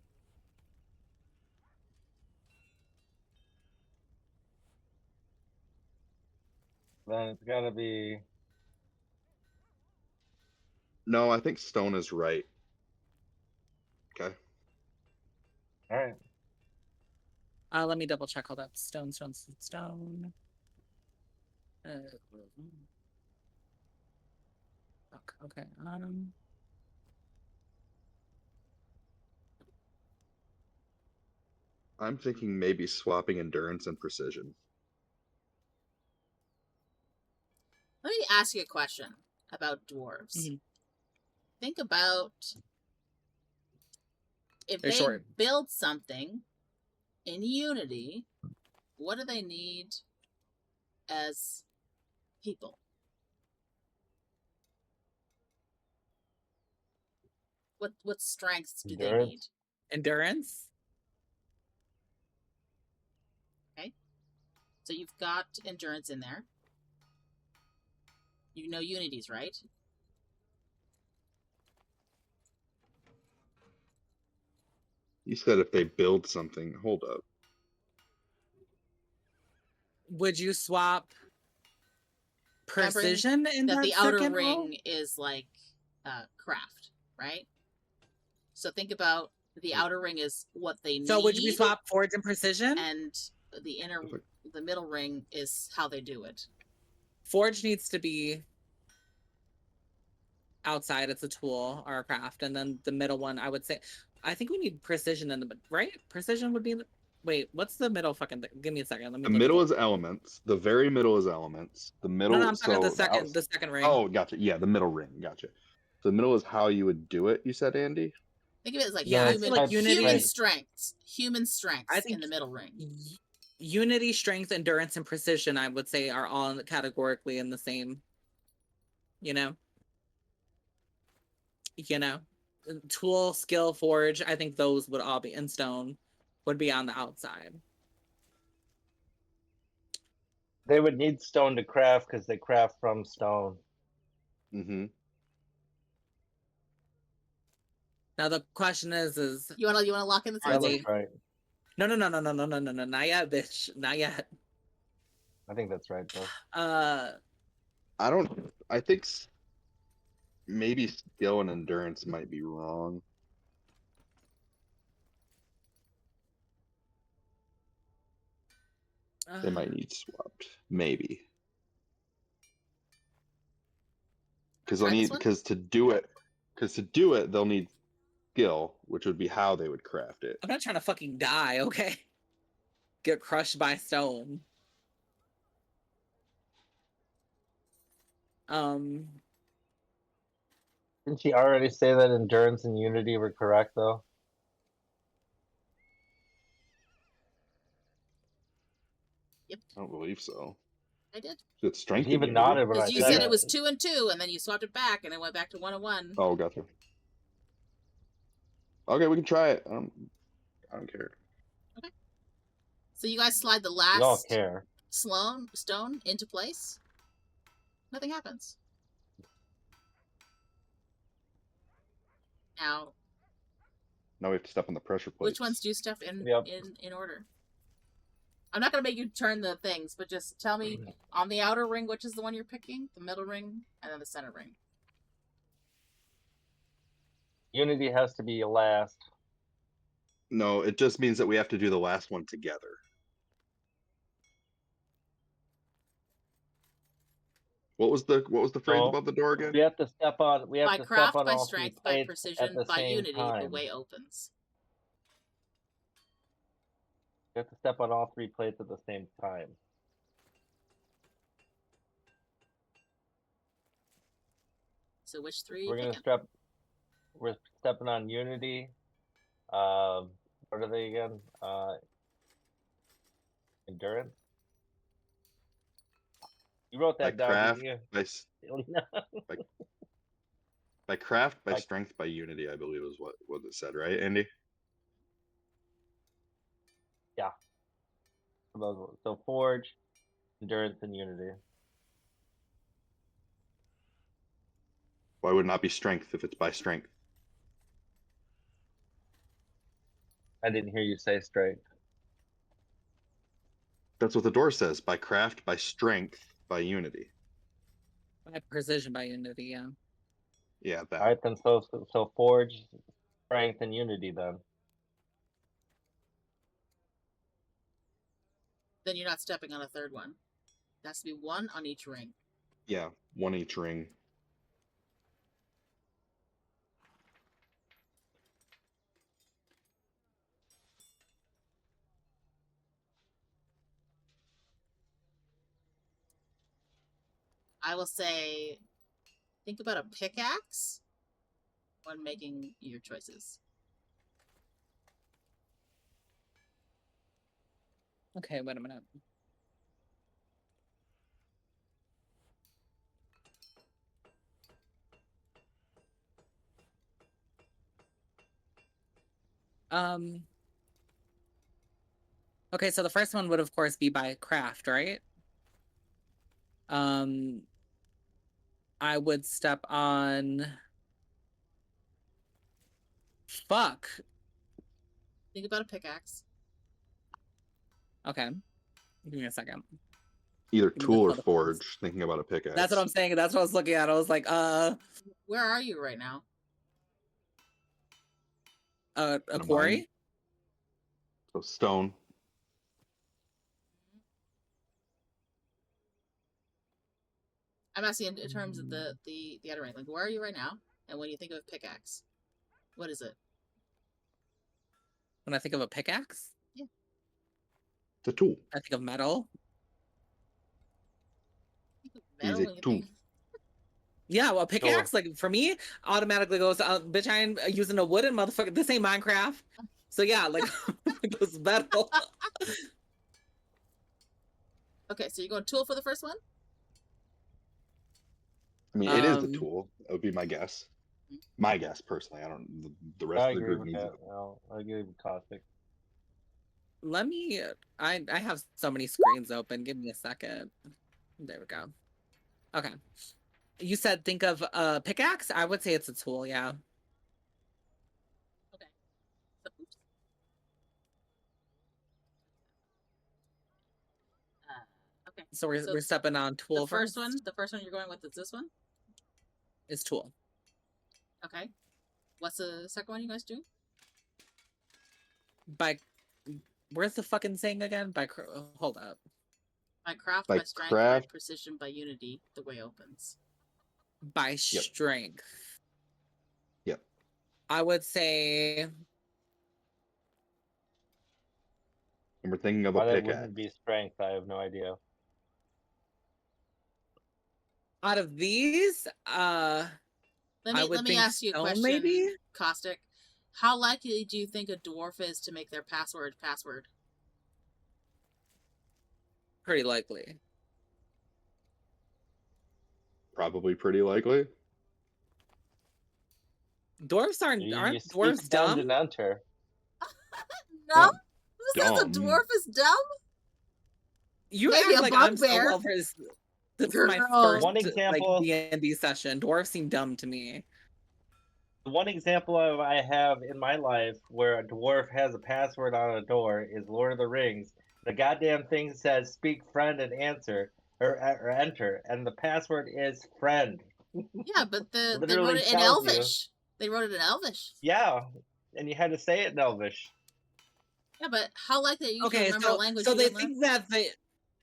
Then it's gotta be. No, I think stone is right. Okay. All right. Let me double check all that. Stone. Fuck, okay. I'm thinking maybe swapping endurance and precision. Let me ask you a question about dwarves. Mhm. Think about if They're they short. build something in Unity, what do they need as people? What strengths do they Endurance. need? Endurance? Okay. So you've got endurance in there. You know Unities, right? You said if they build something. Hold up. Would you swap Remember precision in that that the outer second ring row? is like craft, right? So think about the outer ring is what they need. So would you swap forge and precision? And the the middle ring is how they do it. Forge needs to be outside. It's a tool or a craft, and then the middle one, I would say, I think we need precision in the right. Precision would be. Wait, what's the middle fucking thing? Give me a second. Let me. The middle is elements. The very middle is elements. The middle. No, I'm talking so the second ring. Oh, gotcha. Yeah, the middle ring. Gotcha. So the middle is how you would do it. You said, Andy. Think of it as like Yeah, I feel like Unity. human strengths. Human strengths I think in the middle ring. Unity, strength, endurance, and precision, I would say, are all categorically in the same. You know. Tool, skill, forge. I think those would all be in stone. Would be on the outside. They would need stone to craft because they craft from stone. Mm-hmm. Now the question is you wanna lock in the are answer? they? Right. No, not yet, bitch, not yet. I think that's right, though. I don't. I think maybe skill and endurance might be wrong. They might need swapped. Maybe. Because to do it, they'll need skill, which would be how they would craft it. I'm not trying to fucking die, okay? Get crushed by stone. Didn't she already say that endurance and unity were correct, though? Yep. I don't believe so. I did. It's strength. Even nodded when I Because you said said it. it was 2 and 2, and then you swapped it back, and it went back to 1 and 1. Oh, gotcha. Okay, we can try it. I don't care. Okay. So you guys slide the We all last care. stone into place. Nothing happens. Now Now we have to step on the pressure plates. which ones do stuff in Yep. in order? I'm not gonna make you turn the things, but just tell me on the outer ring which is the one you're picking, the middle ring, and then the center ring. Unity has to be last. No, it just means that we have to do the last one together. What was the phrase No. above the door again? We have to step on. We have By to step craft, on by all three strength, by plates precision, at the by same unity, time. the way opens. We have to step on all three plates at the same time. So which three? We're gonna picking? step. We're stepping on unity. What are they again? Endurance. You wrote By that down, craft, didn't by you? craft, by By- strength, by unity, I believe is what it said, right, Andy? So forge, endurance, and unity. Why would it not be strength if it's by strength? I didn't hear you say strength. That's what the door says. By craft, by strength, by unity. By precision, by unity, yeah. Yeah, that. All right, then. So forge, strength, and unity. Then Then you're not stepping on a third one. It has to be one on each ring. Yeah, one each ring. I will say, think about a pickaxe when making your choices. Okay, wait a minute. Okay, so the first one would of course be by craft, right? I would step on. Fuck. Think about a pickaxe. Okay. Give me a second. Either Give me tool or the forge, thinking about a pickaxe. That's what I'm saying. That's what I was looking at. I was like, Where are you right now? a In a quarry? mine. So stone. I'm asking in terms of the other ring. Like, where are you right now? And when you think of a pickaxe, what is it? When I think of a pickaxe, It's a tool. I think of metal. Metal Is when it you tool? think. Yeah, well, pickaxe, like, for me, automatically goes, bitch, I ain't using a wooden motherfucker. This ain't Minecraft. So, yeah, like, it goes metal. Okay, so you're going tool for the first one? I mean, it is a tool. That would be my guess. My guess, personally. I don't. The rest I of the agree group with needs that. it. No, I agree with Caustic. Let me, I have so many screens open. Give me a second. There we go. Okay. You said think of a pickaxe? I would say it's a tool, yeah. Okay. So, oops. Okay. So we're stepping on tool The first one you're going with is this one? Is tool. Okay. What's the second one you guys do? By, where's the fucking saying again? Hold up. By craft, By by strength, craft. by precision, by unity, the way opens. By strength. Yep. I would say. And we're thinking of Why a that pickaxe. wouldn't be strength, I have no idea. Out of these, Let me ask you a question, maybe? Caustic. How likely do you think a dwarf is to make their password? Pretty likely. Probably pretty likely. Dwarves aren't You dwarves speak dumb? and enter. No? Who says a Dumb. dwarf is dumb? You Maybe act a like I'm so bugbear. well versed. This is my Girl. first One example- like D&D session. Dwarves seem dumb to me. The one example I have in my life where a dwarf has a password on a door is Lord of the Rings. The goddamn thing says "speak friend" and answer or enter, and the password is friend. Yeah, but they Literally wrote it in tells you. Elvish. They wrote it in Elvish. Yeah, and you had to say it in Elvish. Yeah, but how likely are you to Okay, remember a language so you they didn't learn? think that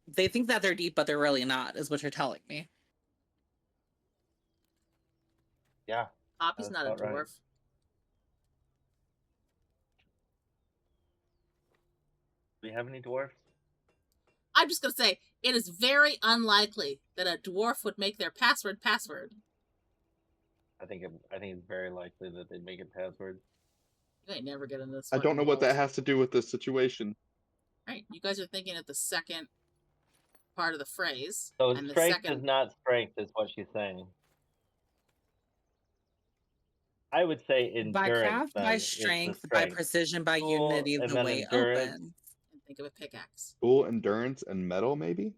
they think that they're deep, but they're really not, is what you're telling me. Yeah. Poppy's That's not a about right. dwarf. Do we have any dwarfs? I'm just gonna say it is very unlikely that a dwarf would make their password. I think it's very likely that they'd make it password. You ain't never getting this. I don't know what that world. has to do with this situation. Right, you guys are thinking of the second part of the phrase. So and the strength second... is not strength, is what she's saying. I would say endurance. By craft, then, by is the strength, by strength. precision, by Tool, unity, and the then way endurance. opens. Think of a pickaxe. Cool endurance and metal, maybe?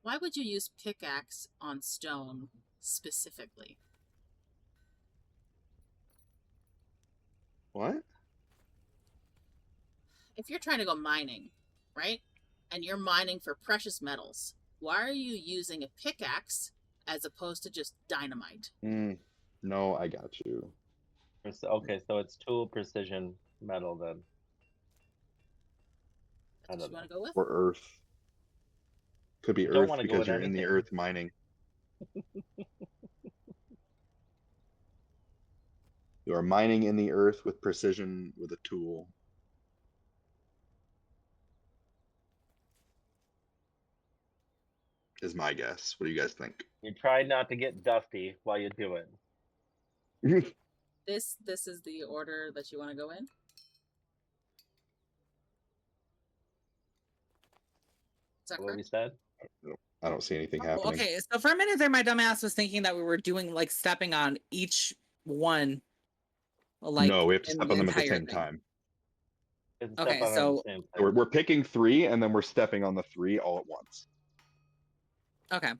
Why would you use pickaxe on stone specifically? What? If you're trying to go mining, right? And you're mining for precious metals, why are you using a pickaxe as opposed to just dynamite? No, I got you. Okay, so it's tool precision metal then. I That's what don't you know. want to go with? Or earth. Could be I don't earth wanna go because with you're in the anything. earth mining. You are mining in the earth with precision with a tool. Is my guess. What do you guys think? You try not to get dusty while you do it. This is the order that you want to go in? Is that What correct? we said? I don't see anything Oh, happening. okay, so for a minute there, my dumbass was thinking that we were doing like stepping on each one. Like No, we have to in step the on them at the entire same thing. time. It's Okay, step on so- the same We're, thing. we're picking 3 and then we're stepping on the 3 all at once. Okay.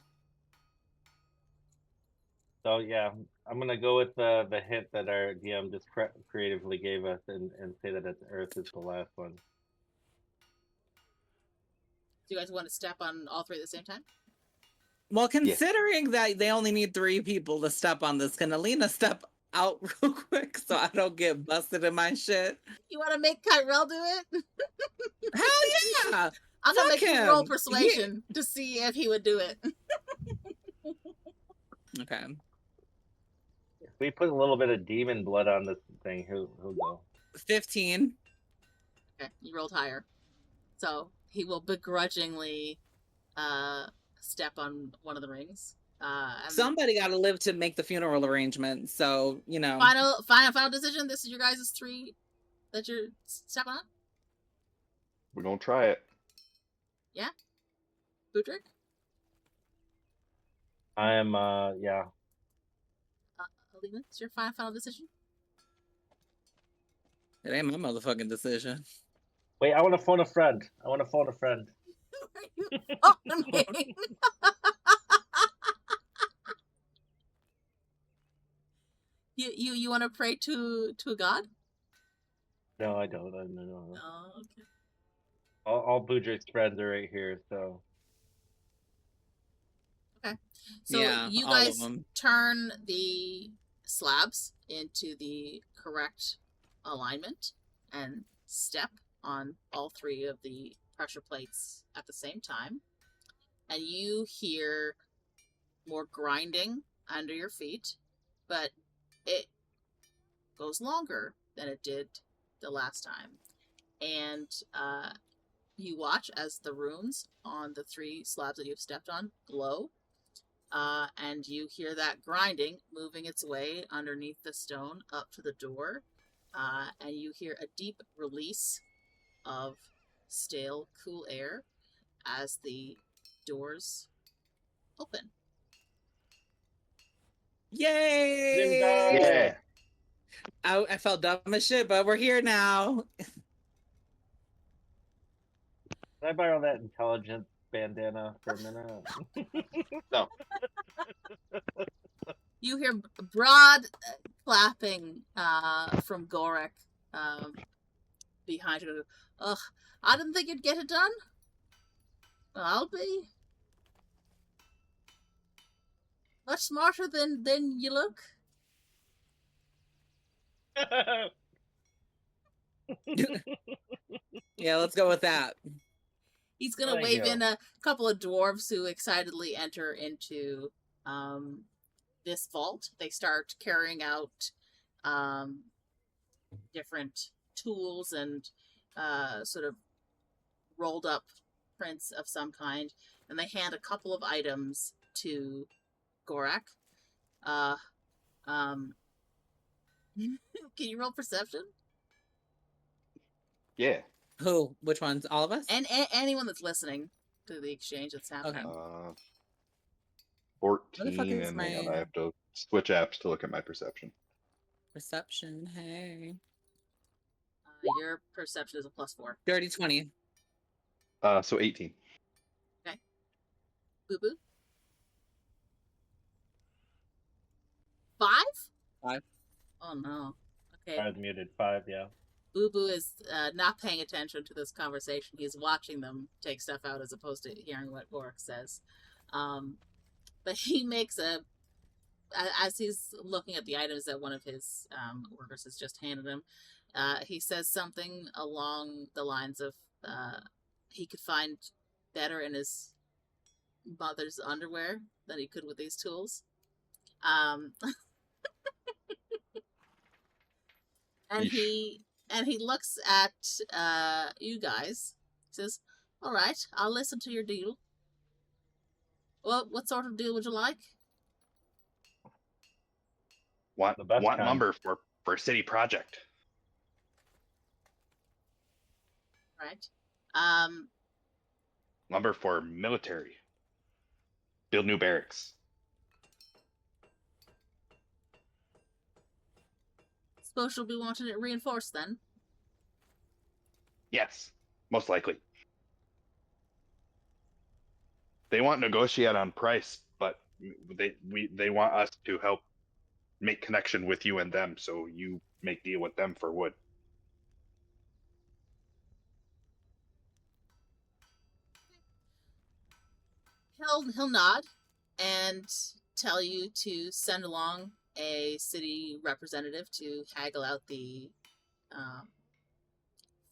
So yeah, I'm gonna go with the hint that our DM just creatively gave us and say that it's Earth is the last one. Do you guys want to step on all 3 at the same time? Well, considering that they only need 3 people to step on this, can Alina step out real quick so I don't get busted in my shit? You want to make Ki-Rel do it? Hell yeah! I'm gonna Fuck make you roll him. persuasion to see if he would do it. Okay. If we put a little bit of demon blood on this thing, he'll go. 15. Okay, you rolled higher. So he will begrudgingly step on one of the rings. And Somebody got to live to make the funeral arrangement, so you know. final decision. This is your guys' 3 that you're stepping on. We're gonna try it. Yeah, Budrick. I am yeah. Alina, it's your final decision. It ain't my motherfucking decision. Wait, I want to phone a friend. Oh, me. You want to pray to a god? No, I don't. No. Oh, okay. All Budrick's friends are right here, so. Okay. So Yeah, you all of guys them. turn the slabs into the correct alignment and step on all 3 of the pressure plates at the same time. And you hear more grinding under your feet, but it goes longer than it did the last time. And you watch as the runes on the 3 slabs that you've stepped on glow. And you hear that grinding moving its way underneath the stone up to the door. And you hear a deep release of stale, cool air as the doors open. Yay! Yeah. I felt dumb as shit, but we're here now. Can I borrow that intelligence bandana for a minute? No. You hear broad clapping from Gouldiekun behind you. Ugh, I didn't think you'd get it done. Well, I'll be. Much smarter than you look. Yeah, let's go with that. He's gonna Thank wave you. in a couple of dwarves who excitedly enter into this vault. They start carrying out different tools and sort of rolled up prints of some kind, and they hand a couple of items to Gouldiekun. Can you roll perception? Yeah. Who? Which ones? All of us? And anyone that's listening to the exchange that's happening. Okay. 14, is and hang on, my- I have to switch apps to look at my perception. Perception. Hey. Your perception is a +4. Dirty 20. So 18. Boo boo. 5? 5. Oh no. Okay. I was muted 5, yeah. Boo Boo is not paying attention to this conversation. He's watching them take stuff out as opposed to hearing what Warlock says. But he makes as he's looking at the items that one of his workers has just handed him, he says something along the lines of he could find better in his mother's underwear than he could with these tools. And he looks at you guys. He says, "All right, I'll listen to your deal. What sort of deal would you like?" Want The best kind. lumber for city project. Right. Lumber for military. Build new barracks. Suppose you'll be wanting it reinforced then. Yes, most likely. They want to negotiate on price, but they want us to help make connection with you and them, so you make deal with them for wood. He'll nod and tell you to send along a city representative to haggle out the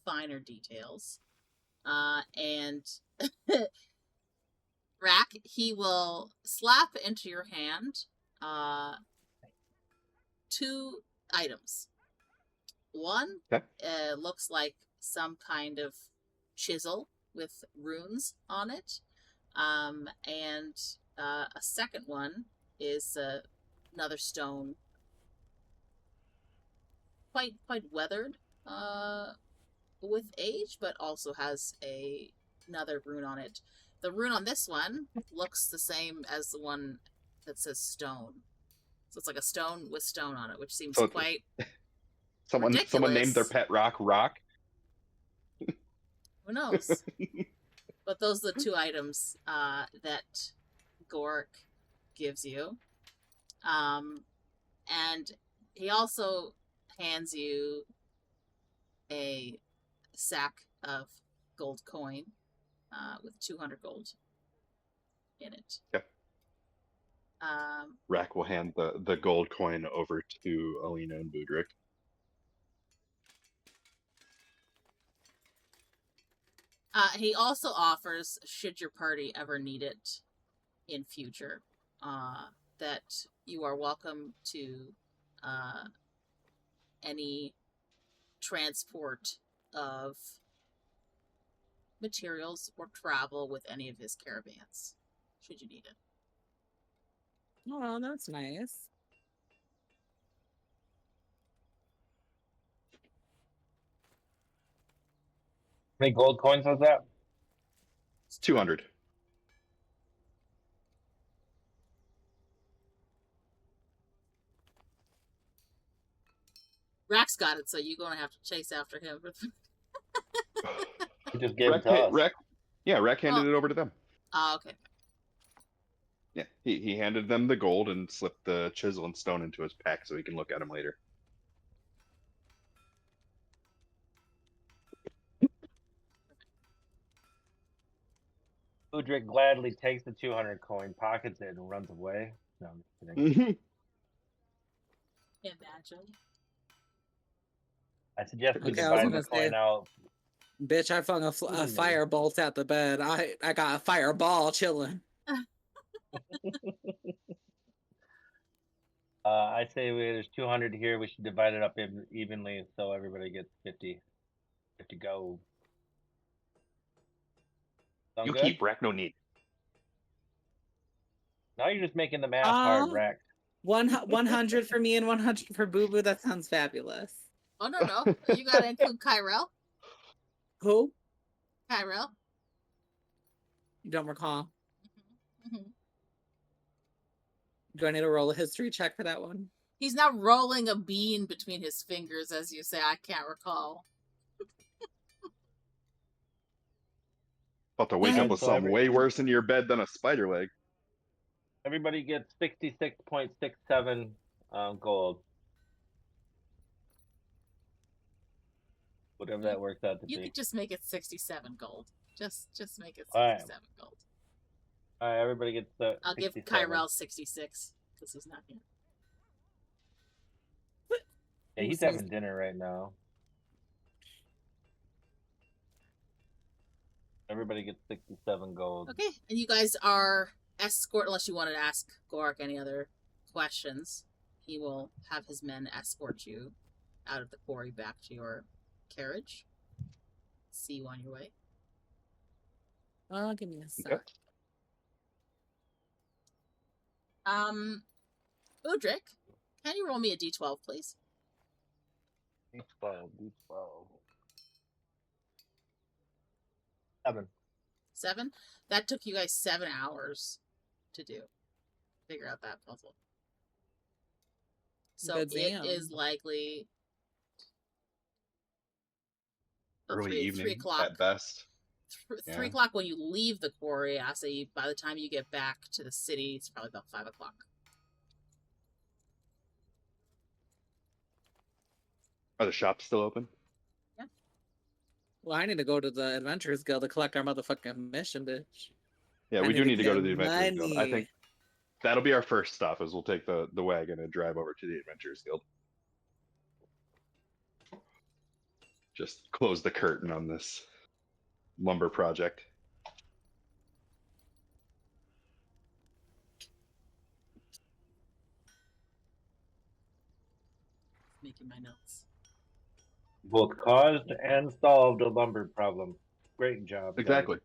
finer details. And Rahk, he will slap into your hand 2 items. One looks like some kind of chisel with runes on it. And a second one is another stone, quite weathered with age, but also has another rune on it. The rune on this one looks the same as the one that says stone. So it's like a stone with stone on it, which seems quite Someone named their ridiculous. pet rock. Who knows? But those are the 2 items that Gork gives you. And he also hands you a sack of gold coin with 200 gold in it. Okay. Rahk will hand the gold coin over to Alina and Budrick. He also offers, should your party ever need it in future, that you are welcome to any transport of materials or travel with any of his caravans, should you need it. Oh, that's nice. How many gold coins was that? It's 200. Rahk's got it, so you're going to have to chase after him. He just gave it to us. Rahk handed it over to them. Oh, okay. Yeah, he handed them the gold and slipped the chisel and stone into his pack so he can look at them later. Budrick gladly takes the 200 coin, pockets it, and runs away. No, I'm just kidding. Imagine. I suggest we Okay, I was divide gonna the coin say- out. Bitch, I flung a fire bolt at the bed. I got a fireball chilling. I say there's 200 here. We should divide it up evenly so everybody gets 50 gold. Sound You good? keep, Rahk, no need. Now you're just making the math hard, Rahk. 100 for me and 100 for Boo Boo. That sounds fabulous. Oh, no. You got to include Ki-Rel. Who? Ki-Rel. You don't recall. Mm-hmm. Do I need to roll a history check for that one? He's now rolling a bean between his fingers as you say, I can't recall. About to wake Yeah. up with So something way worse in your bed than a spider leg. everybody gets 66.67 gold. Whatever that works out to You be. could just make it 67 gold. Just make it All right. 67 gold. All right, everybody gets the. I'll give 67. Ki-Rel 66 because he's not here. Yeah, he's having dinner right now. Everybody gets 67 gold. Okay, and you guys are escort unless you wanted to ask Gork any other questions. He will have his men escort you out of the quarry back to your carriage. See you on your way. Give me a sec. Okay. Budrick, can you roll me a d12, please? D12. 7. 7? That took you guys 7 hours to do. Figure out that puzzle. So Good it damn. is likely Early 3 evening o'clock. at best. 3 Yeah. o'clock when you leave the quarry. I say by the time you get back to the city, it's probably about 5 o'clock. Are the shops still open? Well, I need to go to the Adventurers Guild to collect our motherfucking mission, bitch. Yeah, I we do need to go to get the Adventurers Guild. I money. think that'll be our first stop. Is we'll take the wagon and drive over to the Adventurers Guild. Just close the curtain on this lumber project. Making my notes. Both caused and solved a lumber problem. Great job. guys. Exactly.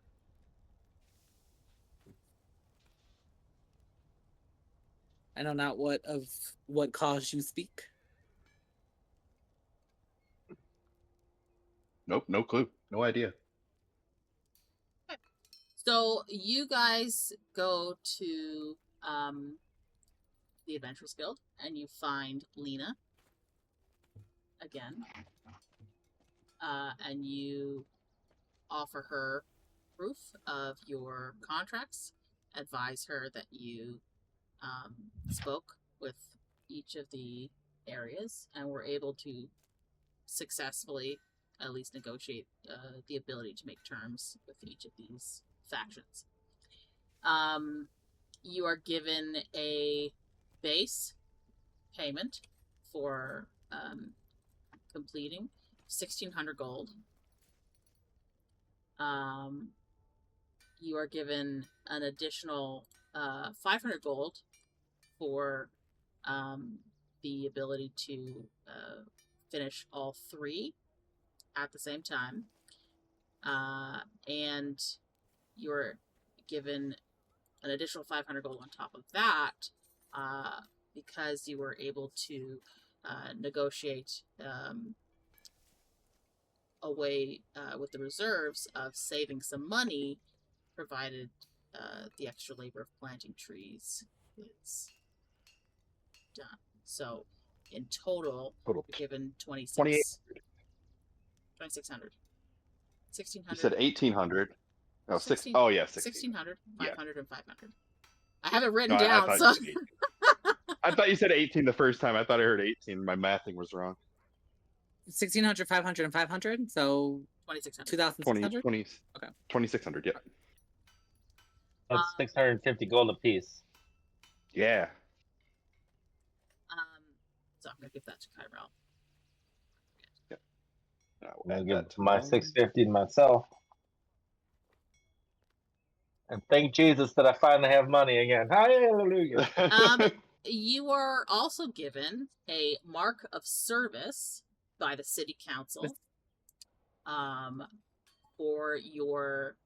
I know not what cause you speak. Nope, no clue. No idea. So you guys go to the Adventurers Guild and you find Lena again. And you offer her proof of your contracts, advise her that you spoke with each of the areas and were able to successfully at least negotiate the ability to make terms with each of these factions. You are given a base payment for completing 1,600 gold. You are given an additional 500 gold for the ability to finish all 3 at the same time. And you're given an additional 500 gold on top of that because you were able to negotiate a way with the reserves of saving some money, provided the extra labor of planting trees is done. So, in total, you're given 2,600. 1,600. You said 1,800. Oh, 16 oh yeah, 1,600, 500, Yeah. and 500. I have it written No, I down, thought so... you said 18. I thought you said 18 the first time. I thought I heard 18. My mathing was wrong. 1,600, 500, and 500. So 2,600. 2,600. 2,600. Yep. That's 650 gold apiece. Yeah. So I'm gonna give that to Ki-Rel. I'm gonna give it to my 650 to myself. And thank Jesus that I finally have money again. Hallelujah. You are also given a mark of service by the city council for your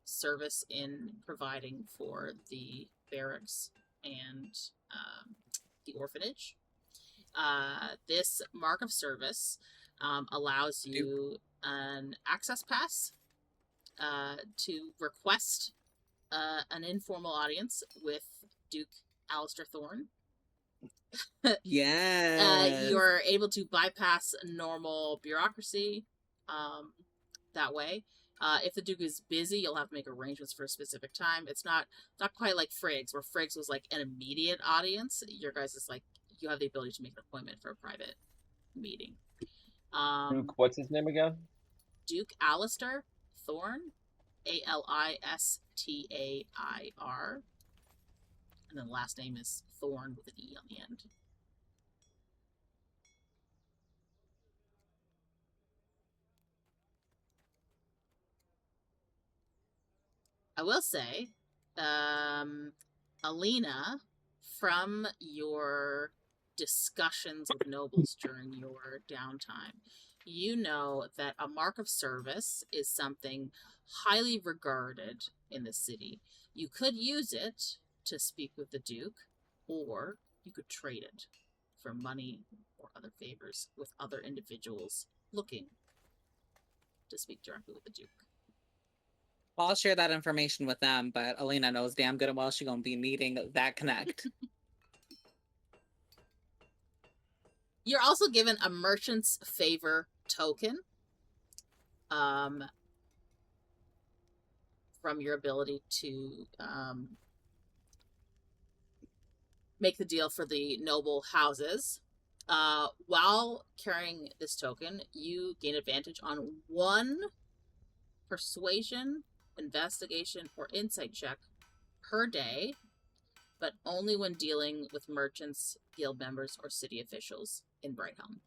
service in providing for the barracks and the orphanage. This mark of service allows you an access pass to request an informal audience with Duke Alistair Thorne. Yes. You're able to bypass normal bureaucracy that way. If the Duke is busy, you'll have to make arrangements for a specific time. It's not quite like Friggs, where Friggs was like an immediate audience. Your guys is like you have the ability to make an appointment for a private meeting. Duke, what's his name again? Duke Alistair Thorn, Alistair, and then the last name is Thorn with an E on the end. I will say, Alina, from your discussions with nobles during your downtime, you know that a mark of service is something highly regarded in the city. You could use it to speak with the Duke, or you could trade it for money or other favors with other individuals looking to speak directly with the Duke. Well, I'll share that information with them, but Alina knows damn good and well she's gonna be needing that connect. You're also given a merchant's favor token from your ability to make the deal for the noble houses. While carrying this token, you gain advantage on one persuasion, investigation, or insight check per day, but only when dealing with merchants, guild members, or city officials in Brighthelm.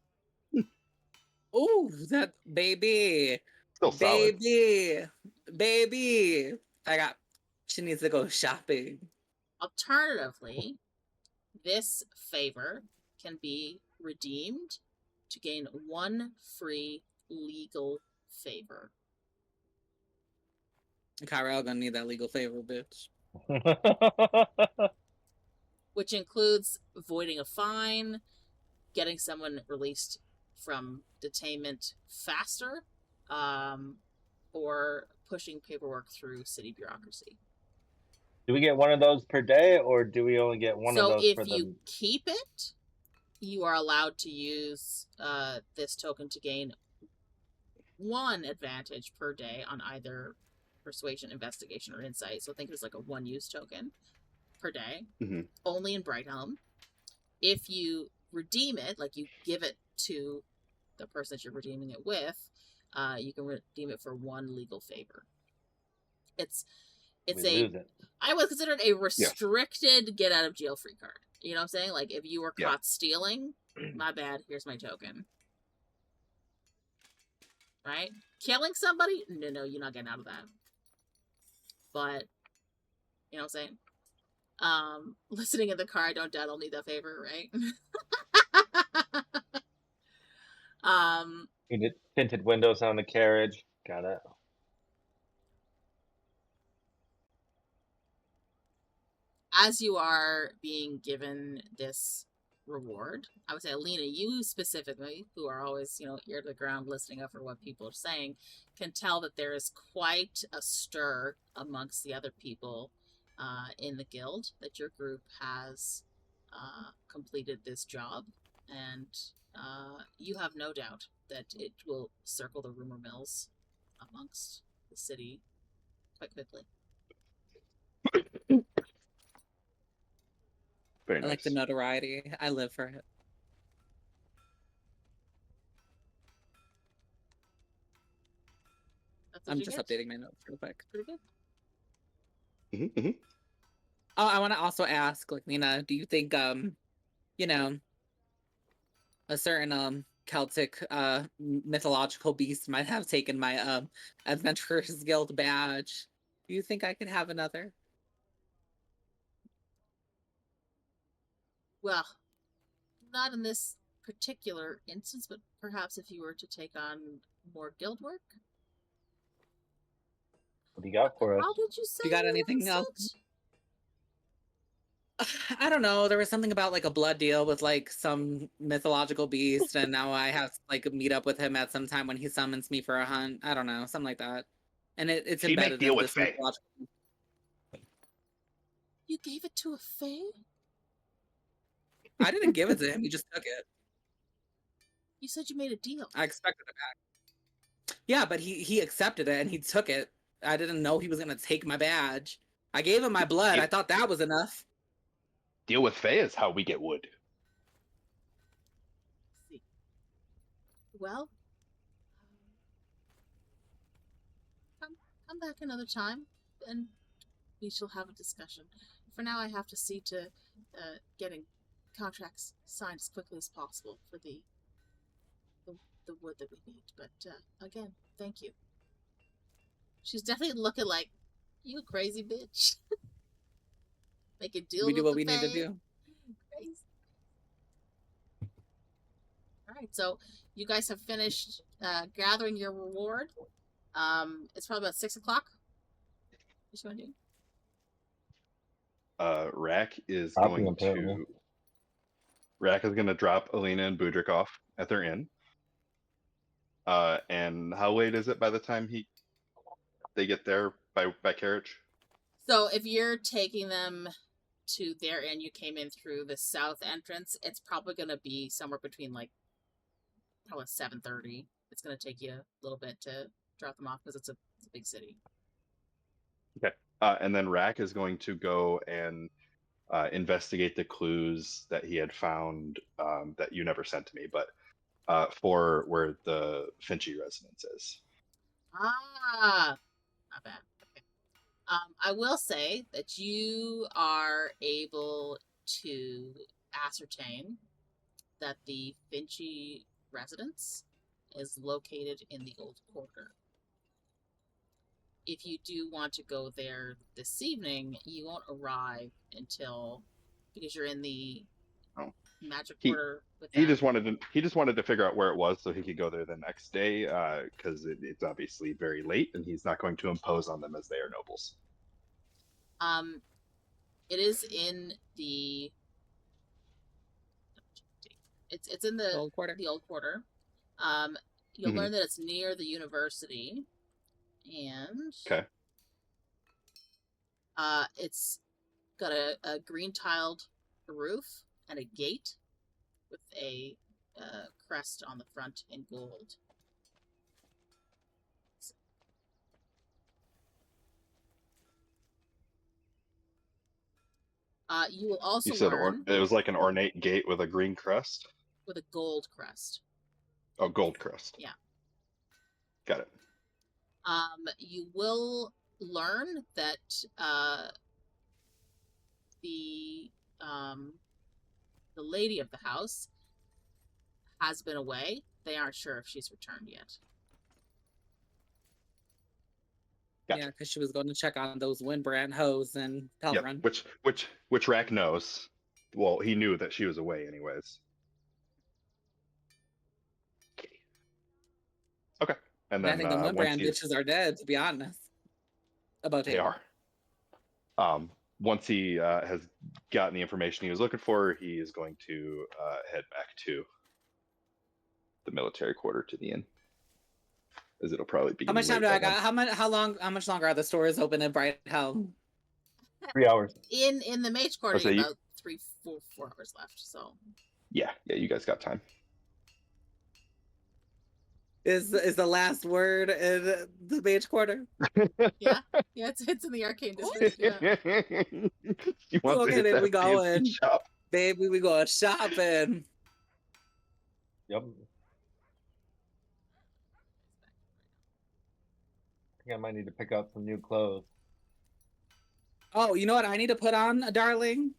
Ooh, that baby. Still solid. Baby. She needs to go shopping. Alternatively, this favor can be redeemed to gain one free legal favor. Ki-Rel gonna need that legal favor, bitch. Which includes voiding a fine, getting someone released from detainment faster, or pushing paperwork through city bureaucracy. Do we get one of those per day, or do we only get one of those So for if you keep it, you are allowed to use this token to gain one advantage per day on either persuasion, investigation, or insight. So think of it as like a one-use token per day, only in Brighthelm. If you redeem it, like you give it to the person that you're redeeming it with, you can redeem it for one legal favor. I would consider it a restricted get out of jail free card. You know what I'm saying? Like if you were caught stealing, my bad, here's my token. Right? Killing somebody? No, you're not getting out of that. But you know what I'm saying? Listening in the car, I don't doubt I'll need that favor, right? tinted windows on the carriage. Got it. As you are being given this reward, I would say, Alina, you specifically, who are always, ear to the ground listening up for what people are saying, can tell that there is quite a stir amongst the other people in the guild, that your group has completed this job, and you have no doubt that it will circle the rumor mills amongst the city quite quickly. Very I nice. like the notoriety. I live for it. I'm just updating my notes real quick. Pretty good. Oh, I want to also ask, like, Nina, do you think, a certain Celtic mythological beast might have taken my Adventurers Guild badge? Do you think I could have another? Well, not in this particular instance, but perhaps if you were to take on more guild work. What do you got for us? How did you say You got anything else? I don't know. There was something about like a blood deal with like some mythological beast, and now I have to like meet up with him at some time when he summons me for a hunt. I don't know, something like that. And it's She embedded make deal in with this Fae. mythological. You gave it to a Fae? I didn't give it to him. He just took it. You said you made a deal. I expected it back. Yeah, but he accepted it and he took it. I didn't know he was gonna take my badge. I gave him my blood. I thought that was enough. Deal with Fae is how we get wood. See. Well, come back another time, and we shall have a discussion. For now, I have to see to getting contracts signed as quickly as possible for the wood that we need. But again, thank you. She's definitely looking like, you crazy bitch. Make a deal We with do what the we need to Fae. do. Crazy. All right, so you guys have finished gathering your reward. It's probably about 6 o'clock. What you want to do? Rahk is Shopping, going apparently. to. Rahk is going to drop Alina and Budrick off at their inn. And how late is it by the time they get there by carriage? So if you're taking them to their inn, you came in through the south entrance. It's probably going to be somewhere between probably 7:30. It's going to take you a little bit to drop them off because it's a big city. Okay. And then Rahk is going to go and investigate the clues that he had found that you never sent to me, but for where the Finchy residence is. Ah, not bad. Okay. I will say that you are able to ascertain that the Finchy residence is located in the Old Quarter. If you do want to go there this evening, you won't arrive until, because you're in the Magic Quarter with He them. just wanted to figure out where it was so he could go there the next day, because it's obviously very late and he's not going to impose on them as they are nobles. It is in the it's in the Old Quarter. The Old Quarter. You'll learn that it's near the university, and Okay. It's got a green tiled roof and a gate with a crest on the front in gold. You will also You said learn it was like an ornate gate with a green crest? with a gold crest. Oh, gold crest. Yeah. Got it. You will learn that the lady of the house has been away. They aren't sure if she's returned yet. Gotcha. Yeah, because she was going to check on those Windbrand hoes and Kaltoran. Yep. Which Rahk knows. Well, he knew that she was away anyways. Okay. And then I think the Windbrand bitches are dead, to be honest. About they are. Once he has gotten the information he was looking for, he is going to head back to the military quarter to the inn, as it'll probably be. How much time late do I by got? then. How much longer are the stores open in Bright Hell? 3 hours. In the Mage Quarter, say about 4 hours left. So Yeah, you guys got time. Is the last word in the Mage Quarter? yeah, it's in the Arcane District. Yeah. You want Okay, to then hit we that fancy going. shop? Baby, we going shopping. Yep. I think I might need to pick up some new clothes. Oh, you know what I need to put on, darling?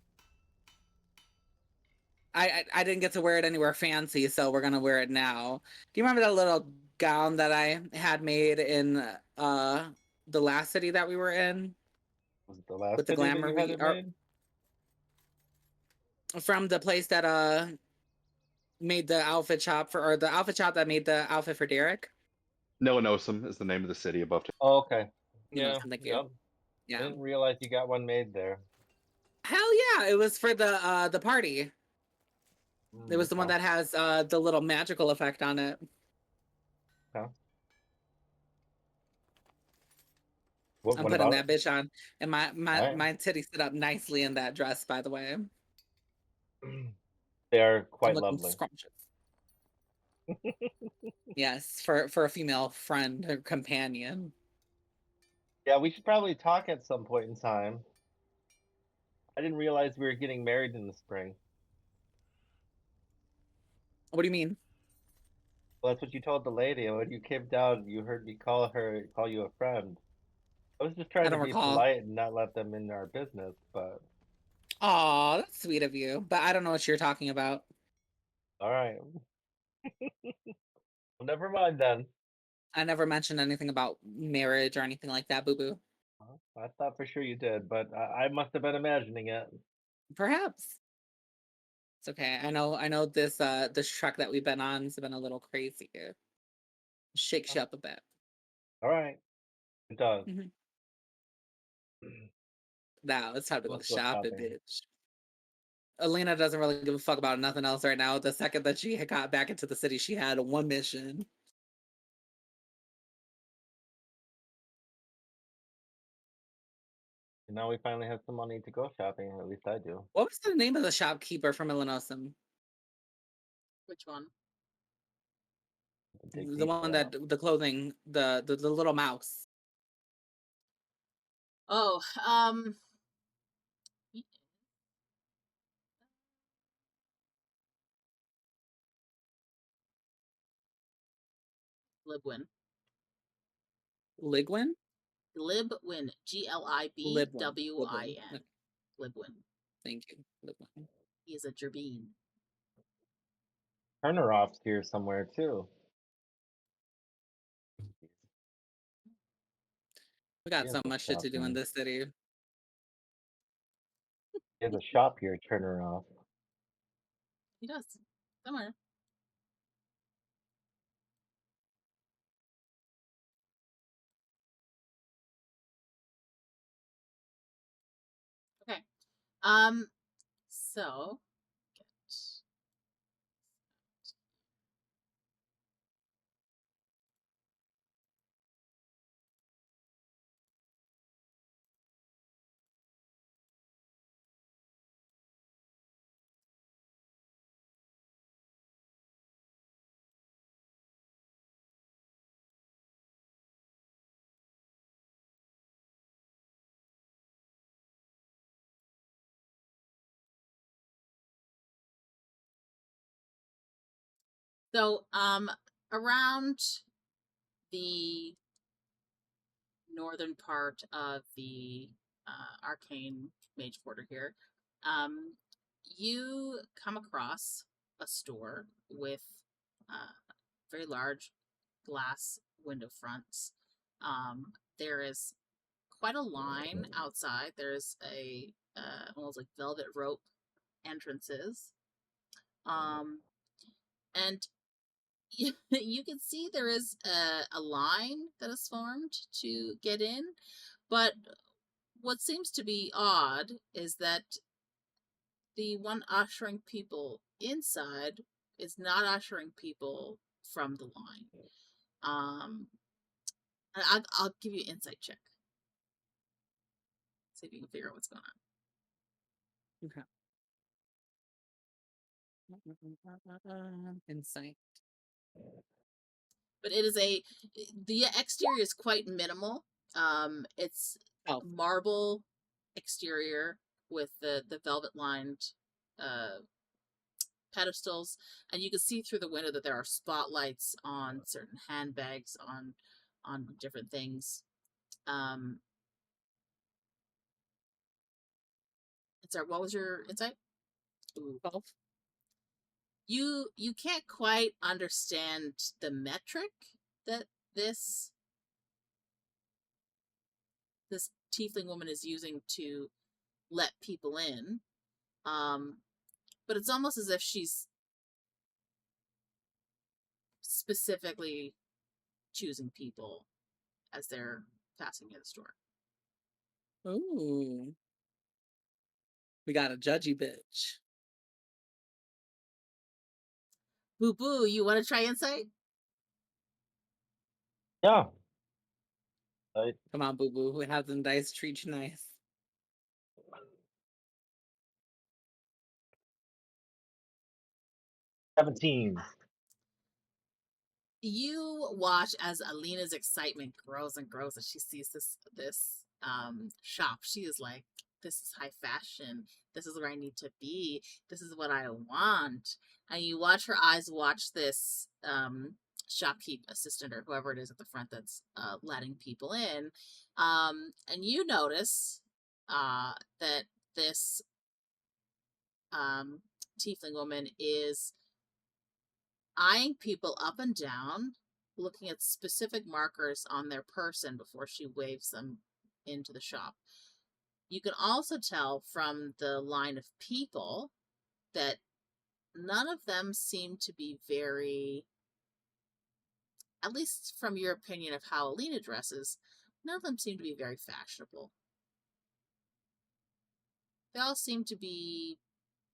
I didn't get to wear it anywhere fancy, so we're gonna wear it now. Do you remember that little gown that I had made in the last city that we were in? Was it the last With the city that glamour you had it made? From the place that made the outfit shop or the outfit shop that made the outfit for Derek? Noanosum is the name of the city above. Oh, okay. Yeah, Yeah. thank you. Yep. Yeah. I didn't realize you got one made there. Hell yeah! It was for the party. It was the one that has the little magical effect on it. Okay. I'm What putting about that bitch on, and my Alright. titties sit up nicely in that dress. By the way, They are I'm quite looking lovely. scrumptious. Yes, for a female friend or companion. Yeah, we should probably talk at some point in time. I didn't realize we were getting married in the spring. What do you mean? Well, that's what you told the lady. When you came down, you heard me call you a friend. I was just I trying to don't be recall. polite and not let them in our business, but Aw, that's sweet of you. But I don't know what you're talking about. all right. Well, never mind then. I never mentioned anything about marriage or anything like that, boo boo. I thought for sure you did, but I must have been imagining it. Perhaps. It's okay. I know this trek that we've been on has been a little crazy. Shakes you up a bit. All right. It does. Mhm. Now it's time to go Let's go shopping, shopping. bitch. Alina doesn't really give a fuck about nothing else right now. The second that she got back into the city, she had one mission. And now we finally have some money to go shopping, or at least I do. What was the name of the shopkeeper from Illinoisum? Which one? Dig The one that deeper. the clothing, the little mouse. Oh, Libwin. Ligwin? Libwin. Libwin. Glibwin. Libwin. Thank you. Libwin. He is a Gerbine. Turner off's here somewhere too. We got He so has a much shit shop to do in here. this city. He has a shop here, Turner off. He does. Somewhere. Okay. So around the northern part of the arcane mage quarter here, you come across a store with very large glass window fronts. There is quite a line outside. There's a almost like velvet rope entrances. And you can see there is a line that is formed to get in, but what seems to be odd is that the one ushering people inside is not ushering people from the line. And I'll give you an insight check. See if you can figure out what's going on. Okay. Insight. But the exterior is quite minimal. It's marble exterior with the velvet lined pedestals, and you can see through the window that there are spotlights on certain handbags, on different things. Sorry, what was your insight? Ooh. 12. You can't quite understand the metric that this tiefling woman is using to let people in. But it's almost as if she's specifically choosing people as they're passing near the store. Ooh. We got a judgy bitch. Boo boo, you want to try insight? Yeah. Come on, boo boo. We have them dice treat you nice. $17. You watch as Alina's excitement grows and grows as she sees this shop. She is like, this is high fashion. This is where I need to be. This is what I want. And you watch her eyes watch this shopkeep assistant or whoever it is at the front that's letting people in. And you notice that this tiefling woman is eyeing people up and down, looking at specific markers on their person before she waves them into the shop. You can also tell from the line of people that none of them seem to be very, at least from your opinion of how Alina dresses, none of them seem to be very fashionable. They all seem to be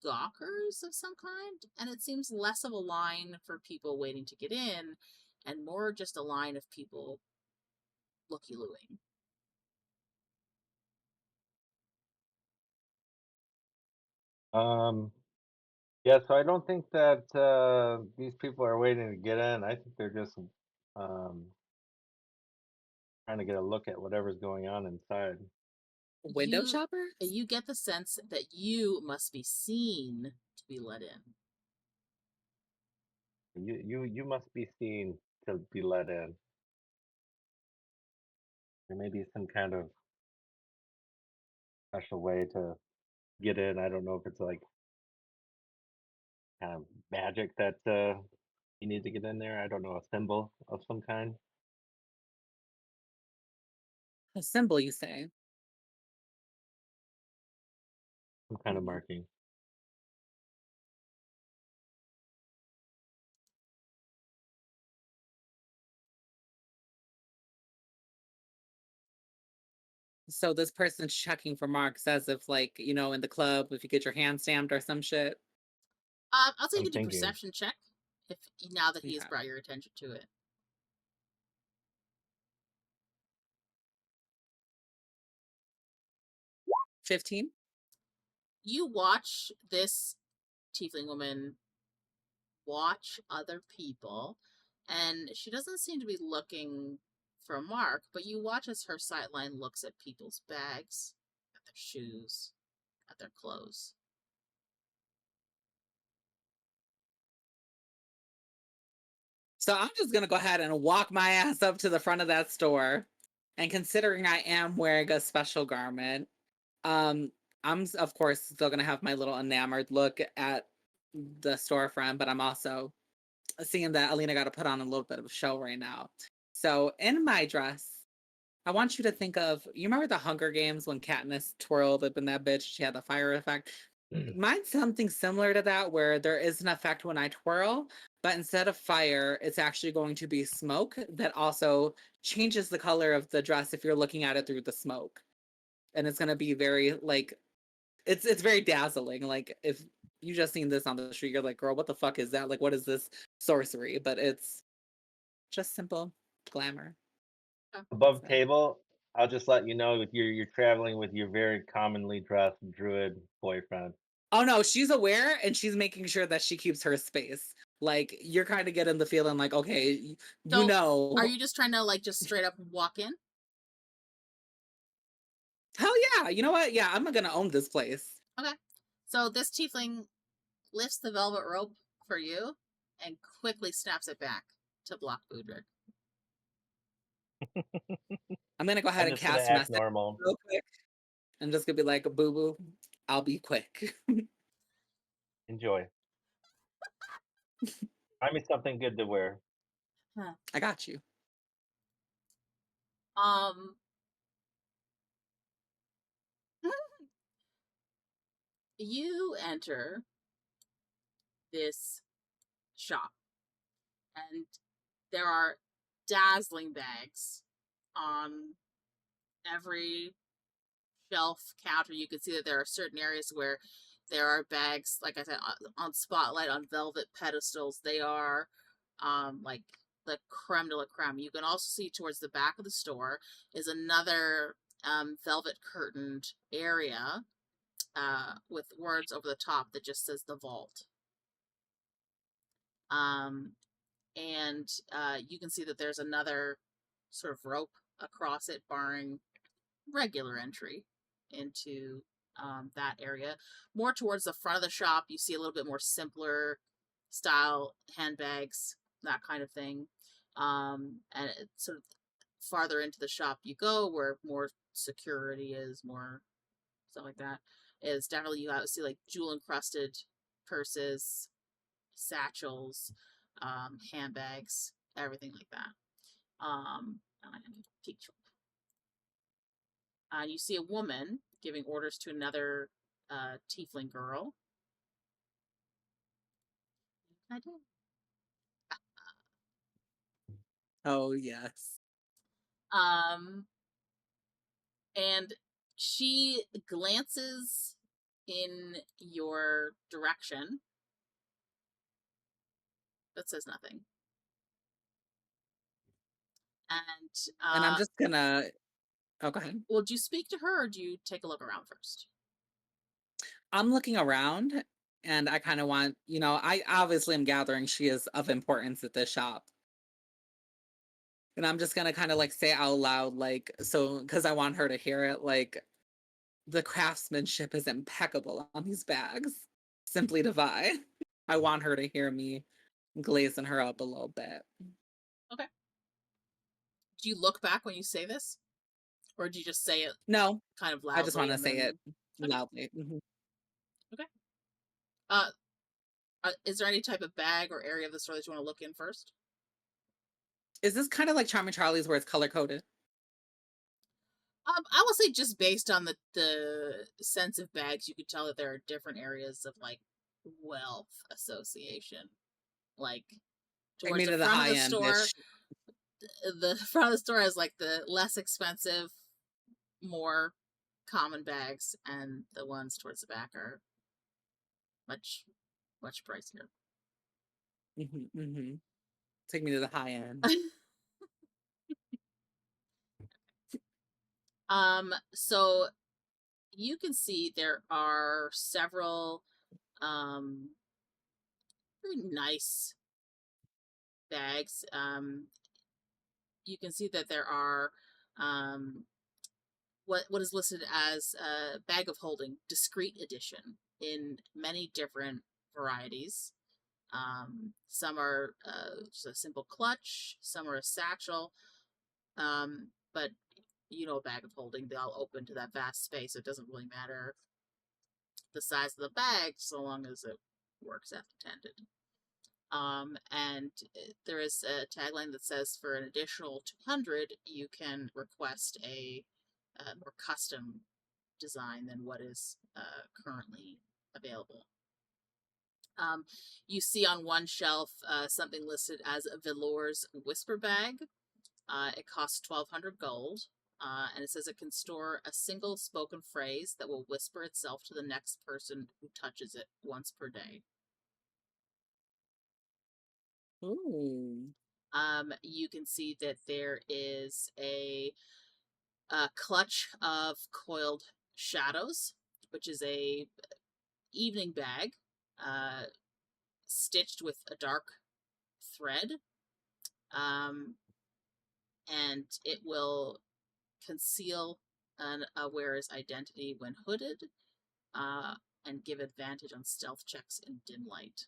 gawkers of some kind, and it seems less of a line for people waiting to get in and more just a line of people looky-looing. Yeah, so I don't think that these people are waiting to get in. I think they're just trying to get a look at whatever's going on inside. Window shoppers? You get the sense that you must be seen to be let in. You must be seen to be let in. There may be some kind of special way to get in. I don't know if it's like kind of magic that you need to get in there. I don't know, a symbol of some kind. A symbol, you say? Some kind of marking. So this person's checking for marks as if, like, you know, in the club, if you get your hand stamped or some shit. I'll say you I'm can do a thinking. perception check if now that he has Okay. brought your attention to it. 15? You watch this tiefling woman watch other people, and she doesn't seem to be looking for a mark, but you watch as her sightline looks at people's bags, at their shoes, at their clothes. So I'm just gonna go ahead and walk my ass up to the front of that store. And considering I am wearing a special garment, I'm of course still gonna have my little enamored look at the storefront, but I'm also seeing that Alina got to put on a little bit of a show right now. So in my dress, I want you to think of, you remember the Hunger Games when Katniss twirled up in that bitch? She had the fire effect. Mine's something similar to that, where there is an effect when I twirl, but instead of fire, it's actually going to be smoke that also changes the color of the dress if you're looking at it through the smoke. And it's going to be very, like, it's very dazzling. Like, if you just seen this on the street, you're like, girl, what the fuck is that? Like, what is this sorcery? But it's just simple glamour. Above So. table, I'll just let you know that you're traveling with your very commonly dressed druid boyfriend. Oh no, she's aware and she's making sure that she keeps her space. Like, you're kind of getting the feeling like, okay, So, you know. Are you just trying to, like, just straight up walk in? Hell yeah. You know what? Yeah, I'm gonna own this place. Okay. So this tiefling lifts the velvet rope for you and quickly snaps it back to block Budrick. I'm gonna go ahead I'm and just gonna cast act message normal. real quick. I'm just gonna be like, boo boo, I'll be quick. Enjoy. Find me something good to wear. I got you. You enter this shop, and there are dazzling bags on every shelf counter. You can see that there are certain areas where there are bags, like I said, on spotlight, on velvet pedestals. They are like the creme de la creme. You can also see towards the back of the store is another velvet curtained area with words over the top that just says the vault. and you can see that there's another sort of rope across it, barring regular entry into that area. More towards the front of the shop, you see a little bit more simpler style handbags, that kind of thing. And it's sort of farther into the shop you go, where more security is, more stuff like that. Is definitely you see like jewel encrusted purses, satchels, handbags, everything like that. You see a woman giving orders to another tiefling girl. I do. Oh yes. And she glances in your direction, but says nothing. And I'm just gonna. Oh, go ahead. Well, do you speak to her, or do you take a look around first? I'm looking around, and I kind of want, I obviously am gathering she is of importance at this shop. And I'm just gonna kind of like say out loud, like, so, because I want her to hear it, like, the craftsmanship is impeccable on these bags. Simply divine. I want her to hear me glazing her up a little bit. Okay. Do you look back when you say this? Or do you just say it No. kind of loudly? I just want to say it loudly. Mm-hmm. Okay. Is there any type of bag or area of the store that you want to look in first? Is this kind of like Charming Charlie's where it's color-coded? I will say just based on the sense of bags, you could tell that there are different areas of like wealth association. Like towards the front of the store, the front of the store has like the less expensive, more common bags, and the ones towards the back are much pricier. Mm-hmm, mm-hmm. Take me to the high end. So you can see there are several very nice bags. You can see that there are what is listed as a bag of holding, discreet edition, in many different varieties. Some are just a simple clutch, some are a satchel, but a bag of holding, they all open to that vast space, so it doesn't really matter the size of the bag so long as it works as intended. And there is a tagline that says for an additional 200 you can request a more custom design than what is currently available. You see on one shelf something listed as a Velour's Whisper Bag. It costs 1,200 gold, and it says it can store a single spoken phrase that will whisper itself to the next person who touches it once per day. Ooh. You can see that there is a clutch of coiled shadows, which is a evening bag, stitched with a dark thread, and it will conceal an wearer's identity when hooded, and give advantage on stealth checks in dim light.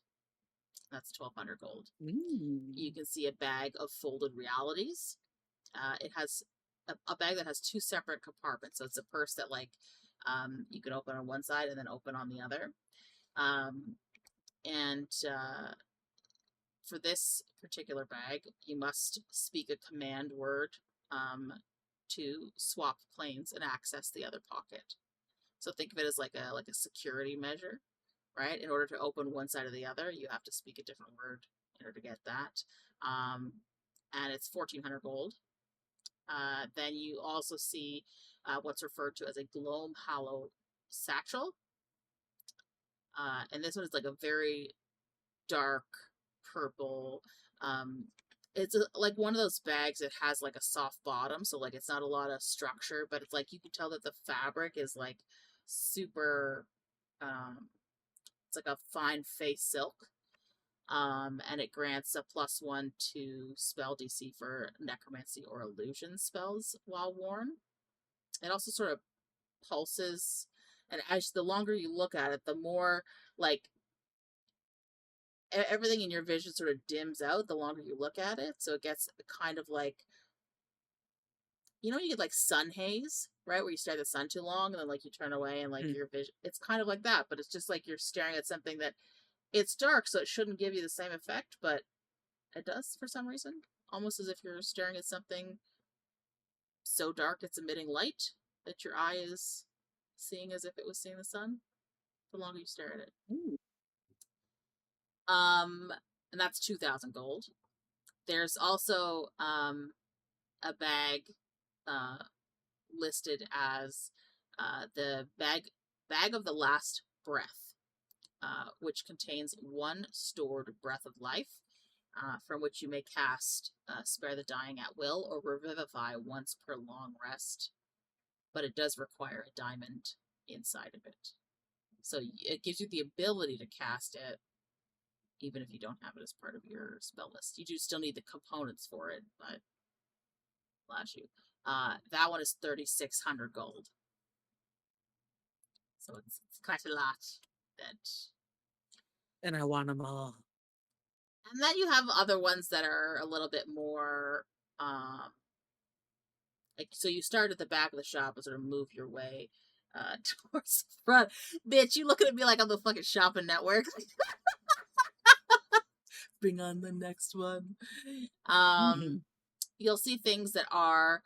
That's 1,200 gold. You can see a bag of folded realities. It has a bag that has two separate compartments, so it's a purse that you can open on one side and then open on the other. For this particular bag, you must speak a command word to swap planes and access the other pocket. So think of it as like a security measure, right? In order to open one side or the other, you have to speak a different word in order to get that. And it's 1,400 gold. Then you also see what's referred to as a Gloam Hollow satchel. And this one is like a very dark purple. It's like one of those bags that has like a soft bottom, so like it's not a lot of structure, but it's like you can tell that the fabric is like super, it's like a fine face silk. and it grants a +1 to spell DC for necromancy or illusion spells while worn. It also sort of pulses, and as the longer you look at it, the more like everything in your vision sort of dims out the longer you look at it. So it gets kind of like, you know, you get like sun haze, right? Where you stare at the sun too long and then like you turn away and like your vision, it's kind of like that, but it's just like you're staring at something that it's dark, so it shouldn't give you the same effect, but it does for some reason. Almost as if you're staring at something so dark it's emitting light that your eye is seeing as if it was seeing the sun the longer you stare at it. And that's 2,000 gold. There's also a bag listed as the bag of the last breath, which contains 1 stored breath of life, from which you may cast Spare the Dying at will or Revivify once per long rest, but it does require a diamond inside of it. So it gives you the ability to cast it, even if you don't have it as part of your spell list. You do still need the components for it, but allows you. That one is 3,600 gold. So it's quite a lot. And I want them all. And then you have other ones that are a little bit more, like, so you start at the back of the shop and sort of move your way towards the front. Bitch, you looking at me like I'm the fucking shopping network. Bring on the next one. You'll see things that are,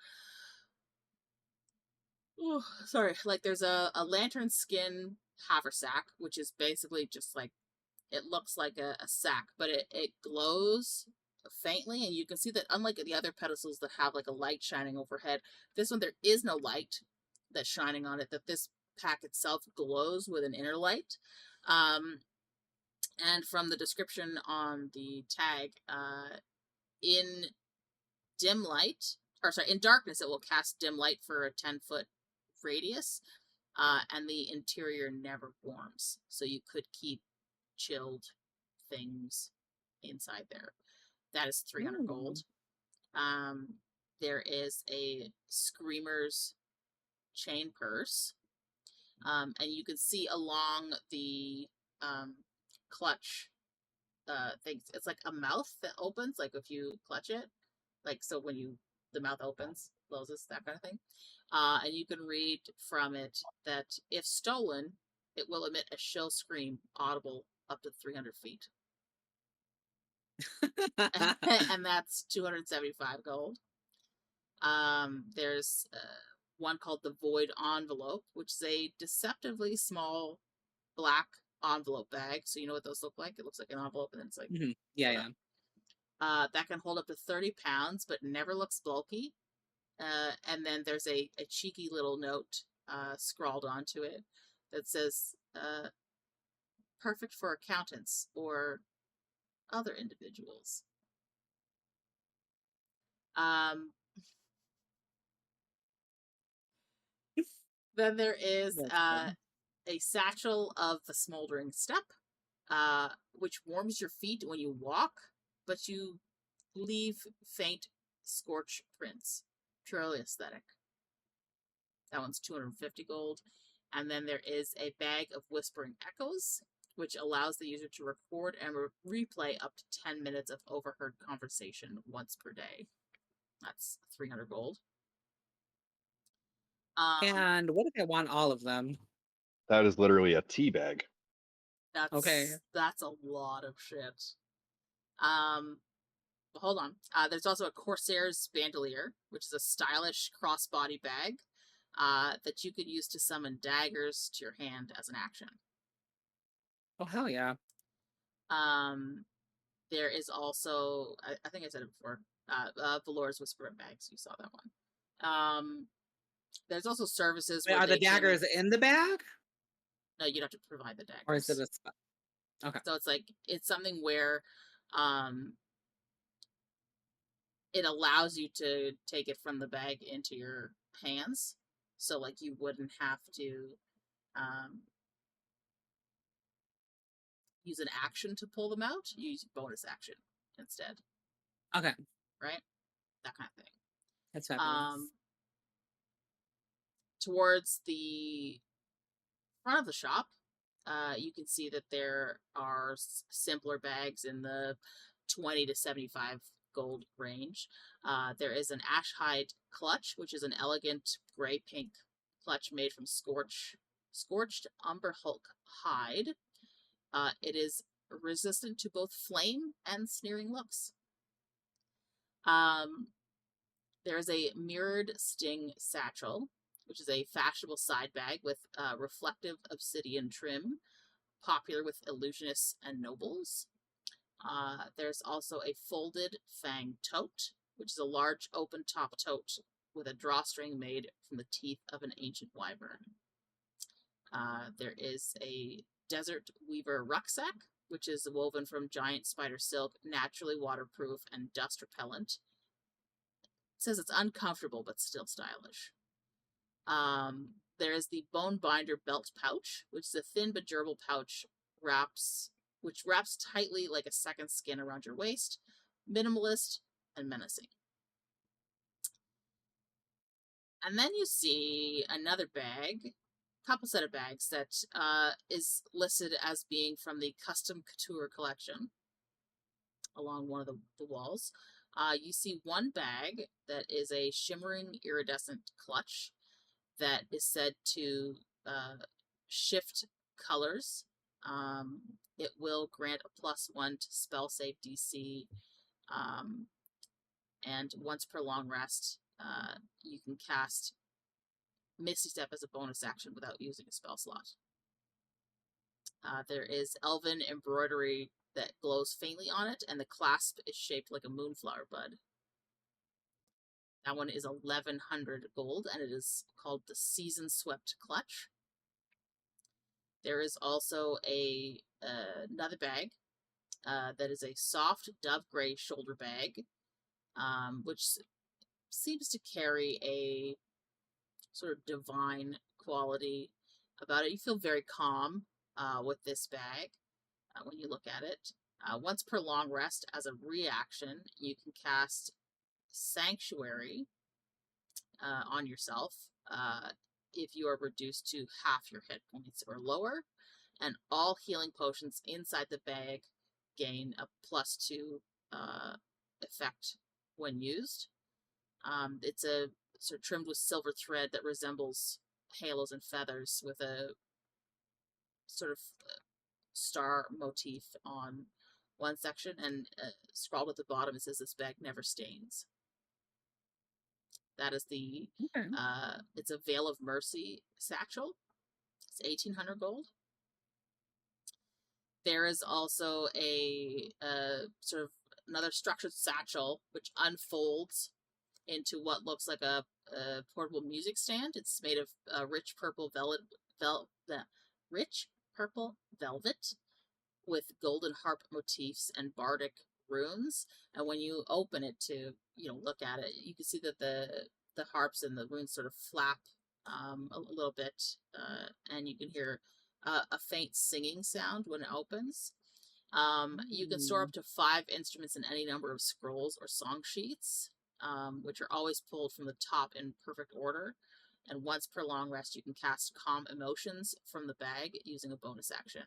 like there's a lantern skin haversack, which is basically just like, it looks like a sack, but it glows faintly, and you can see that unlike the other pedestals that have like a light shining overhead, this one there is no light that's shining on it, that this pack itself glows with an inner light. And from the description on the tag, in dim light, or sorry, in darkness, it will cast dim light for a 10-foot radius, and the interior never warms, so you could keep chilled things inside there. That is 300 gold. There is a Screamer's chain purse, and you can see along the clutch things. It's like a mouth that opens, like if you clutch it, like so when the mouth opens, closes, that kind of thing. And you can read from it that if stolen, it will emit a shrill scream audible up to 300 feet. And that's 275 gold. There's one called the Void Envelope, which is a deceptively small black envelope bag. So you know what those look like? It looks like an envelope, and then it's like yeah. that can hold up to 30 pounds, but never looks bulky. And then there's a cheeky little note scrawled onto it that says, perfect for accountants or other individuals. Then there is a satchel of the Smoldering Step, which warms your feet when you walk, but you leave faint scorch prints. Purely aesthetic. That one's 250 gold. And then there is a bag of Whispering Echoes, which allows the user to record and replay up to 10 minutes of overheard conversation once per day. That's 300 gold. And what if I want all of them? That is literally a tea bag. That's a lot of shit. Hold on. There's also a Corsair's Bandolier, which is a stylish crossbody bag that you could use to summon daggers to your hand as an action. Oh, hell yeah. There is also, I think I said it before, Valor's Whisper bags. You saw that one. There's also services. Wait, are the daggers in the bag? No, you'd have to provide the daggers. Or is it a spell? Okay. So it's something where it allows you to take it from the bag into your hands. So like you wouldn't have to use an action to pull them out, you use bonus action instead. Okay. Right? That kind of thing. That's fabulous. Towards the front of the shop, you can see that there are simpler bags in the 20 to 75 gold range. There is an ash hide clutch, which is an elegant gray-pink clutch made from scorched umber hulk hide. It is resistant to both flame and sneering looks. There is a mirrored sting satchel, which is a fashionable side bag with reflective obsidian trim, popular with illusionists and nobles. There's also a folded fang tote, which is a large open-top tote with a drawstring made from the teeth of an ancient wyvern. There is a desert weaver rucksack, which is woven from giant spider silk, naturally waterproof and dust repellent. It says it's uncomfortable, but still stylish. There is the bone binder belt pouch, which is a thin but durable pouch which wraps tightly like a second skin around your waist, minimalist and menacing. And then you see another bag, couple set of bags that is listed as being from the Custom Couture collection along one of the walls. You see one bag that is a shimmering iridescent clutch that is said to shift colors. It will grant a +1 to spell save DC, and once per long rest, you can cast Misty Step as a bonus action without using a spell slot. There is Elven embroidery that glows faintly on it, and the clasp is shaped like a moonflower bud. That one is 1,100 gold, and it is called the Season Swept Clutch. There is also another bag that is a soft dove gray shoulder bag, which seems to carry a sort of divine quality about it. You feel very calm with this bag when you look at it. Once per long rest, as a reaction, you can cast Sanctuary on yourself if you are reduced to half your hit points or lower, and all healing potions inside the bag gain a +2 effect when used. It's a sort of trimmed with silver thread that resembles halos and feathers with a sort of star motif on one section, and scrawled at the bottom it says, "This bag never stains." That is the, it's a Veil of Mercy satchel. It's 1,800 gold. There is also a sort of another structured satchel which unfolds into what looks like a portable music stand. It's made of rich purple velvet with golden harp motifs and bardic runes. And when you open it to look at it, you can see that the harps and the runes sort of flap a little bit, and you can hear a faint singing sound when it opens. You can store up to 5 instruments in any number of scrolls or song sheets, which are always pulled from the top in perfect order. And once per long rest, you can cast Calm Emotions from the bag using a bonus action.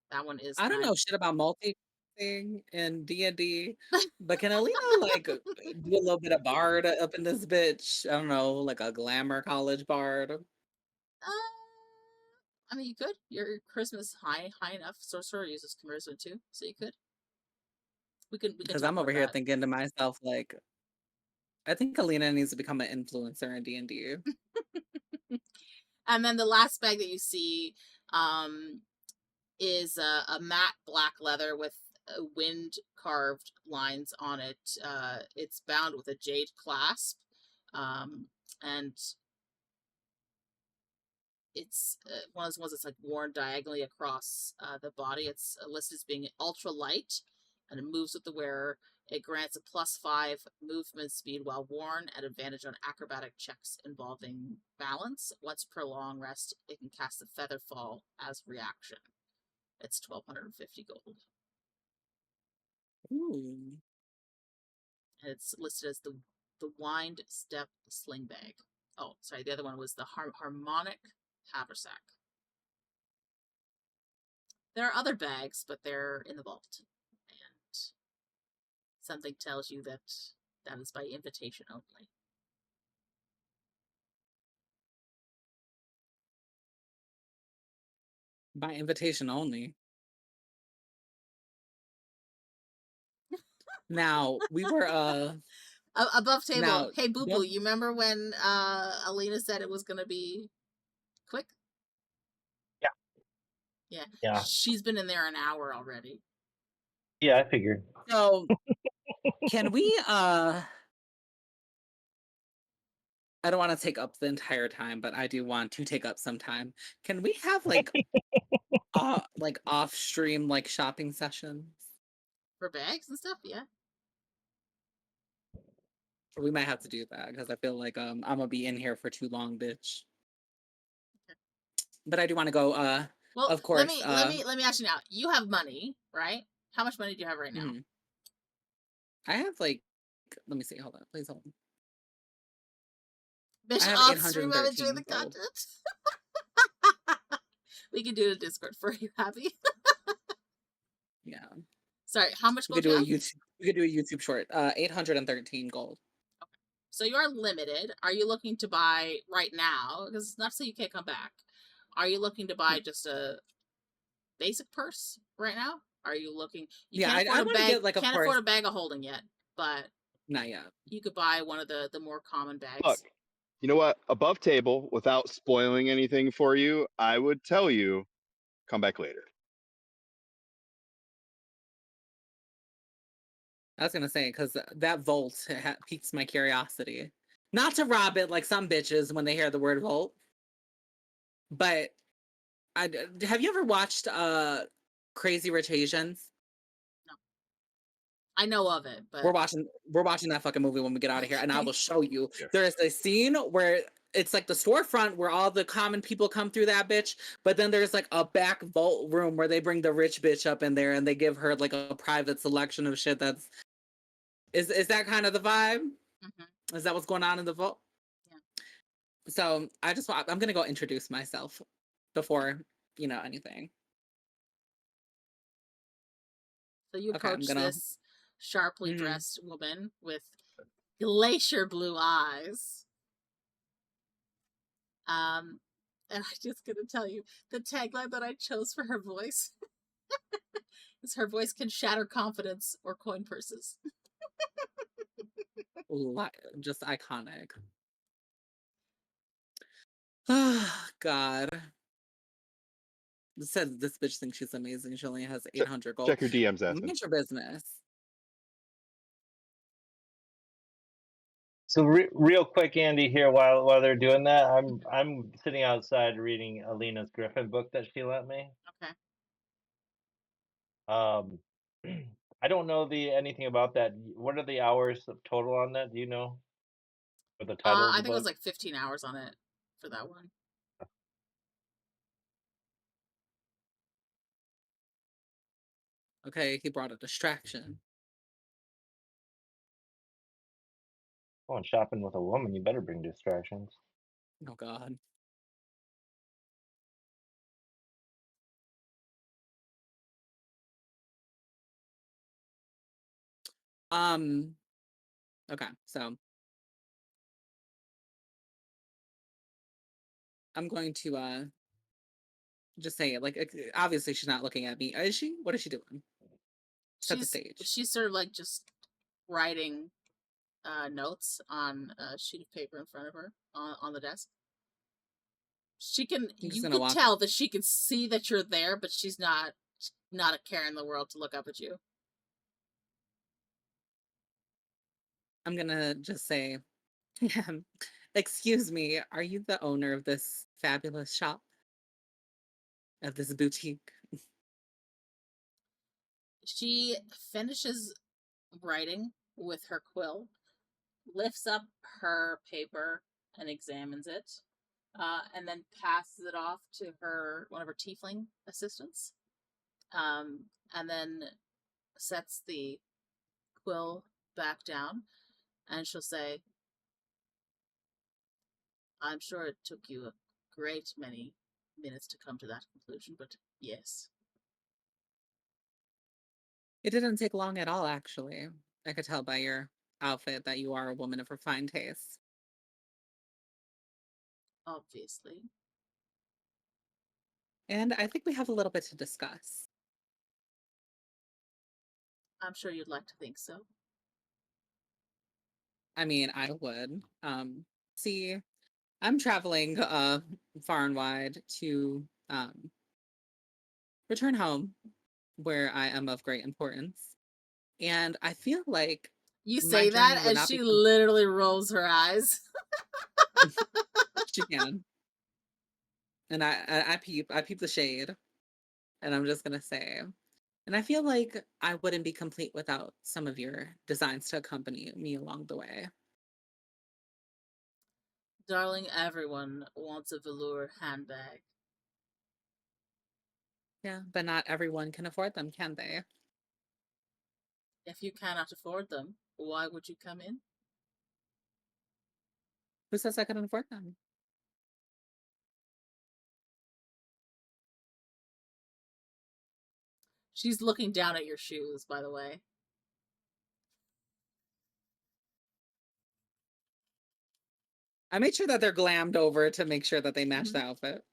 That one is... I don't know shit about multi-thing in D&D, but can Alina, do a little bit of bard up in this bitch? I don't know, like a glamour college bard? I mean, you could. Your charisma's high enough. Sorcerer uses charisma too, so you could. We can Because I'm over here thinking to myself, I think Alina needs to become an influencer in D&D. And then the last bag that you see is a matte black leather with wind carved lines on it. It's bound with a jade clasp, and it's one of those ones that's worn diagonally across the body. It's listed as being ultra light, and it moves with the wearer. It grants a +5 movement speed while worn, at advantage on acrobatic checks involving balance. Once per long rest, it can cast a feather fall as reaction. It's 1,250 gold. Ooh. And it's listed as the Wind Step Sling Bag. Oh, sorry, the other one was the Harmonic Haversack. There are other bags, but they're in the vault. And something tells you that that is by invitation only. By invitation only. Now, we were above table. now, Hey, Boo Boo, you remember when Alina said it was going to be quick? Yeah. She's been in there an hour already. Yeah, I figured. So, can we I don't want to take up the entire time, but I do want to take up some time. Can we have like off stream like shopping sessions? For bags and stuff, yeah. We might have to do that because I feel like I'm gonna be in here for too long, bitch. But I do want to go. Well, of course. Let me ask you now. You have money, right? How much money do you have right now? Mm-hmm. I have like. Let me see. Hold on, please hold on. Bitch, I have off stream, I'm 813 enjoying the gold. content. We can do it in Discord for you, Happy. Yeah. Sorry, how much We gold could do you a have? YouTube. We could do a YouTube short. 813 gold. Okay. So you are limited. Are you looking to buy right now? Because it's not to say you can't come back. Are you looking to buy just a basic purse right now? Are you looking? You can't afford I a want to bag. get like a Can't purse. afford a bag of holding yet, but Not yet. you could buy one of the more common bags. Look, you know what? Above table, without spoiling anything for you, I would tell you, come back later. I was gonna say because that vault piques my curiosity. Not to rob it like some bitches when they hear the word vault, but have you ever watched Crazy Rich Asians? No, I know of it, but we're watching that fucking movie when we get out of here, and I will show you. Yeah. There's a scene where it's like the storefront where all the common people come through that bitch, but then there's like a back vault room where they bring the rich bitch up in there and they give her like a private selection of shit that's is that kind of the vibe? Mm-hmm. Is that what's going on in the vault? Yeah. So I'm gonna go introduce myself before anything. So you Okay, approach this sharply dressed woman with glacier blue eyes. And I'm just gonna tell you the tagline that I chose for her voice is her voice can shatter confidence or coin purses. Just iconic. Oh God. Said this bitch thinks she's amazing. She only has 800 gold. Check your DMs, Aspen. Mind your business. So real quick, Andy, here while they're doing that, I'm sitting outside reading Alina's Griffin book that she lent me. Okay. I don't know anything about that. What are the hours of total on that? Do you know? Or the title of the I think book? it was like 15 hours on it for that one. Okay, he brought a distraction. Going shopping with a woman, you better bring distractions. Oh God. Okay, so I'm going to just say it. Like, obviously she's not looking at me. Is she? What is she doing? Set the stage. She's sort of like just writing notes on a sheet of paper in front of her on the desk. You could tell that she can see that you're there, but she's not a care in the world to look up at you. I'm gonna just say, excuse me, are you the owner of this fabulous shop? Of this boutique? She finishes writing with her quill, lifts up her paper and examines it, and then passes it off to one of her tiefling assistants. and then sets the quill back down, and she'll say, I'm sure it took you a great many minutes to come to that conclusion, but yes. It didn't take long at all, actually. I could tell by your outfit that you are a woman of refined taste. Obviously. And I think we have a little bit to discuss. I'm sure you'd like to think so. I mean, I would. See, I'm traveling far and wide to return home, where I am of great importance. And I feel like You my say that, journey would and not she be literally rolls her eyes. she can. And I peep the shade. And I'm just gonna say, and I feel like I wouldn't be complete without some of your designs to accompany me along the way. Darling, everyone wants a velour handbag. Yeah, but not everyone can afford them, can they? If you cannot afford them, why would you come in? Who says I couldn't afford them? She's looking down at your shoes, by the way. I made sure that they're glammed over to make sure that they match the outfit.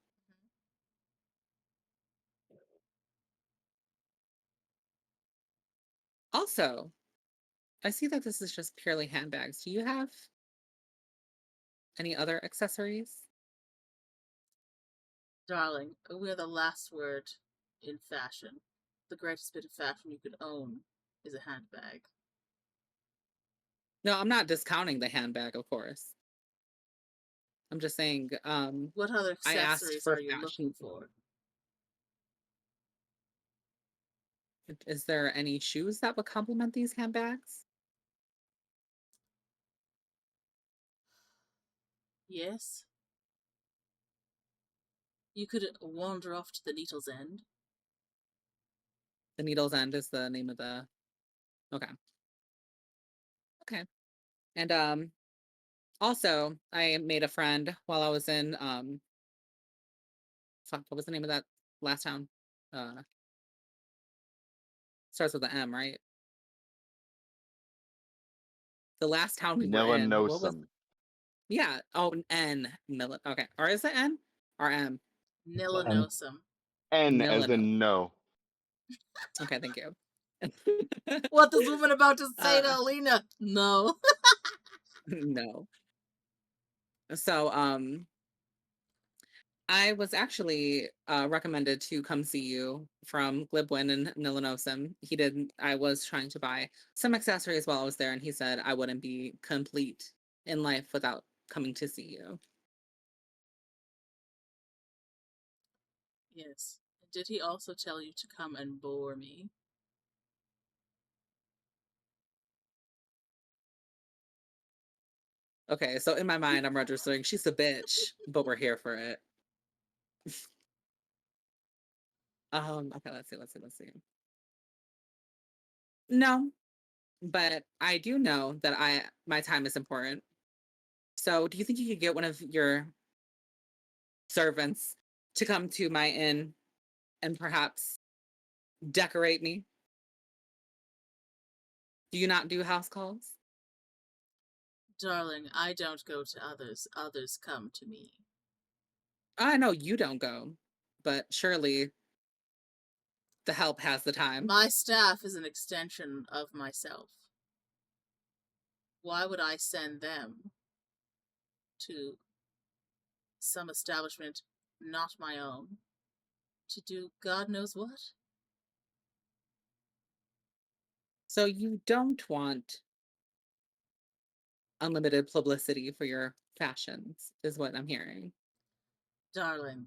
Also, I see that this is just purely handbags. Do you have any other accessories? Darling, we're the last word in fashion. The greatest bit of fashion you could own is a handbag. No, I'm not discounting the handbag, of course. I'm just saying, what other I asked accessories for are you fashion. looking for? Is there any shoes that would complement these handbags? Yes. You could wander off to the Needle's End. The Needle's End is the name of the... Okay. Okay. And also, I made a friend while I was in fuck, what was the name of that last town? Starts with an M, right? The last town we were in. What was... Yeah. Oh, N. Okay. Or is it N? Or M? Nilanosum. N as in no. Okay, thank you. What this woman about to say to Uh, Alina? No. No. So, I was actually recommended to come see you from Glibwin and Nilanosum. I was trying to buy some accessories while I was there, and he said I wouldn't be complete in life without coming to see you. Yes. Did he also tell you to come and bore me? Okay, so in my mind, I'm registering she's a bitch, but we're here for it. Okay, let's see. No, but I do know that my time is important. So do you think you could get one of your servants to come to my inn and perhaps decorate me? Do you not do house calls? Darling, I don't go to others. Others come to me. I know you don't go, but surely the help has the time. My staff is an extension of myself. Why would I send them to some establishment not my own to do God knows what? So you don't want unlimited publicity for your fashions, is what I'm hearing. Darling,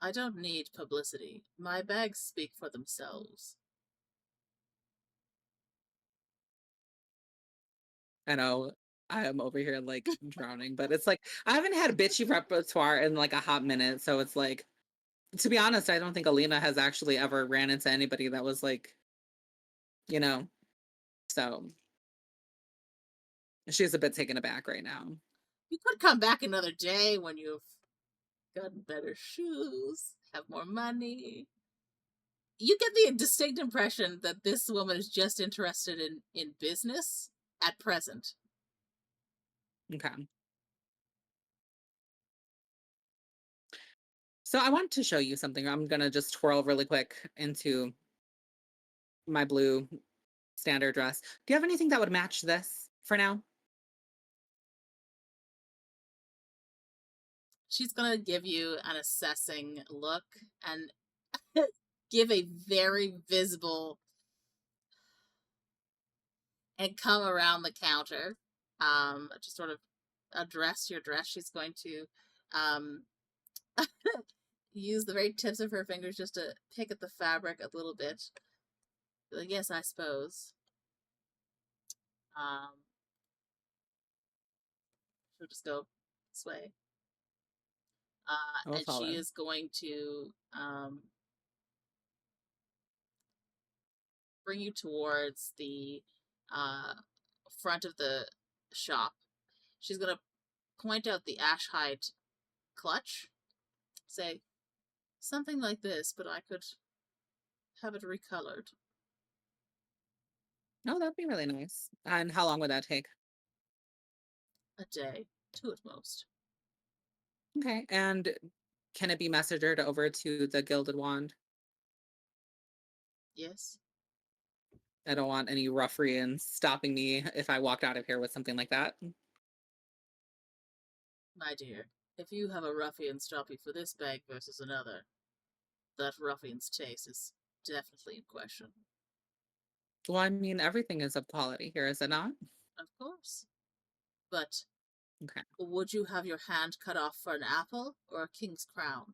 I don't need publicity. My bags speak for themselves. I know I am over here like drowning, but it's like I haven't had a bitchy repertoire in like a hot minute, so it's like To be honest, I don't think Alina has actually ever ran into anybody that was like, you know, so she's a bit taken aback right now. You could come back another day when you've gotten better shoes, have more money. You get the distinct impression that this woman is just interested in business at present. Okay. So I want to show you something. I'm going to just twirl really quick into my blue standard dress. Do you have anything that would match this for now? She's going to give you an assessing look and give a very visible and come around the counter. Just sort of address your dress. She's going to use the very tips of her fingers just to pick at the fabric a little bit. Like, yes, I suppose. She'll just go this way. And she is going to bring you towards the front of the shop. She's going to point out the ash hide clutch. Say, something like this, but I could have it recolored. Oh, that'd be really nice. And how long would that take? A day, 2 at most. Okay, and can it be messengered over to the Gilded Wand? Yes. I don't want any ruffians stopping me if I walked out of here with something like that. My dear, if you have a ruffian stop you for this bag versus another, that ruffian's taste is definitely in question. Well, I mean, everything is of quality here, is it not? Of course. But okay. Would you have your hand cut off for an apple or a king's crown?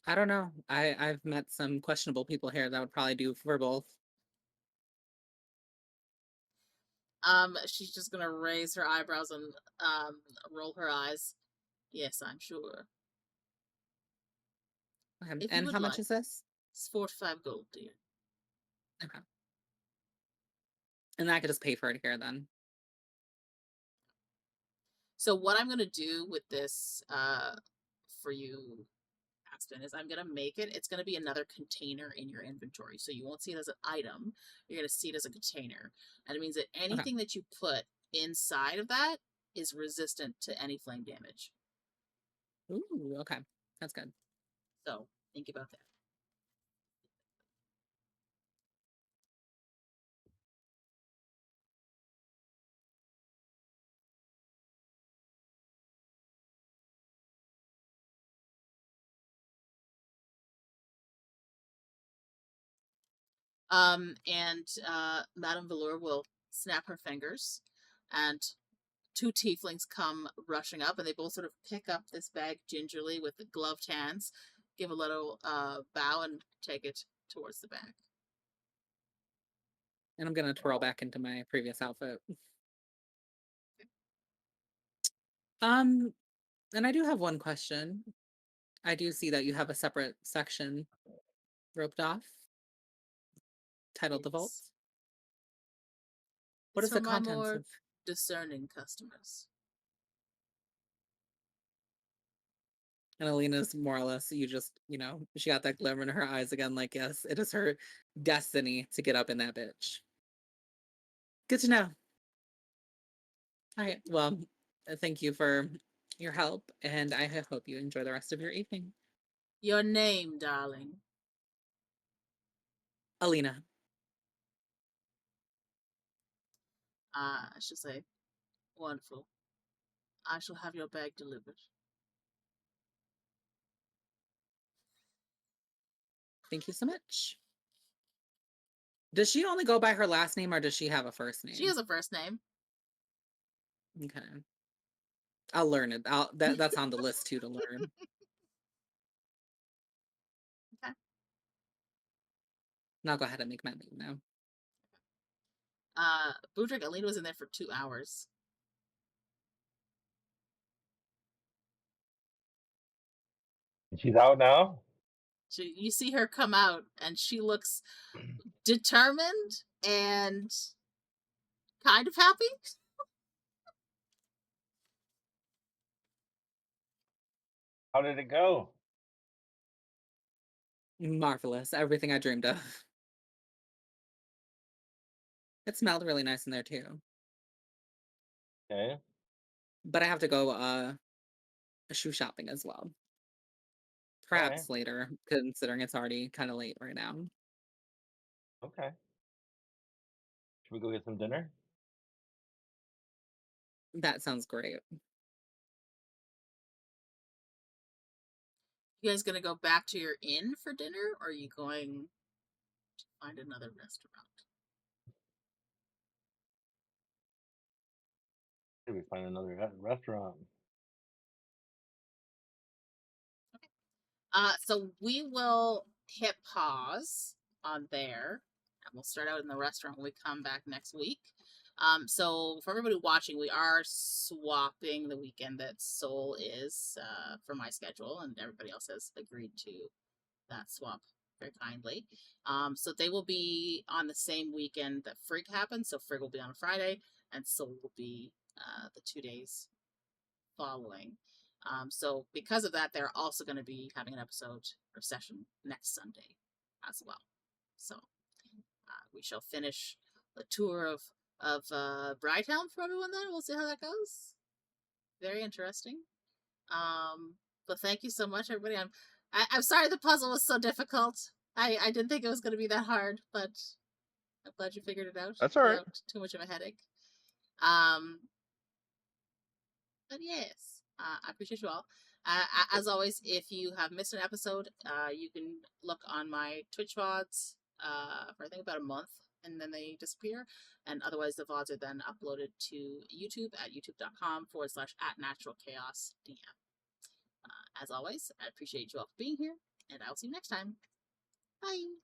I don't know. I've met some questionable people here that would probably do for both. She's just gonna raise her eyebrows and roll her eyes. Yes, I'm sure. Okay. And how much is this? It's 45 gold, dear. Okay. And I could just pay for it here then. So what I'm gonna do with this for you, Aspen, is I'm gonna make it. It's gonna be another container in your inventory, so you won't see it as an item. You're gonna see it as a container, and it means that anything that you put inside of that is resistant to any flame damage. Ooh, okay, that's good. So think about that. And Madame Velour will snap her fingers, and 2 tieflings come rushing up, and they both sort of pick up this bag gingerly with the gloved hands, give a little bow, and take it towards the back. And I'm gonna twirl back into my previous outfit. And I do have one question. I do see that you have a separate section roped off, titled The Vault. What is the contents of discerning customers? And Alina's more or less, you just, she got that glimmer in her eyes again, like, yes, it is her destiny to get up in that bitch. Good to know. All right, well, thank you for your help, and I hope you enjoy the rest of your evening. Your name, darling? Alina. I should say, wonderful. I shall have your bag delivered. Thank you so much. Does she only go by her last name, or does she have a first name? She has a first name. Okay. I'll learn it. That's on the list too to learn. Okay. Now go ahead and make my move now. Budrick, Alina was in there for 2 hours. . She's out now? You see her come out, and she looks determined and kind of happy. How did it go? Marvelous. Everything I dreamed of. It smelled really nice in there too. Okay. But I have to go shoe shopping as well. Perhaps later, considering it's already kind of late right now. Okay. Should we go get some dinner? That sounds great. You guys gonna go back to your inn for dinner, or are you going to find another restaurant? Should we find another restaurant? So we will hit pause on there, and we'll start out in the restaurant when we come back next week. So for everybody watching, we are swapping the weekend that Soul is for my schedule, and everybody else has agreed to that swap very kindly. So they will be on the same weekend that Frigg happens. So Frigg will be on a Friday, and Soul will be the 2 days following. So because of that, they're also going to be having an episode or session next Sunday as well. So we shall finish the tour of Brighthelm for everyone then. We'll see how that goes. Very interesting. But thank you so much, everybody. I'm sorry the puzzle was so difficult. I didn't think it was going to be that hard, but I'm glad you figured it out. That's all right. Without too much of a headache. But yes, I appreciate you all. As always, if you have missed an episode, you can look on my Twitch VODs for I think about a month, and then they disappear. And otherwise, the VODs are then uploaded to YouTube at youtube.com/@naturalchaosdm. As always, I appreciate you all for being here, and I'll see you next time. Bye.